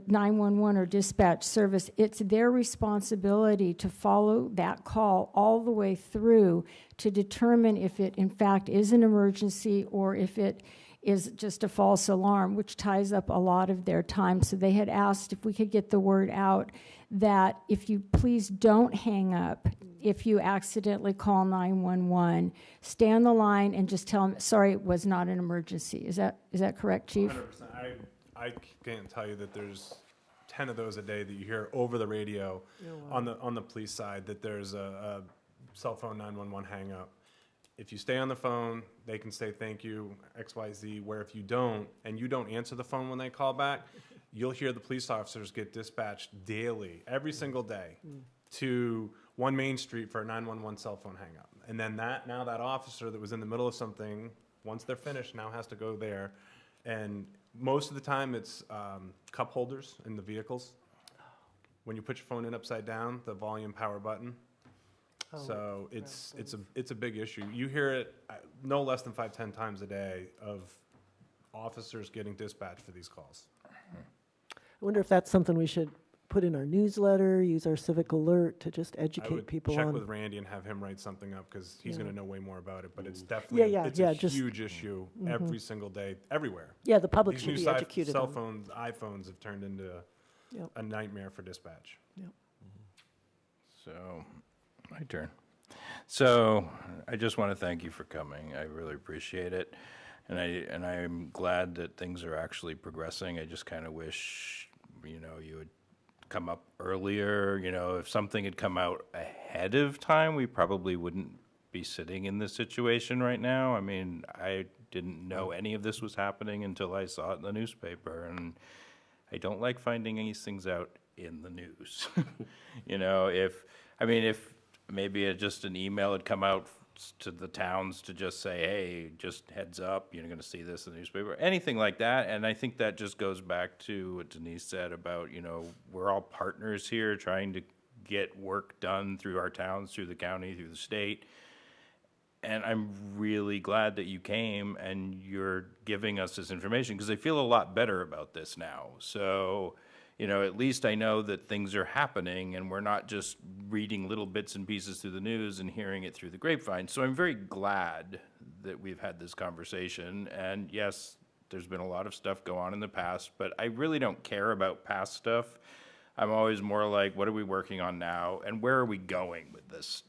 911 or dispatch service, it's their responsibility to follow that call all the way through to determine if it in fact is an emergency or if it is just a false alarm, which ties up a lot of their time. So they had asked if we could get the word out that if you please don't hang up if you accidentally call 911, stay on the line and just tell them, sorry, it was not an emergency. Is that correct, Chief? 100%. I can't tell you that there's 10 of those a day that you hear over the radio on the police side, that there's a cell phone 911 hang up. If you stay on the phone, they can say thank you, XYZ, where if you don't, and you don't answer the phone when they call back, you'll hear the police officers get dispatched daily, every single day, to 1 Main Street for a 911 cell phone hangout. And then now that officer that was in the middle of something, once they're finished, now has to go there. And most of the time, it's cup holders in the vehicles. When you put your phone in upside down, the volume power button. So it's a big issue. You hear it no less than 5-10 times a day of officers getting dispatched for these calls. I wonder if that's something we should put in our newsletter, use our civic alert to just I educate would people check on. with Randy and have him write something up, because he's Yeah. gonna know way more about it, but it's definitely, yeah, it's yeah, a just- huge issue every single day, everywhere. Yeah, the public These should new be cell educated on it. phones, iPhones have turned into Yep. a nightmare for dispatch. So, my turn. So, I just want to thank you for coming. I really appreciate it. And I'm glad that things are actually progressing. I just kind of wish, you would come up earlier. If something had come out ahead of time, we probably wouldn't be sitting in this situation right now. I mean, I didn't know any of this was happening until I saw it in the newspaper, and I don't like finding these things out in the news. If maybe just an email had come out to the towns to just say, hey, just heads up, you're gonna see this in the newspaper, anything like that. And I think that just goes back to what Denise said about, we're all partners here trying to get work done through our towns, through the county, through the state. And I'm really glad that you came and you're giving us this information, because I feel a lot better about this now. So, at least I know that things are happening and we're not just reading little bits and pieces through the news and hearing it through the grapevine. So I'm very glad that we've had this conversation. And yes, there's been a lot of stuff go on in the past, but I really don't care about past stuff. I'm always more like, what are we working on now and where are we going with this?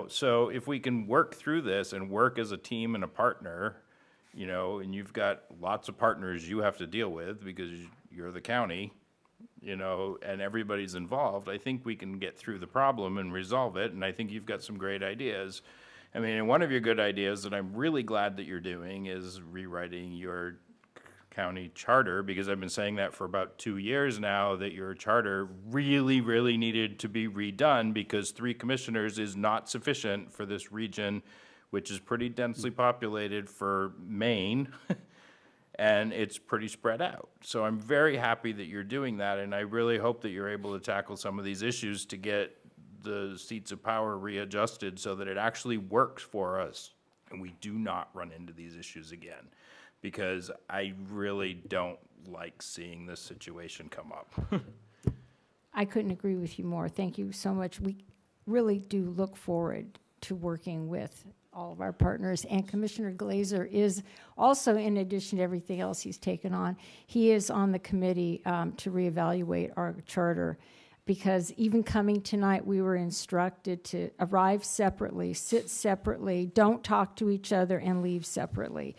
So if we can work through this and work as a team and a partner, and you've got lots of partners you have to deal with because you're the county, and everybody's involved, I think we can get through the problem and resolve it. And I think you've got some great ideas. I mean, and one of your good ideas that I'm really glad that you're doing is rewriting your county charter, because I've been saying that for about 2 years now, that your charter really, really needed to be redone, because 3 commissioners is not sufficient for this region, which is pretty densely populated for Maine, and it's pretty spread out. So I'm very happy that you're doing that, and I really hope that you're able to tackle some of these issues to get the seats of power readjusted so that it actually works for us and we do not run into these issues again, because I really don't like seeing this situation come up. I couldn't agree with you more. Thank you so much. We really do look forward to working with all of our partners. And Commissioner Glazer is also, in addition to everything else he's taken on, he is on the committee to reevaluate our charter. Because even coming tonight, we were instructed to arrive separately, sit separately, don't talk to each other, and leave separately.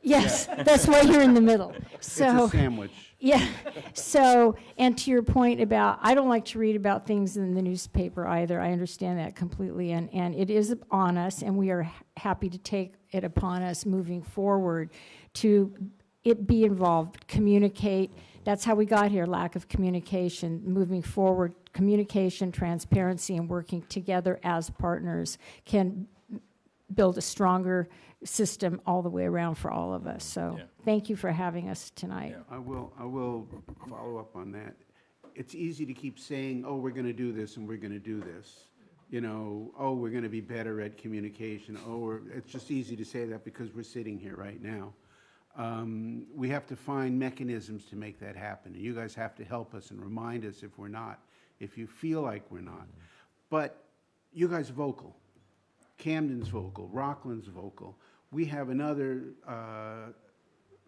Yes, that's why you're in the middle. So, It's a sandwich. yeah. So, and to your point about, I don't like to read about things in the newspaper either. I understand that completely. And it is on us, and we are happy to take it upon us moving forward to it be involved, communicate. That's how we got here, lack of communication. Moving forward, communication, transparency, and working together as partners can build a stronger system all the way around for all of us. So Yeah. thank you for having us tonight. Yeah. I will follow up on that. It's easy to keep saying, oh, we're going to do this and we're going to do this. Oh, we're going to be better at communication. It's just easy to say that because we're sitting here right now. We have to find mechanisms to make that happen. You guys have to help us and remind us if we're not, if you feel like we're not. But you guys are vocal. Camden's vocal, Rockland's vocal. We have another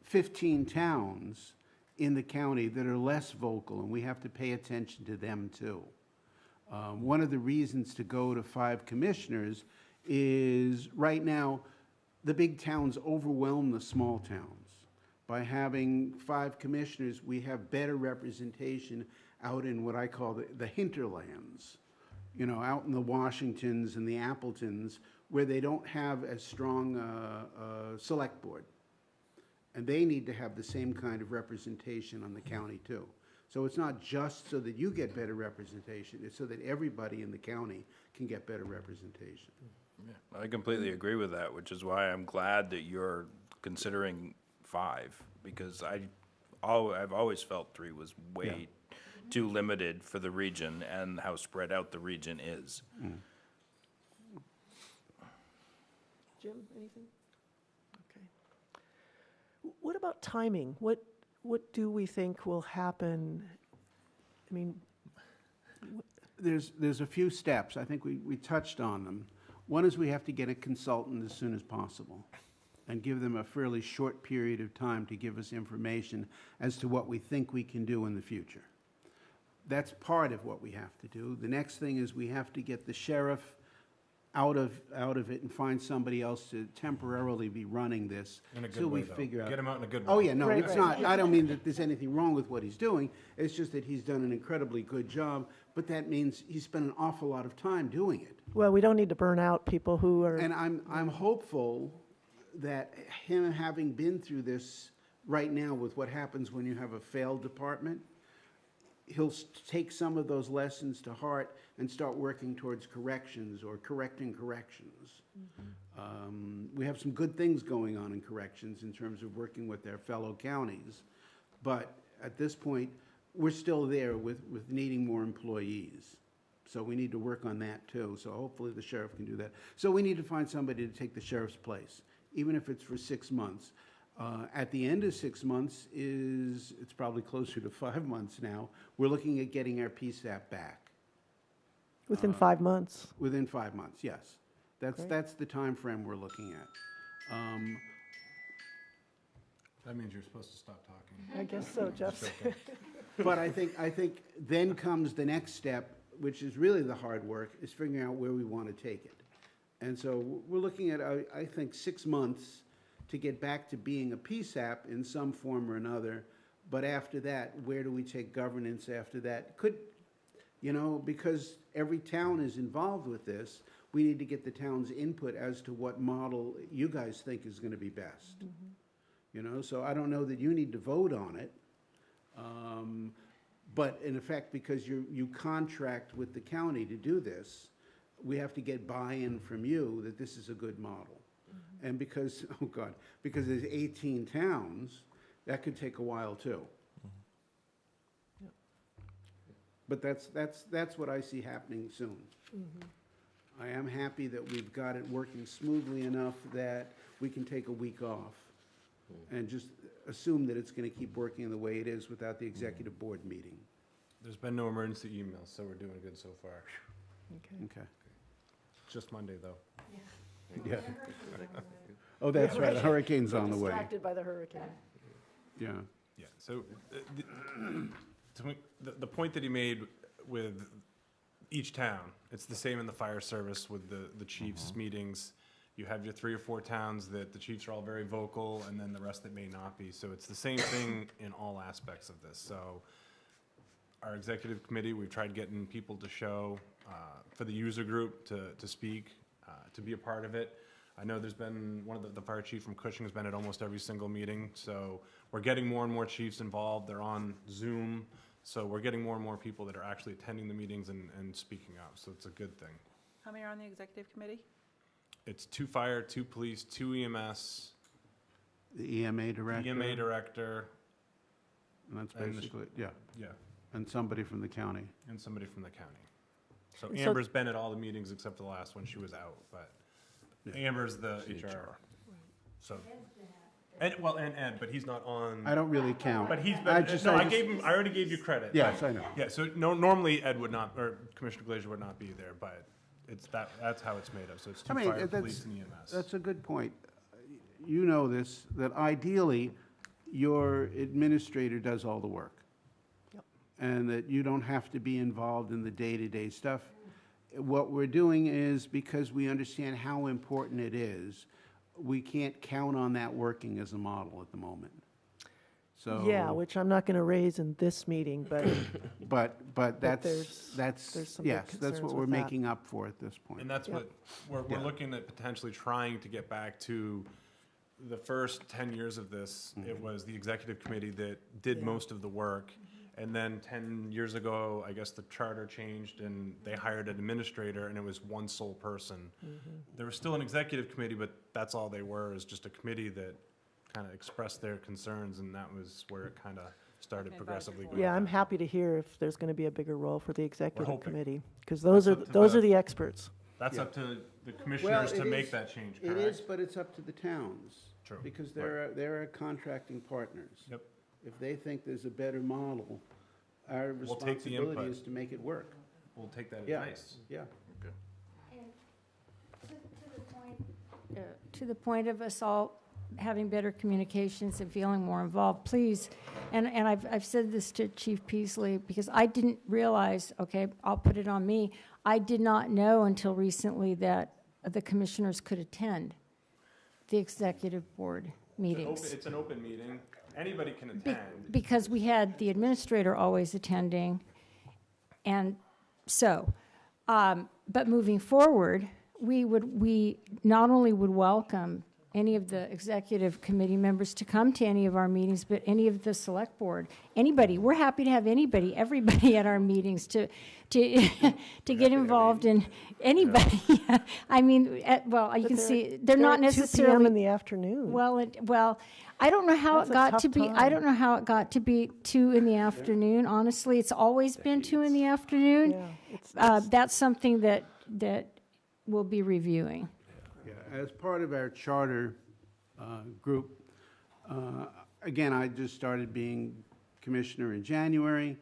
15 towns in the county that are less vocal, and we have to pay attention to them too. One of the reasons to go to 5 commissioners is right now the big towns overwhelm the small towns. By having 5 commissioners, we have better representation out in what I call the hinterlands. Out in the Washingtons and the Appletons, where they don't have as strong a select board. And they need to have the same kind of representation on the county too. So it's not just so that you get better representation, it's so that everybody in the county can get better representation. Yeah, I completely agree with that, which is why I'm glad that you're considering 5, because I've always felt 3 was way too limited for the region and how spread out the region is. Jim, anything? Okay. What about timing? What do we think will happen? I mean, There's a few steps. I think we touched on them. One is we have to get a consultant as soon as possible and give them a fairly short period of time to give us information as to what we think we can do in the future. That's part of what we have to do. The next thing is we have to get the sheriff out of it and find somebody else to temporarily be running this In a good till we way, though. figure out. Get him out in a good way. Oh, yeah, no, Right, it's right. not, I don't mean that there's anything wrong with what he's doing. It's just that he's done an incredibly good job, but that means he spent an awful lot of time doing it. well, we don't need to burn out people who are, And I'm hopeful that him having been through this right now with what happens when you have a failed department, he'll take some of those lessons to heart and start working towards corrections or correcting corrections. We have some good things going on in corrections in terms of working with their fellow counties. But at this point, we're still there with needing more employees. So we need to work on that too. So hopefully the sheriff can do that. So we need to find somebody to take the sheriff's place, even if it's for 6 months. At the end of 6 months it's probably closer to 5 months now. We're looking at getting our PSAP back. within 5 months. Within 5 months, yes. Great. That's the time frame we're looking at. That means you're supposed to stop talking. I guess so, Jeff. But I think then comes the next step, which is really the hard work, is figuring out where we want to take it. And so we're looking at, I think, 6 months to get back to being a PSAP in some form or another. But after that, where do we take governance after that? Because every town is involved with this, we need to get the town's input as to what model you guys think is going to be best. So I don't know that you need to vote on it. But in effect, because you contract with the county to do this, we have to get buy-in from you that this is a good model. And because there's 18 towns, that could take a while too. But that's what I see happening soon. I am happy that we've got it working smoothly enough that we can take a week off and just assume that it's going to keep working the way it is without the executive board meeting. There's been no emergency emails, so we're doing good so far. Okay. Just Monday, though. Yeah. Oh, that's right, a hurricane's on the way. Distracted by the hurricane. Yeah. Yeah, so the point that he made with each town, it's the same in the fire service with the chiefs' meetings. You have your 3 or 4 towns that the chiefs are all very vocal, and then the rest that may not be. So it's the same thing in all aspects of this. So our executive committee, we've tried getting people to show, for the user group to speak, to be a part of it. I know there's been, one of the fire chief from Cushing has been at almost every single meeting. So we're getting more and more chiefs involved. They're on Zoom. So we're getting more and more people that are actually attending the meetings and speaking up. So it's a good thing. How many are on the executive committee? It's 2 fire, 2 police, 2 EMS, The EMA director. EMA director, And that's and the- basically, yeah, yeah, and somebody from the county. and somebody from the county. So So- Amber's been at all the meetings except the last one, she was out, but Yeah. Amber's the HR. So, and Ed, but he's not on. I don't really count. But he's I been, just- no, I I just- gave him, I already gave you credit. Yes, but- I know. Yeah, so normally Ed would not, or Commissioner Glazier would not be there, but that's how it's made up. So it's 2 I mean, fire, that's- police, and EMS. That's a good point. You know this, that ideally, your administrator does all the work. Yep. And that you don't have to be involved in the day-to-day stuff. What we're doing is, because we understand how important it is, we can't count on that working as a model at the moment. So. Yeah, which I'm not going to raise in this meeting, but But there's that's, some big yes, that's concerns what we're with that. making up for at this point. And that's Yep. what, we're Yeah. looking at potentially trying to get back to the first 10 years of this. It was the executive committee that did Yeah. most of the work. And then 10 years ago, I guess the charter changed and they hired an administrator and it was one sole person. There was still an executive committee, but that's all they were, is just a committee that kind of expressed their concerns, and that was where it kind of started progressively going. Yeah, I'm happy to hear if there's going to be a bigger role for the executive hoping. committee, because those are the experts. That's Yeah. up to the commissioners to it make is- that change, It correct? is, but it's up to the towns. True. Because they're our contracting partners. Yep. If they think there's a better model, our We'll take the responsibility input. is to make it work. We'll take that Yeah. advice. Yeah. To the point of us all having better communications and feeling more involved, please, and I've said this to Chief Peasley, because I didn't realize, okay, I'll put it on me, I did not know until recently that the commissioners could attend the executive board meetings. It's an open meeting. Anybody can Be- attend. Because we had the administrator always attending, and so, but moving forward, we not only would welcome any of the executive committee members to come to any of our meetings, but any of the select board, anybody. We're happy to have anybody, everybody at our meetings to get involved in anybody. I mean, well, you can see, they're not at 2 p.m. necessarily. in the afternoon. Well, I don't know how That's it a got tough to be, I time. don't know how it got to be 2 in the afternoon, honestly. It's always been 2 in the afternoon. Yeah, it's- That's something that we'll be reviewing. Yeah, as part of our charter group, again, I just started being commissioner in January,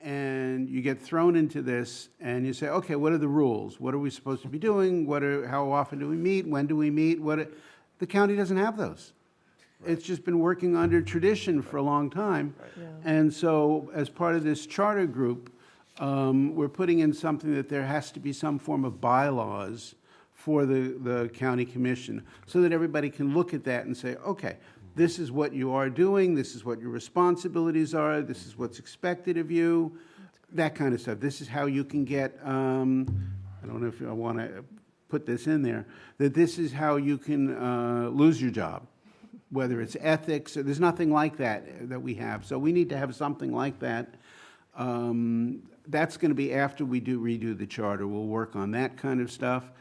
and you get thrown into this, and you say, okay, what are the rules? What are we supposed to be doing? How often do we meet? When do we meet? The county doesn't have those. It's just been working under tradition for a long time. Yeah. And so, as part of this charter group, we're putting in something that there has to be some form of bylaws for the county commission, so that everybody can look at that and say, okay, this is what you are doing, this is what your responsibilities are, this is what's expected of you, that kind of stuff. This is how you can get, I don't know if I want to put this in there, that this is how you can lose your job, whether it's ethics, there's nothing like that we have. So we need to have something like that. That's going to be after we redo the charter. We'll work on that kind of stuff.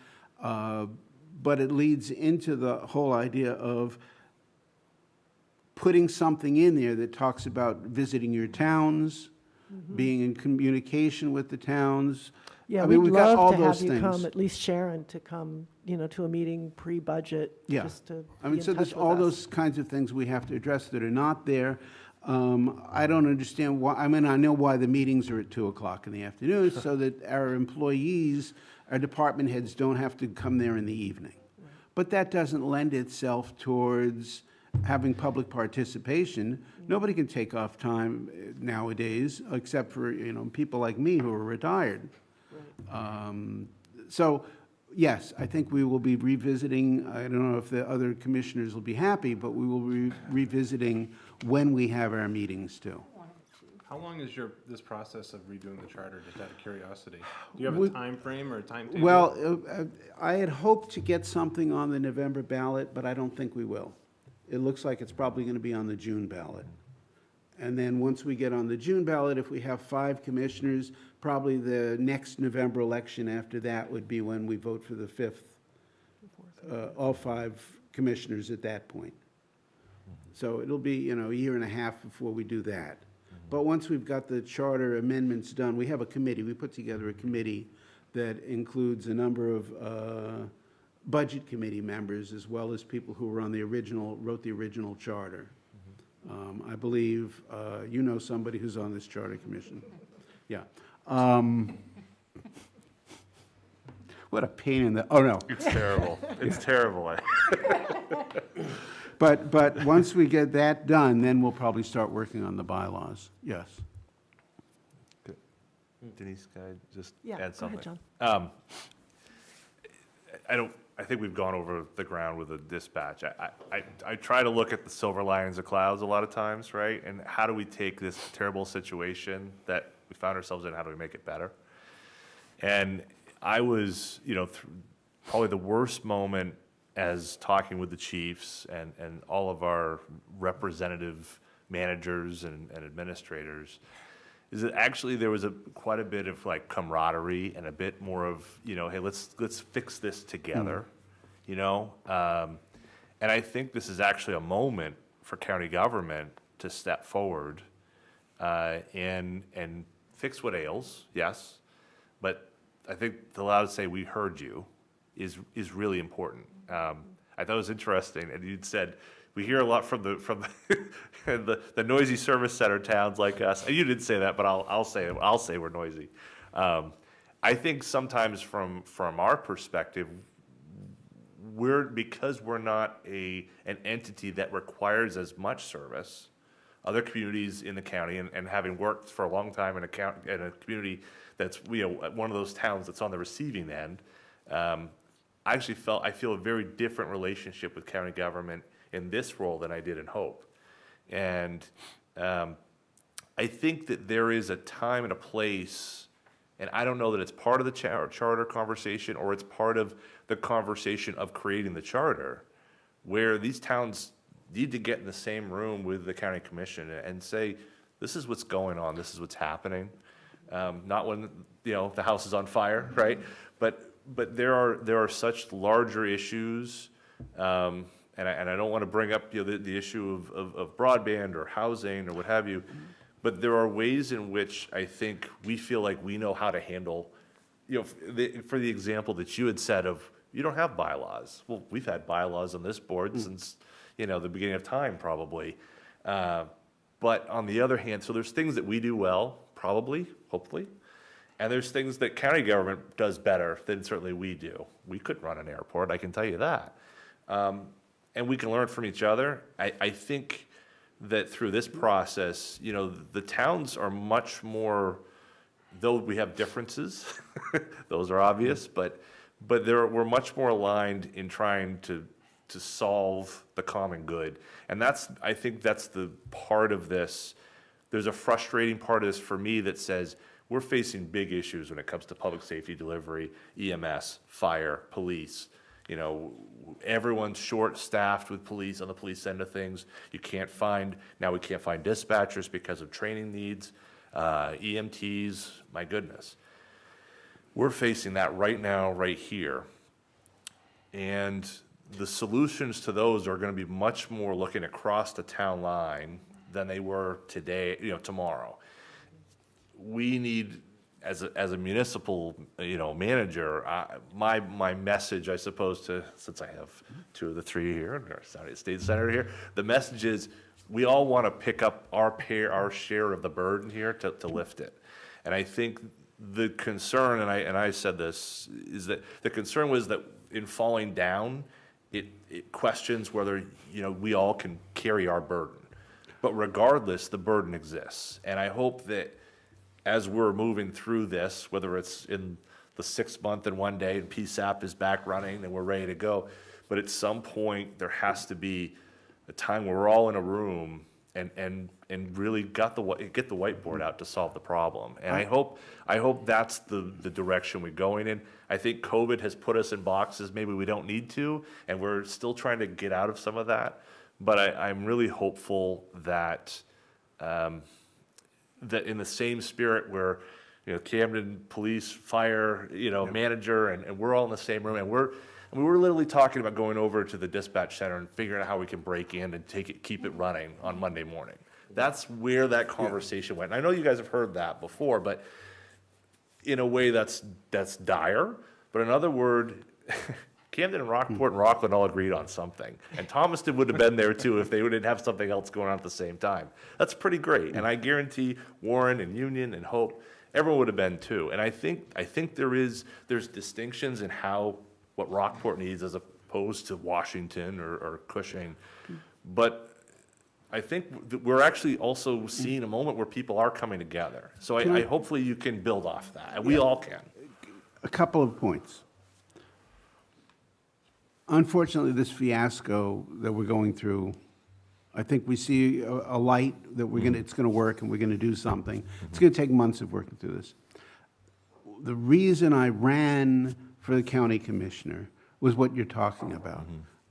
But it leads into the whole idea of putting something in there that talks about visiting your towns, being in communication with the towns. Yeah, I mean, we'd we've got all love to have those you come, things. at least Sharon, to come, to a meeting pre-budget, Yeah. just to I be mean, in so touch there's with all us. those kinds of things we have to address that are not there. I don't understand why, I mean, I know why the meetings are at 2:00 in the afternoon, so that our employees, our department heads don't have to come there in the evening. But that doesn't lend itself towards having public participation. Nobody can take off time nowadays, except for, people like me who are retired. So, yes, I think we will be revisiting, I don't know if the other commissioners will be happy, but we will be revisiting when we have our meetings too. How long is this process of redoing the charter, just out of curiosity? Do you have a We- time frame or a timetable? Well, I had hoped to get something on the November ballot, but I don't think we will. It looks like it's probably going to be on the June ballot. And then once we get on the June ballot, if we have 5 commissioners, probably the next November election after that would be when we vote for the 5th, all 5 commissioners at that point. So it'll be, a year and a half before we do that. But once we've got the charter amendments done, we have a committee. We put together a committee that includes a number of budget committee members, as well as people who were on wrote the original charter. I believe you know somebody who's on this charter commission. Yeah. What a pain in the, oh, no. It's terrible. It's terrible. But once we get that done, then we'll probably start working on the bylaws. Yes. Denise, can I just Yeah, add go something? ahead, John. I think we've gone over the ground with the dispatch. I try to look at the silver linings of clouds a lot of times, right? And how do we take this terrible situation that we found ourselves in, how do we make it better? And I was, probably the worst moment as talking with the chiefs and all of our representative managers and administrators is that actually there was quite a bit of like camaraderie and a bit more of, you know, hey, let's fix this together, you know? And I think this is actually a moment for county government to step forward and fix what ails, yes, but I think the loud say we heard you is really important. I thought it was interesting, and you'd said we hear a lot from the noisy service center towns like us. And you didn't say that, but I'll say we're noisy. I think sometimes from our perspective, because we're not an entity that requires as much service. Other communities in the county, and having worked for a long time in a community that's one of those towns that's on the receiving end, I feel a very different relationship with county government in this role than I did in Hope. And I think that there is a time and a place, and I don't know that it's part of the charter conversation or it's part of the conversation of creating the charter, where these towns need to get in the same room with the county commission and say, this is what's going on, this is what's happening. Not when, the house is on fire, right? But there are such larger issues, and I don't want to bring up the issue of broadband or housing or what have you, but there are ways in which I think we feel like we know how to handle, for the example that you had said of, you don't have bylaws. Well, we've had bylaws on this board since, the beginning of time probably. But on the other hand, so there's things that we do well, probably, hopefully, and there's things that county government does better than certainly we do. We could run an airport, I can tell you that. And we can learn from each other. I think that through this process, the towns are much more, though we have differences, those are obvious, but we're much more aligned in trying to solve the common good. And I think that's the part of this. There's a frustrating part of this for me that says we're facing big issues when it comes to public safety delivery, EMS, fire, police. Everyone's short-staffed with police on the police end of things. We can't find dispatchers because of training needs, EMTs, my goodness. We're facing that right now, right here. And the solutions to those are going to be much more looking across the town line than they were today, tomorrow. We need, as a municipal, manager, my message, I suppose, since I have two of the three here, and our state senator here, the message is we all want to pick up our share of the burden here to lift it. And I think the concern, and I said this, is that the concern was that in falling down, it questions whether, we all can carry our burden. But regardless, the burden exists. And I hope that as we're moving through this, whether it's in the 6th month and 1 day and PSAP is back running and we're ready to go, but at some point there has to be a time where we're all in a room and really get the whiteboard out to solve the problem. And I hope that's the direction we're going in. I think COVID has put us in boxes maybe we don't need to, and we're still trying to get out of some of that. But I'm really hopeful that that in the same spirit where, Camden Police, Fire, manager, and we're all in the same room, and we're literally talking about going over to the dispatch center and figuring out how we can break in and keep it running on Monday morning. That's where that conversation went. And I know you guys have heard that before, but in a way that's dire. But in other words, Camden and Rockport and Rockland all agreed on something. And Thomaston would have been there too if they didn't have something else going on at the same time. That's pretty great. And I guarantee Warren and Union and Hope, everyone would have been too. And I think there's distinctions in what Rockport needs as opposed to Washington or Cushing. But I think that we're actually also seeing a moment where people are coming together. So I hopefully you can build off that, and we all can. A couple of points. Unfortunately, this fiasco that we're going through, I think we see a light that it's going to work and we're going to do something. It's going to take months of working through this. The reason I ran for the county commissioner was what you're talking about.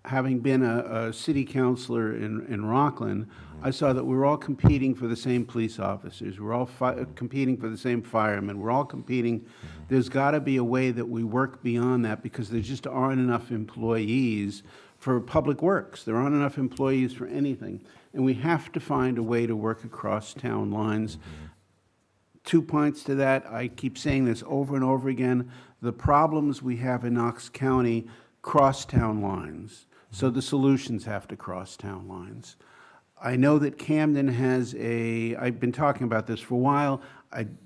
having been a city councilor in Rockland, I saw that we're all competing for the same police officers. We're all competing for the same firemen. We're all competing. There's got to be a way that we work beyond that, because there just aren't enough employees for public works. There aren't enough employees for anything. And we have to find a way to work across town lines. 2 points to that. I keep saying this over and over again. The problems we have in Knox County cross town lines. So the solutions have to cross town lines. I know that Camden has I've been talking about this for a while.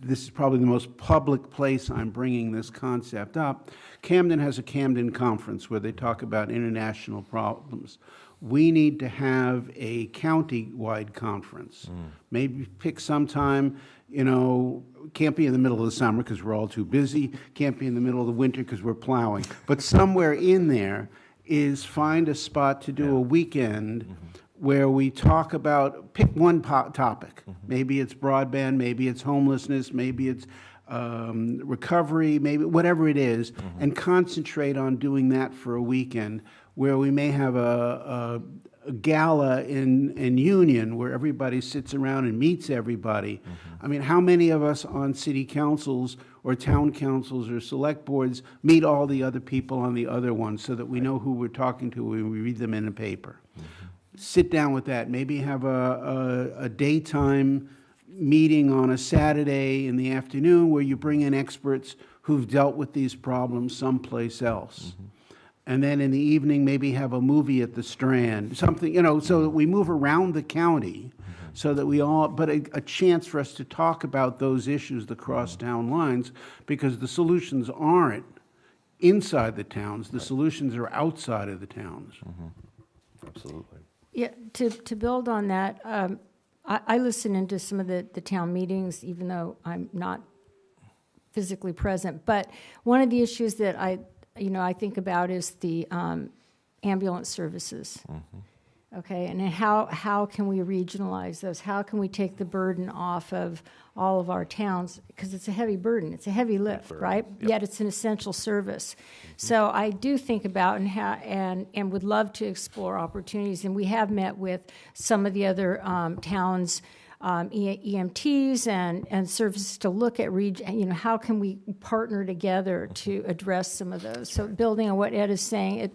This is probably the most public place I'm bringing this concept up. Camden has a Camden Conference where they talk about international problems. We need to have a county-wide conference. Maybe pick some time, can't be in the middle of the summer because we're all too busy, can't be in the middle of the winter because we're plowing. But somewhere in there is find a spot to do a weekend where we talk about, pick one topic. Maybe it's broadband, maybe it's homelessness, maybe it's recovery, maybe whatever it is, and concentrate on doing that for a weekend, where we may have a gala in Union where everybody sits around and meets everybody. I mean, how many of us on city councils or town councils or select boards meet all the other people on the other ones so that we know who we're talking to when we read them in a paper? Sit down with that. Maybe have a daytime meeting on a Saturday in the afternoon where you bring in experts who've dealt with these problems someplace else. And then in the evening, maybe have a movie at the Strand, something, so that we move around the county, so that we all, but a chance for us to talk about those issues, the cross-town lines, because the solutions aren't inside the towns, the solutions are outside of the towns. Absolutely. Yeah, to build on that, I listen into some of the town meetings, even though I'm not physically present. But one of the issues that I think about is the ambulance services. Okay, and how can we regionalize those? How can we take the burden off of all of our towns? Because it's a heavy burden, it's a heavy lift, right? Yet it's an essential service. So I do think about and would love to explore opportunities. And we have met with some of the other towns, EMTs and services to look at how can we partner together to address some of those. So building on what Ed is saying,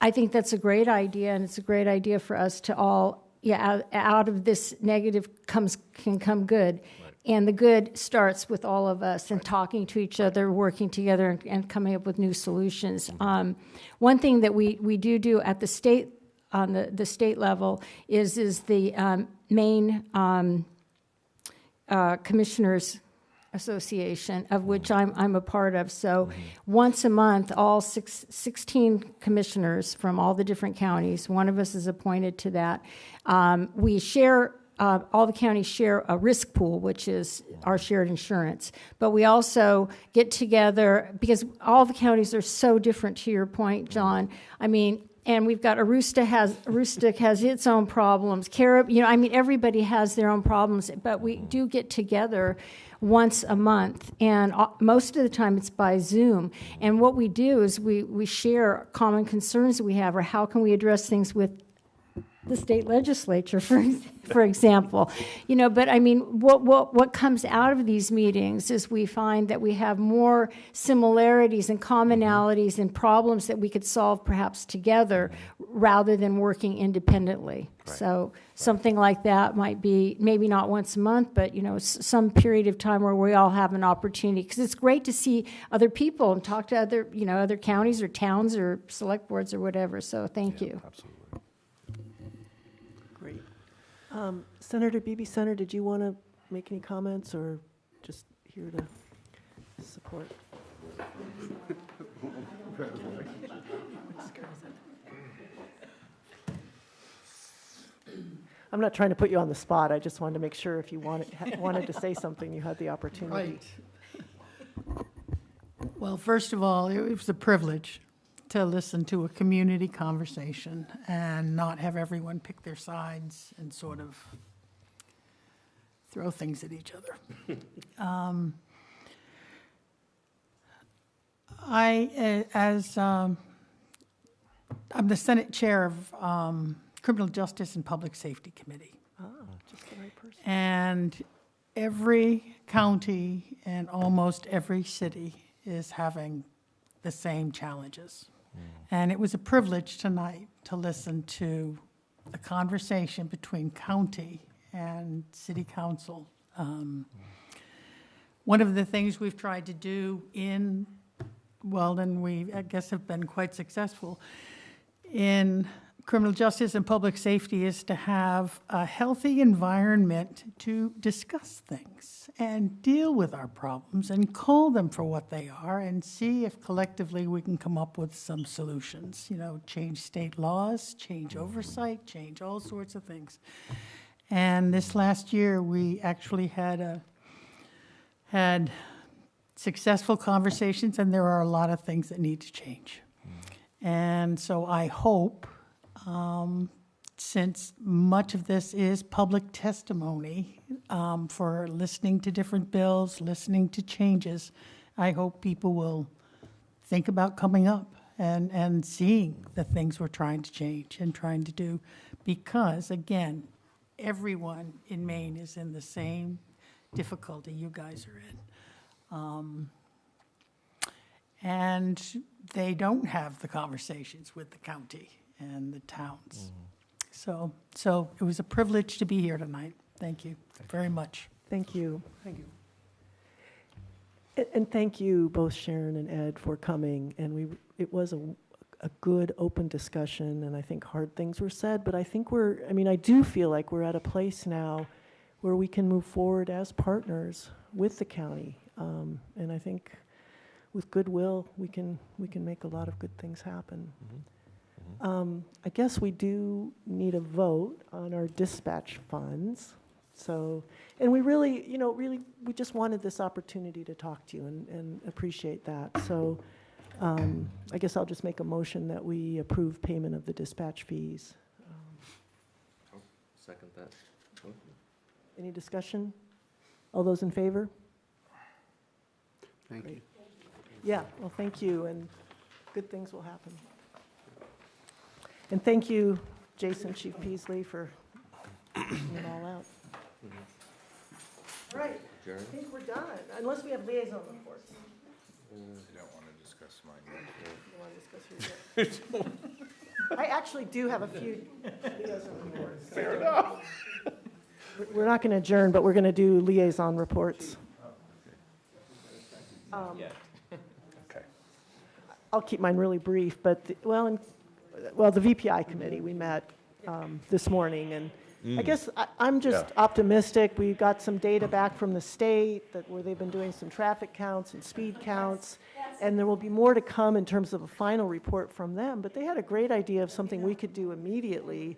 I think that's a great idea, and it's a great idea for us to all, out of this negative can come good. Right. And the good starts with all of us and talking to each other, working together, and coming up with new solutions. One thing that we do at the state, on the state level, is the Maine Commissioners Association, of which I'm a part of. So once a month, all 16 commissioners from all the different counties, one of us is appointed to that. We share, all the counties share a risk pool, which is our shared insurance. But we also get together, because all the counties are so different, to your point, John. I mean, and we've got Aroostook has its own problems. Everybody has their own problems, but we do get together once a month, and most of the time it's by Zoom. And what we do is we share common concerns that we have, or how can we address things with the state legislature, for example. But I mean, what comes out of these meetings is we find that we have more similarities and commonalities and problems that we could solve perhaps together rather than working independently. Right. So something like that might be maybe not once a month, but some period of time where we all have an opportunity, because it's great to see other people and talk to other counties or towns or select boards or whatever. So thank you. Absolutely. Great. Senator Beebe, did you want to make any comments, or just here to support? I'm not trying to put you on the spot. I just wanted to make sure if you wanted to say something, you had the opportunity. Right. Well, first of all, it was a privilege to listen to a community conversation and not have everyone pick their sides and sort of throw things at each other. I'm the Senate Chair of Criminal Justice and Public Safety Committee. Just the right person. And every county and almost every city is having the same challenges. And it was a privilege tonight to listen to the conversation between county and city council. One of the things we've tried to do in Weldon, we, I guess, have been quite successful in criminal justice and public safety, is to have a healthy environment to discuss things and deal with our problems and call them for what they are and see if collectively we can come up with some solutions. You know, change state laws, change oversight, change all sorts of things. And this last year, we actually had successful conversations, and there are a lot of things that need to change. And so I hope, since much of this is public testimony for listening to different bills, listening to changes, I hope people will think about coming up and seeing the things we're trying to change and trying to do. Because, again, everyone in Maine is in the same difficulty you guys are in. And they don't have the conversations with the county and the towns. So it was a privilege to be here tonight. Thank you very much. Thank you. Thank you. And thank you both, Sharon and Ed, for coming. And it was a good, open discussion, and I think hard things were said, but I think I do feel like we're at a place now where we can move forward as partners with the county. And I think with goodwill, we can make a lot of good things happen. I guess we do need a vote on our dispatch funds. So, and we really, we just wanted this opportunity to talk to you and appreciate that. So I guess I'll just make a motion that we approve payment of the dispatch fees. I'll second that. Any discussion? All those in favor? Thank you. Yeah, well, thank you, and good things will happen. And thank you, Jason, Chief Peasley, for putting it all out. All right, I Jerry? think we're done, unless we have liaison reports. I don't want to discuss mine yet. You want to discuss yours yet? I actually do have a few liaison reports. Fair enough. We're not going to adjourn, but we're going to do liaison reports. Okay. I'll keep mine really brief, but, the VPI committee, we met this morning, and I guess I'm just optimistic. We got some data back from the state where they've been doing some traffic counts and speed counts, and there will be more to come in terms of a final report from them, but they had a great idea of something we could do immediately,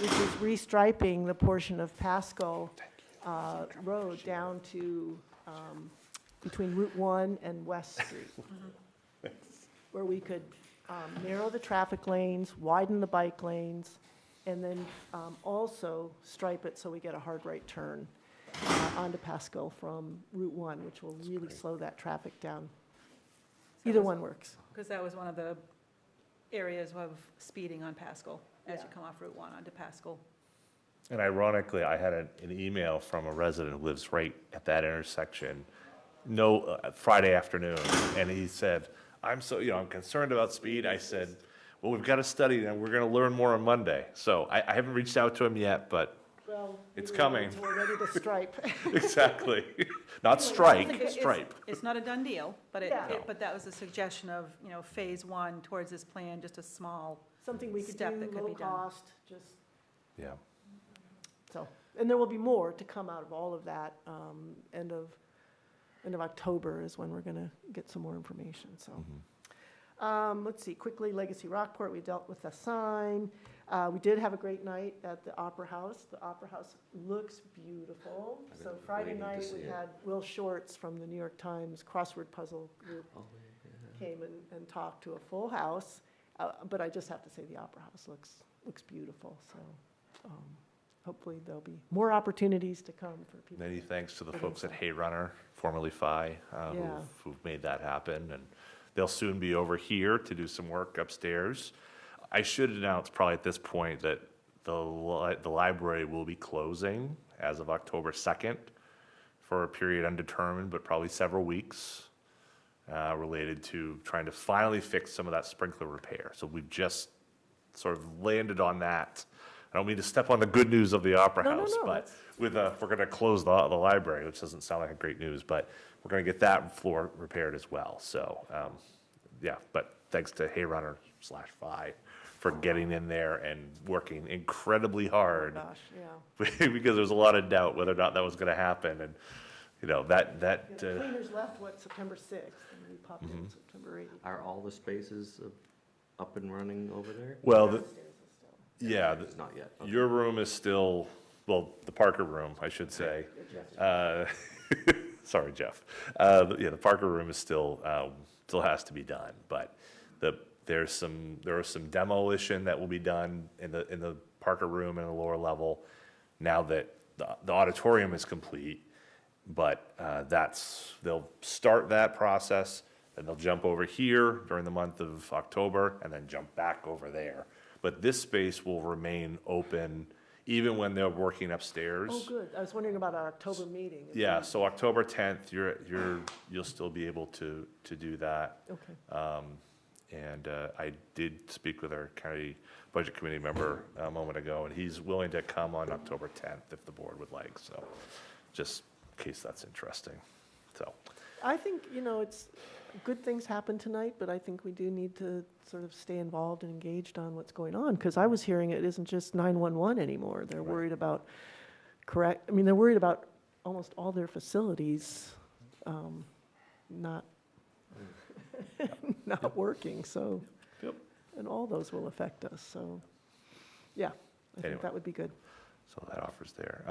which is restriping the portion of Pasco Road down to between Route 1 and West Street, where we could narrow the traffic lanes, widen the bike lanes, and then also stripe it so we get a hard right turn onto Pasco from Route 1, which will really slow that traffic down. Either one works. Because that was one of the areas of speeding on Pascal, as you come off Route 1 onto Pascal. And ironically, I had an email from a resident who lives right at that intersection, Friday afternoon, and he said, I'm concerned about speed. I said, well, we've got a study, and we're going to learn more on Monday. So I haven't reached out to him yet, but it's coming. We're ready to stripe. Exactly. Not strike, stripe. It's not a done deal, but Yeah. but that was a suggestion of, phase 1 towards this plan, just a small, Something we could Step do, that could low be done. cost, just, Yeah. so. And there will be more to come out of all of that. End of October is when we're going to get some more information, so. Let's see, quickly, Legacy Rockport, we dealt with the sign. We did have a great night at the Opera House. The Opera House looks beautiful. So Friday night, we had Will Shorts from the New York Times crossword puzzle group came and talked to a full house. But I just have to say, the Opera House looks beautiful, so hopefully there'll be more opportunities to come for people. Many thanks to the folks at Hay Runner, formerly Phi, who've made that happen. And they'll soon be over here to do some work upstairs. I should announce probably at this point that the library will be closing as of October 2nd for a period undetermined, but probably several weeks, related to trying to finally fix some of that sprinkler repair. So we've just sort of landed on that. I don't mean to step on the good news of the Opera No, no, House, no, but that's- with, we're gonna close the library, which doesn't sound like a great news, but we're gonna get that floor repaired as well. So, yeah, but thanks to Hayrunner/Fi for getting in there and working incredibly hard. Gosh, yeah. Because there was a lot of doubt whether or not that was gonna happen, and, you know, Yeah, the cleaners left, September 6th, and we popped Mm-hmm. in September 8th. Are all the spaces up and running over there? well, Downstairs is still. yeah, It's not yet. Okay. your room is still, well, the Parker room, I should say. Sorry, Jeff. Yeah, the Parker room is still has to be done, but there are some demolition that will be done in the Parker room and the lower level now that the auditorium is complete. But they'll start that process, and they'll jump over here during the month of October, and then jump back over there. But this space will remain open even when they're working upstairs. Oh, good. I was wondering about our October meeting. Yeah, so October 10th, you'll still be able to do that. Okay. And I did speak with our county budget committee member a moment ago, and he's willing to come on October 10th if the board would like, so just in case that's interesting, so. I think, it's, good things happen tonight, but I think we do need to sort of stay involved and engaged on what's going on, because I was hearing it isn't just 911 anymore. They're worried about they're worried about almost all their facilities not not working, so. Yep. And all those will affect us, so, yeah, I Anyway. think that would be good. So that offer's there.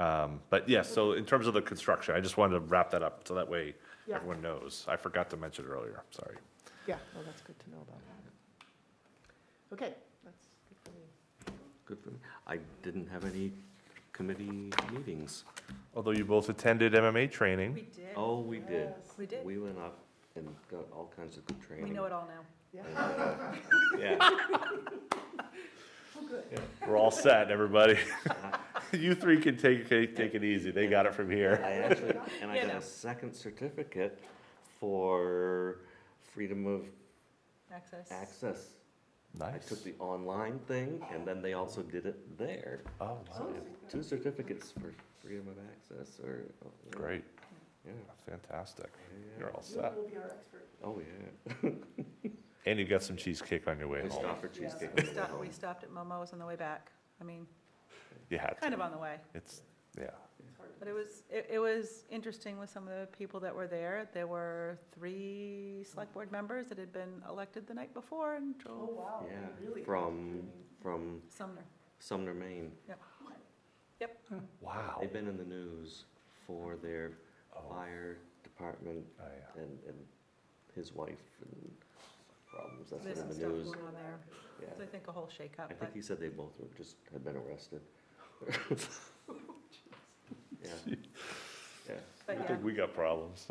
But yes, so in terms of the construction, I just wanted to wrap that up, so that way Yeah. everyone knows. I forgot to mention it earlier, sorry. Yeah, well, that's good to know about. Okay, that's good for me. Good for me. I didn't have any committee meetings. Although you both attended MMA training. We did. Oh, we did. We did. We went up and got all kinds of good training. We know it all now. Yeah. We're all set, everybody. You three can take it easy. They got it from here. I actually, and I You got know. a second certificate for freedom of access. I Nice. took the online thing, and then they also did it there. Oh, So wow. I have 2 certificates for freedom of access, or. Great. Yeah. Fantastic. Yeah. You're all set. Will be our expert. Oh, yeah. And you got some cheesecake on your way We home. stopped for cheesecake. We stopped at Momo's on the way back. I mean, You had to. kind of on the way. It's, yeah. But it was interesting with some of the people that were there. There were 3 select board members that had been elected the night before and Oh, drove wow. Yeah, Really? from Sumner. Sumner, Maine. Yep. Wow. They've been in the news for their Oh. fire department Oh, yeah. and his wife and problems. That's There's been some in stuff the news. going on there. Yeah. So I think a whole shakeup, I but think he said they both were just had been arrested. Yeah. Yeah. but I yeah, think we got problems.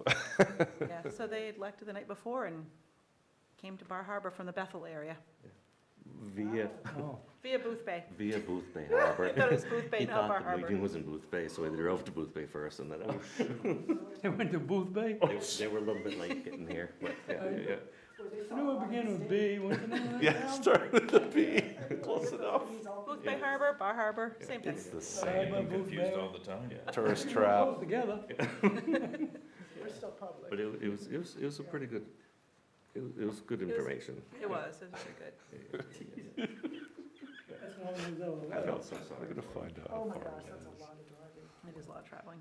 yeah. So they had elected the night before and came to Bar Harbor from the Bethel area Via Oh, via Booth Bay. via Booth Bay Harbor. I thought it was Booth Bay, He not Bar thought the Harbor. meeting was in Booth Bay, so he drove to Booth Bay first, and then they went to Booth Bay? they were a little bit late getting here. But yeah. I knew it began with B, wasn't it? Yeah, start with the B. Close enough. Booth Bay Harbor, Bar Harbor, same thing. It's the same. I'm confused all the time. Tourist trap. Close together. We're still public. But it was a pretty good, it was good information. It was really good. That's one of those, I felt so I'm sorry. gonna find out Oh, how my far gosh, it that's a is. lot of driving. It is a lot of traveling.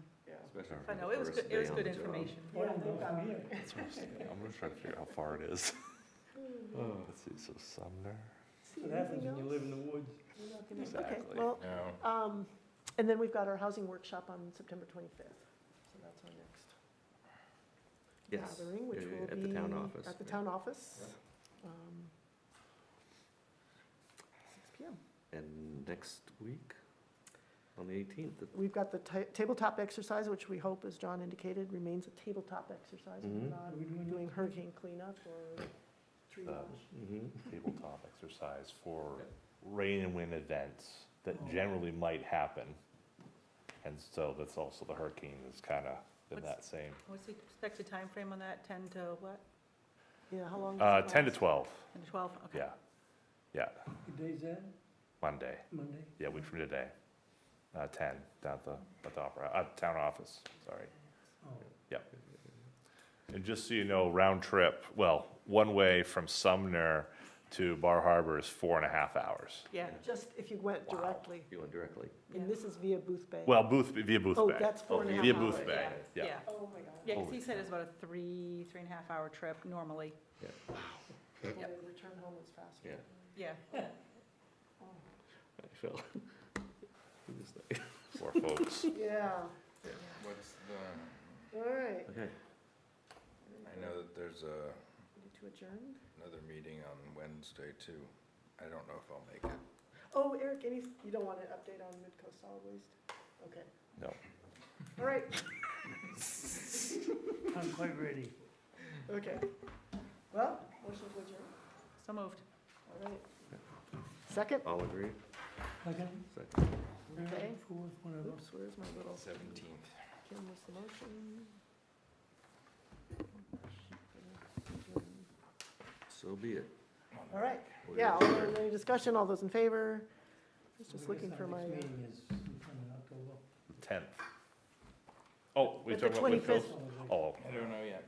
Especially But for no, the it was first good, it was day on good the job. information. Yeah, they've got here. That's what I'm saying. I'm gonna try to figure out how far it is. Let's see, so Sumner. What happens when you live in the woods? Okay, Exactly. well, No. and then we've got our housing workshop on September 25th. So that's our next Yes, gathering, which yeah, will be. at the town office. At the yeah. town office. 6 PM. And next week, on the 18th, We've got the tabletop exercise, which we hope, as John indicated, remains a tabletop exercise. We're Mhm. not Are we doing doing hurricane cleanup or the tabletop exercise for rain and wind events that generally might happen. And so that's also the hurricane is kind of in that same, What's the expected time frame on that, 10 to what? Yeah, how long? does it 10 to last? 12, 10 to 12, okay. yeah, What day is that? Monday, Monday? yeah, week from today. 10, down at the opera, town office, sorry. Oh. Yep. And just so you know, round trip, well, one way from Sumner to Bar Harbor is 4.5 hours. Yeah, Just if you went directly, You went directly. and this is via Booth Bay. Well, via Booth Oh, Bay. that's 4.5 Via hours. Booth Bay, yeah. yeah. Oh, my God. Yeah, because he said it's about a 3.5 hour trip normally. Well, the return home is faster. Yeah. Yeah. I felt. Poor folks. Yeah, What's the, all right. Okay. I know that there's Ready to adjourn? another meeting on Wednesday too. I don't know if I'll make it. Oh, Eric, you don't want an update on Midcoast Solid Waste? Okay, No. all right, I'm quite ready. okay. Well, motion to adjourn, So moved. all right. Second? All agree? Okay. Second. Okay. Fourth, whatever. Oops, where's my little, 17th. Kim was the motion. So be it. All right, yeah, any discussion, all those in favor? I was just looking for my, Next meeting is sometime in October. 10th. Oh, we At the talking about Midcoast? 25th. Oh, I don't know yet.